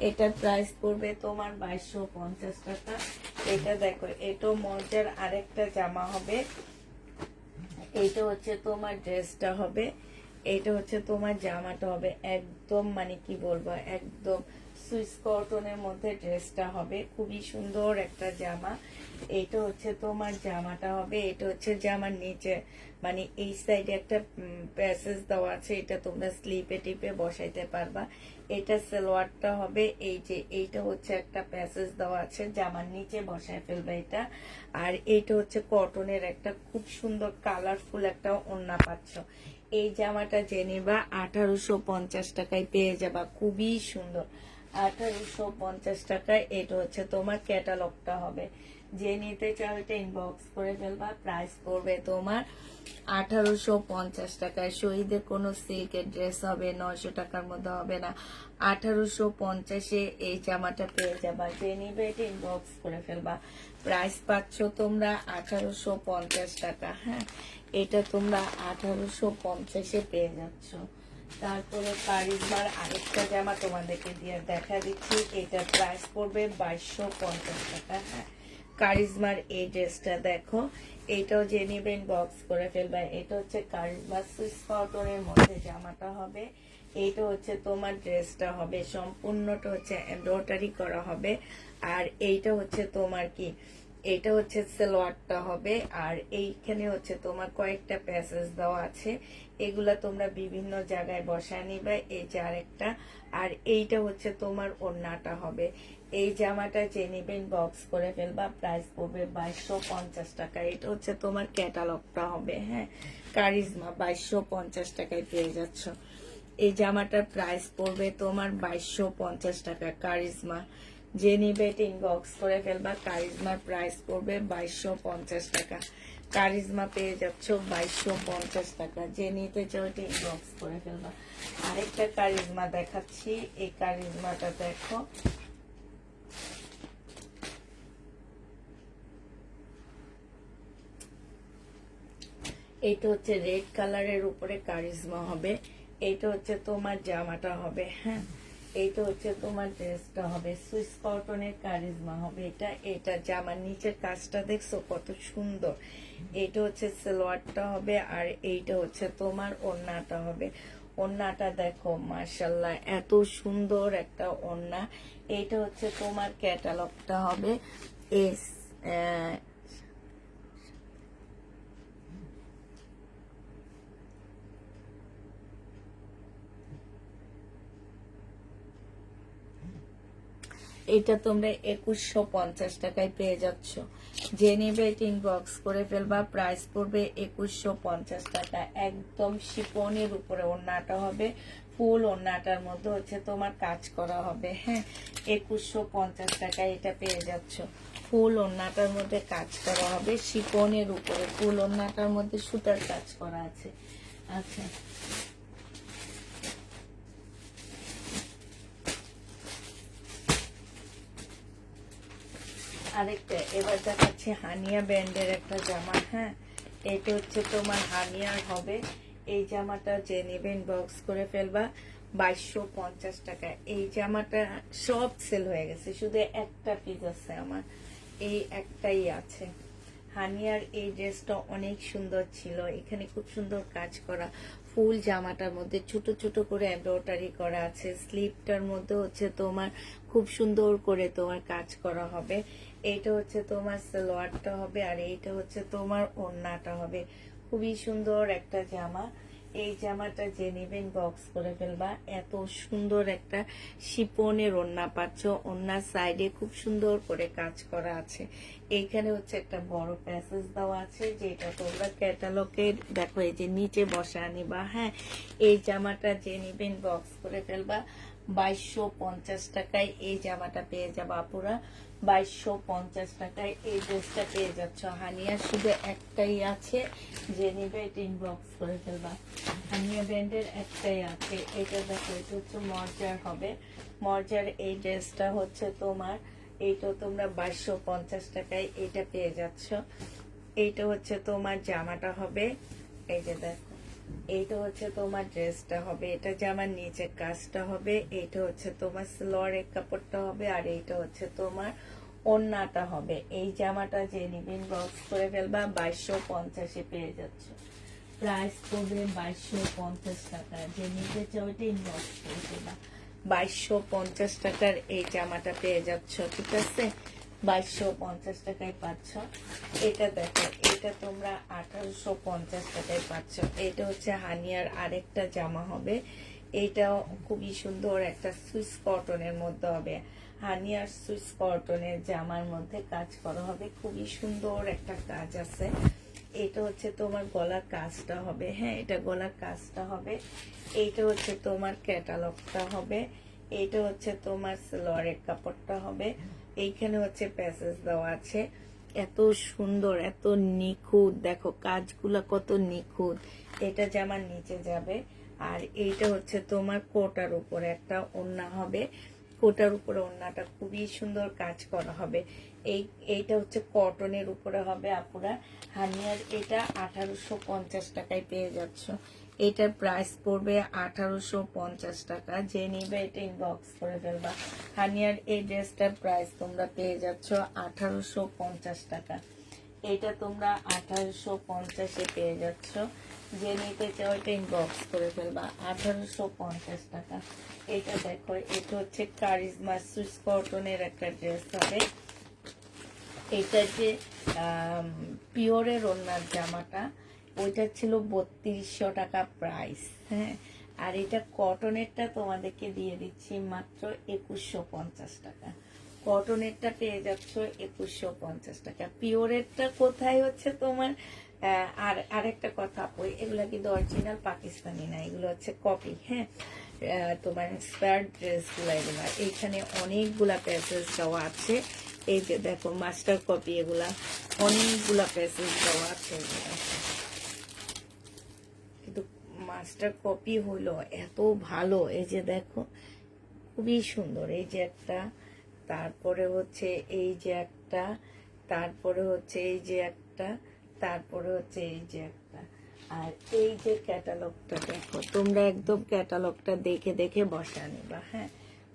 এটার প্রাইস পড়বে তোমার 2250 টাকা। এটা দেখো, এটা মর্জার আরেকটা জামা হবে। এইটা হচ্ছে তোমার ড্রেসটা হবে, এইটা হচ্ছে তোমার জামাটা হবে। একদম মানে কি বলবো, একদম সুইস কটনের মধ্যে ড্রেসটা হবে, খুবই সুন্দর একটা জামা। এইটা হচ্ছে তোমার জামাটা হবে। এটা হচ্ছে জামার নিচে মানে এই সাইডে একটা প্যাসেজ দেওয়া আছে, এটা তোমরা স্লিপে টিপে বসাইতে পারবা। এটা সালোয়ারটা হবে, এই যে এইটা হচ্ছে একটা প্যাসেজ দেওয়া আছে, জামার নিচে বসায় ফেলবে এটা। আর এইটা হচ্ছে কটনের একটা খুব সুন্দর কালারফুল একটা ওড়না পাচ্ছ। এই জামাটা যে নিবা 1850 টাকায় পেয়ে যাবা, খুবই সুন্দর। 1850 টাকায়। এটা হচ্ছে তোমার ক্যাটালগটা হবে। যে নিতে চাও এটা ইনবক্স করে ফেলবা, প্রাইস পড়বে তোমার 1850 টাকায়। শহীদের কোনো সিল্কের ড্রেস হবে 900 টাকার মধ্যে হবে না, 1850-এ এই জামাটা পেয়ে যাবা। যে নিবে এটা ইনবক্স করে ফেলবা, প্রাইস পাচ্ছ তোমরা 1850 টাকা। হ্যাঁ, এটা তোমরা 1850-এ পেয়ে যাচ্ছ। তারপরে কারিজমার আরেকটা জামা তোমাদেরকে দিয়ে দেখা দিচ্ছি, এটা প্রাইস পড়বে 2250 টাকা। হ্যাঁ, কারিজমার এই ড্রেসটা দেখো, এটাও যে নিবেন বক্স করে ফেলবে। এটা হচ্ছে কারিজমা সুইস কটনের মধ্যে জামাটা হবে। এইটা হচ্ছে তোমার ড্রেসটা হবে, সম্পূর্ণটা হচ্ছে এমব্রয়ডারি করা হবে। আর এইটা হচ্ছে তোমার কি, এটা হচ্ছে সালোয়ারটা হবে। আর এইখানে হচ্ছে তোমার কয়েকটা প্যাসেজ দেওয়া আছে, এগুলা তোমরা বিভিন্ন জায়গায় বসায় নিবে। এই যে আরেকটা। আর এইটা হচ্ছে তোমার ওড়নাটা হবে। এই জামাটা যে নিবেন বক্স করে ফেলবা, প্রাইস পড়বে 2250 টাকা। এটা হচ্ছে তোমার ক্যাটালগটা হবে। হ্যাঁ, কারিজমা 2250 টাকায় পেয়ে যাচ্ছ। এই জামাটার প্রাইস পড়বে তোমার 2250 টাকা, কারিজমা। যে নিবে এটা ইনবক্স করে ফেলবা, কারিজমার প্রাইস পড়বে 2250 টাকা। কারিজমা পেয়ে যাচ্ছ 2250 টাকা। যে নিতে চাও এটা ইনবক্স করে ফেলবা। আরেকটা কারিজমা দেখাচ্ছি, এই কারিজমাটা দেখো, এইটা হচ্ছে রেড কালারের উপরে কারিজমা হবে। এইটা হচ্ছে তোমার জামাটা হবে। হ্যাঁ, এইটা হচ্ছে তোমার ড্রেসটা হবে, সুইস কটনের কারিজমা হবে এটা। এটা জামার নিচের কাজটা দেখছো কত সুন্দর। এইটা হচ্ছে সালোয়ারটা হবে। আর এইটা হচ্ছে তোমার ওড়নাটা হবে। ওড়নাটা দেখো মাশাআল্লাহ, এত সুন্দর একটা ওড়না। এইটা হচ্ছে তোমার ক্যাটালগটা হবে। এস এটা তোমরা 2150 টাকায় পেয়ে যাচ্ছ। যে নিবে এটা ইনবক্স করে ফেলবা, প্রাইস পড়বে 2150 টাকা। একদম শিপনের উপরে ওড়নাটা হবে, ফুল ওড়নাটার মধ্যে হচ্ছে তোমার কাজ করা হবে। হ্যাঁ, 2150 টাকায় এটা পেয়ে যাচ্ছ। ফুল ওড়নাটার মধ্যে কাজ করা হবে, শিপনের উপরে ফুল ওড়নাটার মধ্যে সুতার কাজ করা আছে। আচ্ছা, আরেকটা এবার দেখাচ্ছি হানিয়া ব্র্যান্ডের একটা জামা। হ্যাঁ, এটা হচ্ছে তোমার হানিয়ার হবে। এই জামাটা যে নেবেন বক্স করে ফেলবা, 2250 টাকা। এই জামাটা সব সেল হয়ে গেছে, শুধু একটা পিস আছে আমার, এই একটাই আছে। হানিয়ার এই ড্রেসটা অনেক সুন্দর ছিল, এখানে খুব সুন্দর কাজ করা, ফুল জামাটার মধ্যে ছোট ছোট করে এমব্রয়ডারি করা আছে। স্লিপটার মধ্যে হচ্ছে তোমার খুব সুন্দর করে তোমার কাজ করা হবে। এইটা হচ্ছে তোমার সালোয়ারটা হবে। আর এইটা হচ্ছে তোমার ওড়নাটা হবে। খুবই সুন্দর একটা জামা। এই জামাটা যে নেবেন বক্স করে ফেলবা। এত সুন্দর একটা শিপনের ওড়না পাচ্ছ, ওড়নার সাইডে খুব সুন্দর করে কাজ করা আছে। এইখানে হচ্ছে একটা বড় প্যাসেজ দেওয়া আছে, যেটা তোমরা ক্যাটালগে দেখো এই যে নিচে বসা নিবা। হ্যাঁ, এই জামাটা যে নেবেন বক্স করে ফেলবা, 2250 টাকায় এই জামাটা পেয়ে যাবো আপুরা। 2250 টাকায় এই ড্রেসটা পেয়ে যাচ্ছ। হানিয়া শুধু একটাই আছে, যে নিবে এটা ইনবক্স করে ফেলবা। হানিয়া ব্র্যান্ডের একটাই আছে। এটা দেখো, এটা হচ্ছে মর্জার হবে। মর্জার এই ড্রেসটা হচ্ছে তোমার, এইটা তোমরা 2250 টাকায় এটা পেয়ে যাচ্ছ। এইটা হচ্ছে তোমার জামাটা হবে, এই যে দেখো, এইটা হচ্ছে তোমার ড্রেসটা হবে, এটা জামার নিচে কাজটা হবে, এইটা হচ্ছে তোমার সালোয়ারের কাপড়টা হবে, আর এইটা হচ্ছে তোমার ওড়নাটা হবে। এই জামাটা যে নিবেন বক্স করে ফেলবা, 2250 পেয়ে যাচ্ছ। প্রাইস পড়বে 2250 টাকা। যে নিতে চাও এটা ইনবক্স করে ফেলবা। 2250 টাকার এই জামাটা পেয়ে যাচ্ছ, ঠিক আছে? 2250 টাকায় পাচ্ছ। এটা দেখো, এটা তোমরা 1850 টাকায় পাচ্ছ। এটা হচ্ছে হানিয়ার আরেকটা জামা হবে। এইটাও খুবই সুন্দর একটা সুইস কটনের মধ্যে হবে। হানিয়ার সুইস কটনের জামার মধ্যে কাজ করা হবে, খুবই সুন্দর একটা কাজ আছে। এটা হচ্ছে তোমার গলার কাজটা হবে, হ্যাঁ, এটা গলার কাজটা হবে। এইটা হচ্ছে তোমার ক্যাটালগটা হবে। এইটা হচ্ছে তোমার সালোয়ারের কাপড়টা হবে। এইখানে হচ্ছে প্যাসেজ দেওয়া আছে। এত সুন্দর, এত নিখুঁত, দেখো কাজগুলো কত নিখুঁত। এটা জামার নিচে যাবে। আর এইটা হচ্ছে তোমার কোটার উপরে একটা ওড়না হবে। কোটার উপরে ওড়নাটা খুবই সুন্দর কাজ করা হবে। এইটা হচ্ছে কটনের উপরে হবে আপুরা। হানিয়ার এটা 1850 টাকায় পেয়ে যাচ্ছ। এটার প্রাইস পড়বে 1850 টাকা। যে নিবে এটা ইনবক্স করে ফেলবা। হানিয়ার এই ড্রেসটার প্রাইস তোমরা পেয়ে যাচ্ছ 1850 টাকা। এটা তোমরা 1850 পেয়ে যাচ্ছ। যে নিতে চাও এটা ইনবক্স করে ফেলবা। 1850 টাকা। এটা দেখো, এটা হচ্ছে কারিজমা সুইস কটনের একটা ড্রেস হবে। এটা যে পিওরের ওড়নার জামাটা, ওইটা ছিল 3200 টাকা প্রাইস, হ্যাঁ। আর এটা কটনেরটা তোমাদেরকে দিয়ে দিচ্ছি মাত্র 2150 টাকা। কটনেরটা পেয়ে যাচ্ছ 2150 টাকা। পিওরেরটা কোথায় হচ্ছে তোমার, আর আরেকটা কথা, ওই এগুলা কিন্তু অরিজিনাল পাকিস্তানি না, এগুলো হচ্ছে কপি, হ্যাঁ। তোমার ইন্সপায়ার্ড ড্রেসগুলো এগুলা। এইখানে অনেকগুলা প্যাসেজ দেওয়া আছে। এই যে দেখো মাস্টার কপি, এগুলা অনেকগুলা প্যাসেজ দেওয়া আছে। কিন্তু মাস্টার কপি হইলো এত ভালো, এই যে দেখো খুবই সুন্দর। এই যে একটা, তারপরে হচ্ছে এই যে একটা, তারপরে হচ্ছে এই যে একটা, তারপরে হচ্ছে এই যে একটা। আর এই যে ক্যাটালগটা দেখো, তোমরা একদম ক্যাটালগটা দেখে দেখে বসা নিবা, হ্যাঁ।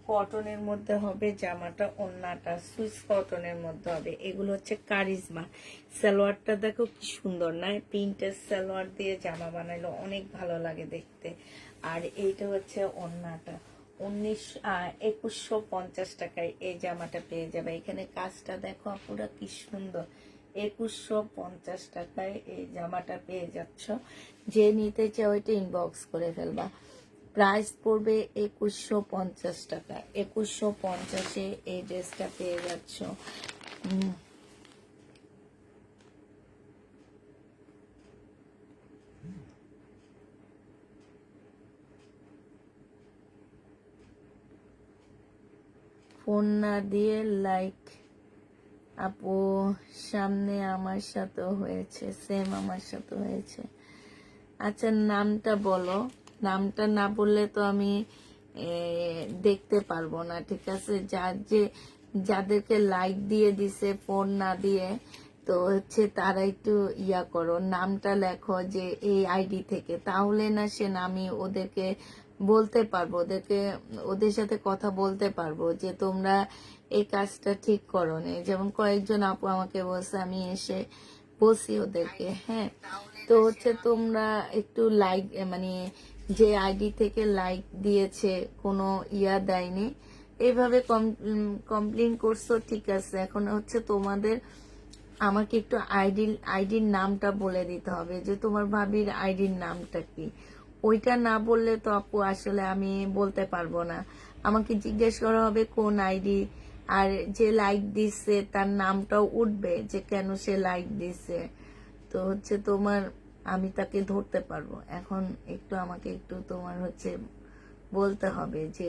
কটনের মধ্যে হবে জামাটা, ওড়নাটা সুইস কটনের মধ্যে হবে। এগুলো হচ্ছে কারিজমা। সালোয়ারটা দেখো কি সুন্দর না, প্রিন্টের সালোয়ার দিয়ে জামা বানাইলো, অনেক ভালো লাগে দেখতে। আর এইটা হচ্ছে ওড়নাটা। 2150 টাকায় এই জামাটা পেয়ে যাবে। এখানে কাজটা দেখো পুরো কি সুন্দর। 2150 টাকায় এই জামাটা পেয়ে যাচ্ছ। যে নিতে চাও এটা ইনবক্স করে ফেলবা। প্রাইস পড়বে 2150 টাকা। 2150 এই ড্রেসটা পেয়ে যাচ্ছ। ফোন না দিয়ে লাইক, আপু সামনে আমার সাথে হয়েছে, সেম আমার সাথে হয়েছে। আচ্ছা নামটা বলো, নামটা না বললে তো আমি দেখতে পারবো না, ঠিক আছে? যাদেরকে লাইক দিয়ে দিছে ফোন না দিয়ে, তো হচ্ছে তারা একটু ইয়া করো, নামটা লেখো যে এই আইডি থেকে, তাহলে না সে আমি ওদেরকে বলতে পারবো, ওদের সাথে কথা বলতে পারবো যে তোমরা এই কাজটা ঠিক করো নি। যেমন কয়েকজন আপু আমাকে বলছে, আমি এসে বলছি ওদেরকে, হ্যাঁ। তো হচ্ছে তোমরা একটু লাইক, মানে যে আইডি থেকে লাইক দিয়েছে কোনো ইয়া দেয়নি, এইভাবে কমপ্লেন করছো, ঠিক আছে। এখন হচ্ছে তোমাদের আমাকে একটু আইডির নামটা বলে দিতে হবে যে তোমার ভাবির আইডির নামটা কি। ওইটা না বললে তো আপু আসলে আমি বলতে পারবো না। আমাকে জিজ্ঞেস করা হবে কোন আইডি, আর যে লাইক দিচ্ছে তার নামটাও উঠবে যে কেন সে লাইক দিচ্ছে। তো হচ্ছে তোমার, আমি তাকে ধরতে পারবো। এখন একটু আমাকে একটু তোমার হচ্ছে বলতে হবে যে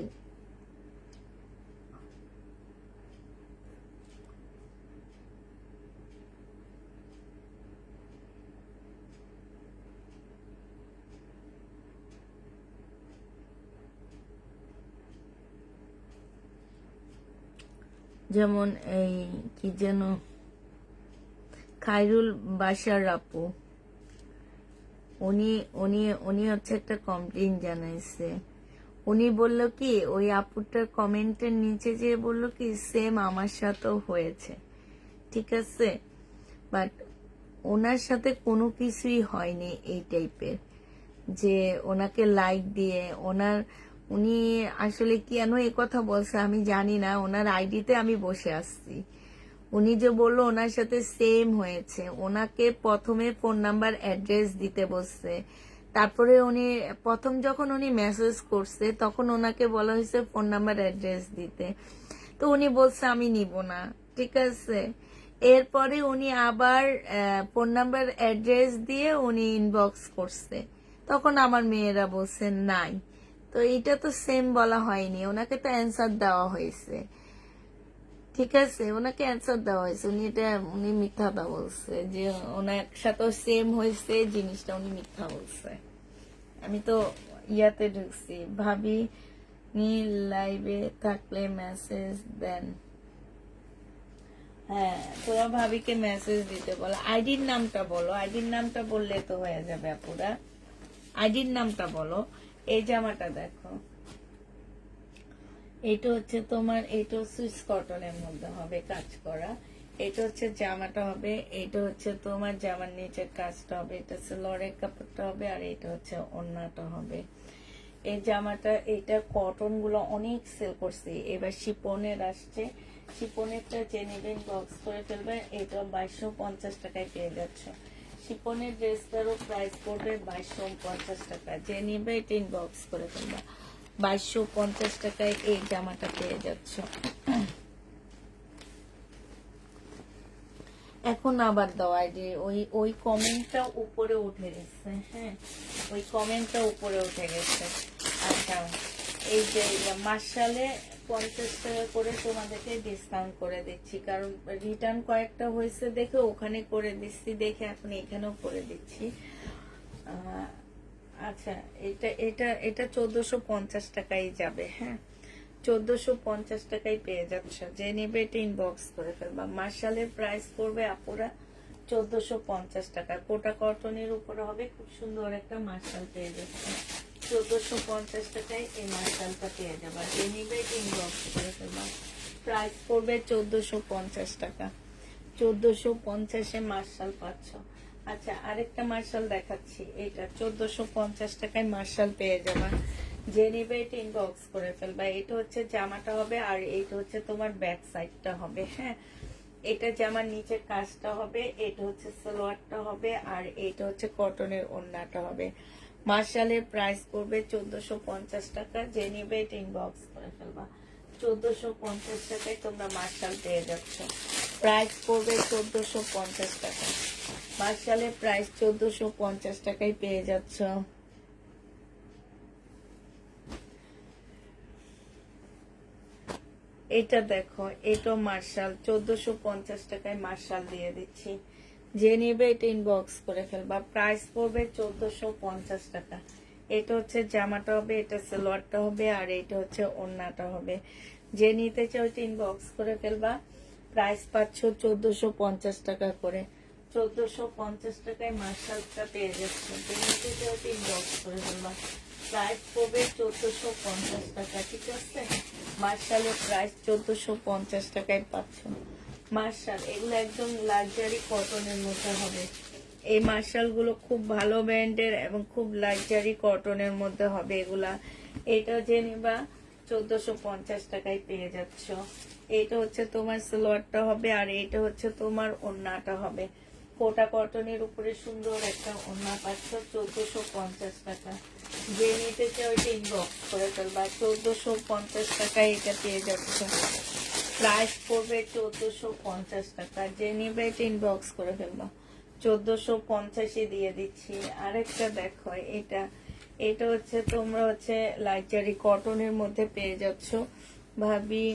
যেমন এই কি যেন খায়রুল বাশার আপু, উনি উনি উনি হচ্ছে একটা কমপ্লেইন জানাইছে। উনি বলল কি ওই আপুটার কমেন্টের নিচে যে বলল কি সেম আমার সাথেও হয়েছে, ঠিক আছে, বাট ওনার সাথে কোনো কিছুই হয়নি এই টাইপের, যে ওনাকে লাইক দিয়ে উনি আসলে কেন এই কথা বলছে আমি জানি না। ওনার আইডিতে আমি বসে আসছি, উনি যে বললো ওনার সাথে সেম হয়েছে, ওনাকে প্রথমে ফোন নাম্বার অ্যাড্রেস দিতে বলছে, তারপরে উনি প্রথম যখন উনি মেসেজ করছে তখন ওনাকে বলা হয়েছে ফোন নাম্বার অ্যাড্রেস দিতে, তো উনি বলছে আমি নিব না, ঠিক আছে। এরপরে উনি আবার ফোন নাম্বার অ্যাড্রেস দিয়ে উনি ইনবক্স করছে, তখন আমার মেয়েরা বলছে নাই, তো এটা তো সেম বলা হয়নি, ওনাকে তো অ্যান্সার দেওয়া হয়েছে, ঠিক আছে, ওনাকে অ্যান্সার দেওয়া হয়েছে, উনি মিথ্যাটা বলছে যে ওনার সাথে সেম হয়েছে জিনিসটা, উনি মিথ্যা বলছে। আমি তো ইয়াতে ঢুকছি, ভাবি নি লাইভে থাকলে মেসেজ দেন। হ্যাঁ, তোরা ভাবিকে মেসেজ দিতে বলো, আইডির নামটা বলো, আইডির নামটা বললে তো হয়ে যাবে আপুরা, আইডির নামটা বলো। এই জামাটা দেখো, এটা হচ্ছে তোমার, এটা সুইস কটনের মধ্যে হবে কাজ করা, এটা হচ্ছে জামাটা হবে, এটা হচ্ছে তোমার জামার নিচের কাজটা হবে, এটা হচ্ছে লরের কাপড়টা হবে, আর এটা হচ্ছে ওড়নাটা হবে। এই জামাটা, এটা কটন গুলো অনেক সেল করছি, এবার শিপনের আসছে, শিপনেরটা যে নেবেন বক্স করে ফেলবেন, এটা 2250 টাকায় পেয়ে যাচ্ছ। শিপনের ড্রেসটারও প্রাইস পড়বে 2250 টাকা, যে নিবে এটা ইনবক্স করে ফেলবা, 2250 টাকায় এই জামাটা পেয়ে যাচ্ছ। এখন আবার দেওয়া যে ওই কমেন্টটা উপরে উঠে গেছে, হ্যাঁ ওই কমেন্টটা উপরে উঠে গেছে। আচ্ছা, এই যে মার্শালে 50 টাকা করে তোমাদেরকে ডিসকাউন্ট করে দিচ্ছি, কারণ রিটার্ন কয়েকটা হয়েছে দেখে ওখানে করে দিচ্ছি, দেখে এখন এখানেও করে দিচ্ছি। আচ্ছা, এটা এটা এটা 1450 টাকায় যাবে, হ্যাঁ 1450 টাকায় পেয়ে যাচ্ছ, যে নেবে এটা ইনবক্স করে ফেলবা। মার্শালের প্রাইস পড়বে আপুরা 1450 টাকা, কোটা কটনের উপরে হবে, খুব সুন্দর একটা মার্শাল পেয়ে যাচ্ছে, 1450 টাকায় এই মার্শালটা পেয়ে যাবা, যে নেবে এটা ইনবক্স করে ফেলবা। প্রাইস পড়বে 1450 টাকা, 1450-এ মার্শাল পাচ্ছ। আচ্ছা, আরেকটা মার্শাল দেখাচ্ছি, এটা 1450 টাকায় মার্শাল পেয়ে যাবা, যে নিবে এটা ইনবক্স করে ফেলবা। এটা হচ্ছে জামাটা হবে, আর এটা হচ্ছে তোমার ব্যাক সাইডটা হবে, হ্যাঁ এটা জামার নিচের কাজটা হবে, এটা হচ্ছে সালোয়ারটা হবে, আর এটা হচ্ছে কটনের ওড়নাটা হবে। মার্শালের প্রাইস পড়বে 1450 টাকা, যে নিবে এটা ইনবক্স করে ফেলবা। 1450 টাকায় তোমরা মার্শাল পেয়ে যাচ্ছ, প্রাইস পড়বে 1450 টাকা, মার্শালের প্রাইস 1450 টাকায় পেয়ে যাচ্ছ। এটা দেখো, এটা মার্শাল 1450 টাকায় মার্শাল দিয়ে দিচ্ছি, যে নিবে এটা ইনবক্স করে ফেলবা। প্রাইস পড়বে 1450 টাকা। এটা হচ্ছে জামাটা হবে, এটা সালোয়ারটা হবে, আর এটা হচ্ছে ওড়নাটা হবে, যে নিতে চাও এটা ইনবক্স করে ফেলবা। প্রাইস পাচ্ছ 1450 টাকা করে, 1450 টাকায় মার্শালটা পেয়ে যাচ্ছে, যে নিতে চাও এটা ইনবক্স করে ফেলবা। প্রাইস পড়বে 1450 টাকা, ঠিক আছে। মার্শালের প্রাইস 1450 টাকায় পাচ্ছ। মার্শাল এগুলো একদম লাক্সারি কটনের মধ্যে হবে, এই মার্শাল গুলো খুব ভালো ব্র্যান্ডের এবং খুব লাক্সারি কটনের মধ্যে হবে এগুলা। এটা যে নিবা 1450 টাকায় পেয়ে যাচ্ছ। এটা হচ্ছে তোমার সালোয়ারটা হবে, আর এটা হচ্ছে তোমার ওড়নাটা হবে, কোটা কটনের উপরে সুন্দর একটা ওড়না পাচ্ছ 1450 টাকা, যে নিতে চাও এটা ইনবক্স করে ফেলবা। 1450 টাকায় এটা পেয়ে যাচ্ছ, প্রাইস পড়বে 1450 টাকা, যে নিবে এটা ইনবক্স করে ফেলবা। 1450 দিয়ে দিচ্ছি। আরেকটা দেখো, এটা এটা হচ্ছে তোমরা হচ্ছে লাক্সারি কটনের মধ্যে পেয়ে যাচ্ছ, ভাবি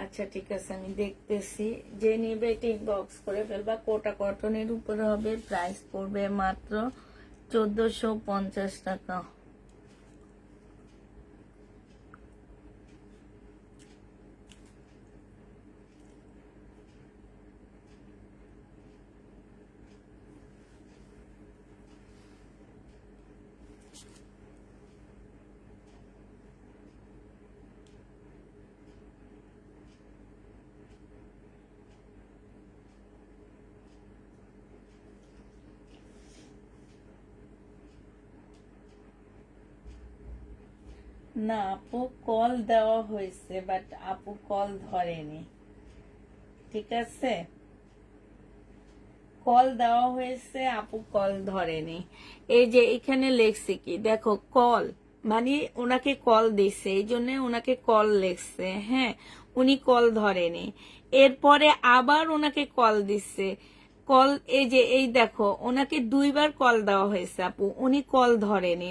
আচ্ছা ঠিক আছে আমি দেখতেছি, যে নিবে এটা ইনবক্স করে ফেলবা। কোটা কটনের উপরে হবে, প্রাইস পড়বে মাত্র 1450 টাকা। না আপু কল দেওয়া হয়েছে, বাট আপু কল ধরেনি। ঠিক আছে, কল দেওয়া হয়েছে, আপু কল ধরেনি। এই যে এখানে লেখছে কি দেখো, কল মানে ওনাকে কল দিছে, এই জন্য ওনাকে কল লেখছে। হ্যাঁ, উনি কল ধরেনি। এরপরে আবার ওনাকে কল দিচ্ছে, কল এই যে এই দেখো ওনাকে 2বার কল দেওয়া হয়েছে আপু, উনি কল ধরেনি।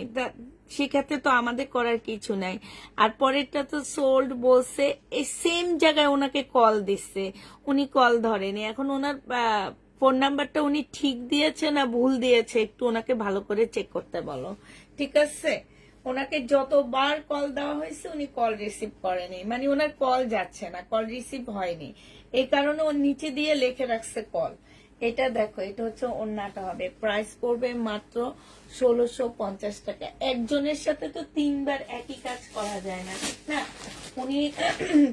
সেক্ষেত্রে তো আমাদের করার কিছু নাই। আর পরেরটা তো সোল্ড বলছে, এই সেম জায়গায় ওনাকে কল দিচ্ছে, উনি কল ধরেনি। এখন ওনার ফোন নাম্বারটা উনি ঠিক দিয়েছে না ভুল দিয়েছে, একটু ওনাকে ভালো করে চেক করতে বলো। ঠিক আছে, ওনাকে যতবার কল দেওয়া হয়েছে উনি কল রিসিভ করেনি, মানে ওনার কল যাচ্ছে না, কল রিসিভ হয়নি। এই কারণে ওর নিচে দিয়ে লিখে রাখছে কল। এটা দেখো, এটা হচ্ছে ওড়নাটা হবে, প্রাইস পড়বে মাত্র 1650 টাকা। একজনের সাথে তো 3বার একই কাজ করা যায় না, ঠিক না? উনি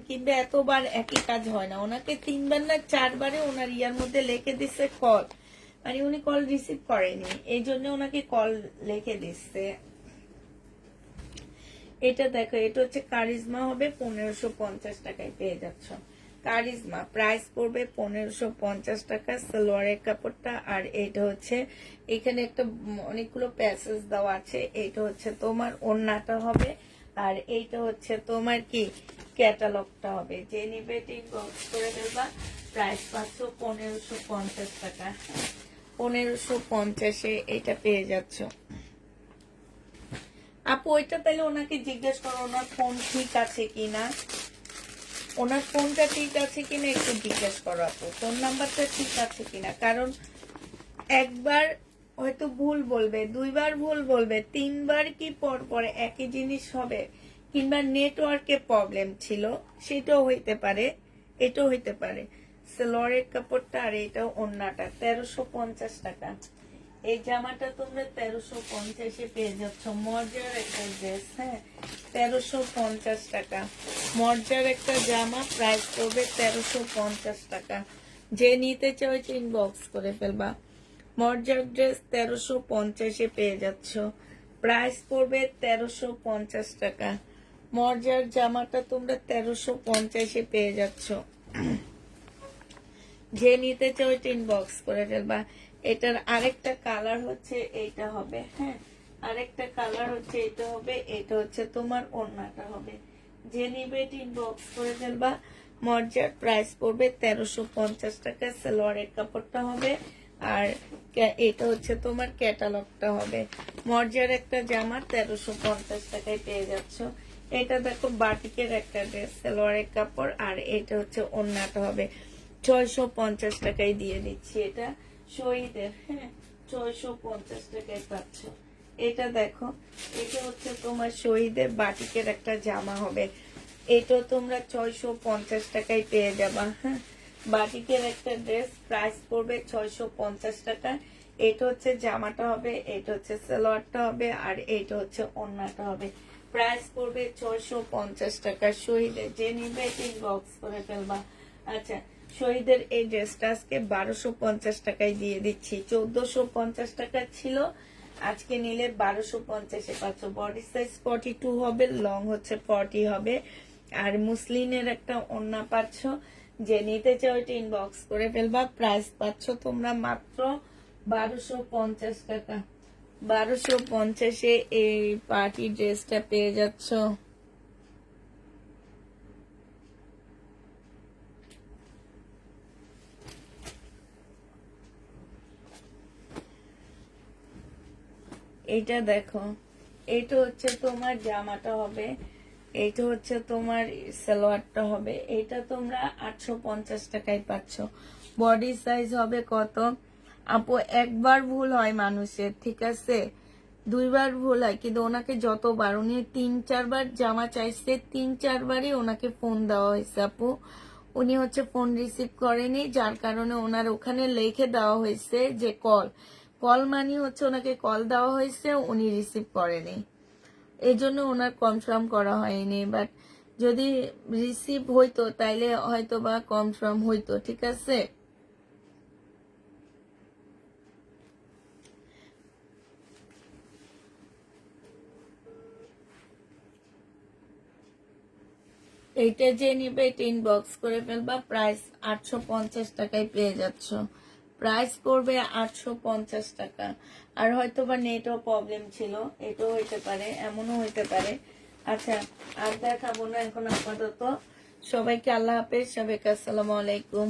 কিন্তু এতবার একই কাজ হয় না, ওনাকে 3বার না 4বারে ওনার ইয়ার মধ্যে লিখে দিচ্ছে কল, মানে উনি কল রিসিভ করেনি, এই জন্য ওনাকে কল লিখে দিচ্ছে। এটা দেখো, এটা হচ্ছে কারিজমা, হবে 1550 টাকায় পেয়ে যাচ্ছ। কারিজমা প্রাইস পড়বে 1550 টাকা, সালোয়ারের কাপড়টা। আর এটা হচ্ছে এখানে একটা অনেকগুলো প্যাসেজ দেওয়া আছে, এটা হচ্ছে তোমার ওড়নাটা হবে, আর এইটা হচ্ছে তোমার কি ক্যাটালগটা হবে। যে নিবে ঠিক বক্স করে ফেলবা, প্রাইস পাচ্ছ 1550 টাকা। 1550-এ এটা পেয়ে যাচ্ছ আপু। ওইটা তাহলে ওনাকে জিজ্ঞেস করো ওনার ফোন ঠিক আছে কিনা, ওনার ফোনটা ঠিক আছে কিনা একটু জিজ্ঞেস করো আপু, ফোন নাম্বারটা ঠিক আছে কিনা। কারণ একবার হয়তো ভুল বলবে, 2বার ভুল বলবে, 3বার কি পর পরে একই জিনিস হবে, কিংবা নেটওয়ার্কে প্রবলেম ছিল, সেটাও হইতে পারে, এটাও হইতে পারে। সালোয়ারের কাপড়টা আর এটাও ওড়নাটা 1350 টাকা। এই জামাটা তোমরা 1350-এ পেয়ে যাচ্ছ, মর্যার একটা ড্রেস। হ্যাঁ, 1350 টাকা মর্যার একটা জামা, প্রাইস পড়বে 1350 টাকা। যে নিতে চাও ইনবক্স করে ফেলবা। মর্যার ড্রেস 1350-এ পেয়ে যাচ্ছ, প্রাইস পড়বে 1350 টাকা। মর্যার জামাটা তোমরা 1350-এ পেয়ে যাচ্ছ, যে নিতে চাও ইনবক্স করে ফেলবা। এটার আরেকটা কালার হচ্ছে এইটা হবে। হ্যাঁ, আরেকটা কালার হচ্ছে এটা হবে, এটা হচ্ছে তোমার ওড়নাটা হবে। যে নিবে ইনবক্স করে ফেলবা। মর্যার প্রাইস পড়বে 1350 টাকা, সালোয়ারের কাপড়টা হবে, আর এটা হচ্ছে তোমার ক্যাটালগটা হবে। মর্যার একটা জামা 1350 টাকায় পেয়ে যাচ্ছ। এটা দেখো বাটিকের একটা ড্রেস, সালোয়ারের কাপড়, আর এটা হচ্ছে ওড়নাটা হবে। 650 টাকায় দিয়ে দিচ্ছি, এটা শহীদের। হ্যাঁ, 650 টাকায় পাচ্ছ। এটা দেখো, এটা হচ্ছে তোমার শহীদের বাটিকের একটা জামা হবে, এটা তোমরা 650 টাকায় পেয়ে যাবা। হ্যাঁ, বাটিকের একটা ড্রেস, প্রাইস পড়বে 650 টাকা। এটা হচ্ছে জামাটা হবে, এটা হচ্ছে সালোয়ারটা হবে, আর এটা হচ্ছে ওড়নাটা হবে। প্রাইস পড়বে 650 টাকা। শহীদের যে নিবে ইনবক্স করে ফেলবা। আচ্ছা, শহীদের এই ড্রেসটা আজকে 1250 টাকায় দিয়ে দিচ্ছি। 1450 টাকা ছিল, আজকে নিলে 1250-এ পাচ্ছ। বডি সাইজ 42 হবে, লং হচ্ছে 40 হবে, আর মুসলিনের একটা ওড়না পাচ্ছ। যে নিতে চাও এটা ইনবক্স করে ফেলবা। প্রাইস পাচ্ছ তোমরা মাত্র 1250 টাকা। 1250-এ এই পার্টি ড্রেসটা পেয়ে যাচ্ছ। এইটা দেখো, এইটা হচ্ছে তোমার জামাটা হবে, এইটা হচ্ছে তোমার সালোয়ারটা হবে। এটা তোমরা 850 টাকায় পাচ্ছ। বডি সাইজ হবে কত আপু? একবার ভুল হয় মানুষের, ঠিক আছে, 2বার ভুল হয়, কিন্তু ওনাকে যতবার উনি 3-4বার জামা চাইছে, 3-4বারই ওনাকে ফোন দেওয়া হয়েছে আপু। উনি হচ্ছে ফোন রিসিভ করেনি, যার কারণে ওনার ওখানে লিখে দেওয়া হয়েছে যে কল। কল মানে হচ্ছে ওনাকে কল দেওয়া হয়েছে, উনি রিসিভ করেনি, এই জন্য ওনার কনফার্ম করা হয়নি। বাট যদি রিসিভ হইতো তাইলে হয়তো বা কনফার্ম হইতো, ঠিক আছে। এইটা যে নিবে এটা ইনবক্স করে ফেলবা, প্রাইস 850 টাকায় পেয়ে যাচ্ছ। প্রাইস করবে 850 টাকা। আর হয়তো বা নেটও প্রবলেম ছিল, এটাও হইতে পারে, এমনও হইতে পারে। আচ্ছা, আর দেখাবো না এখন আপাতত। সবাইকে আল্লাহ হাফেজ, সবাইকে আসসালামু আলাইকুম।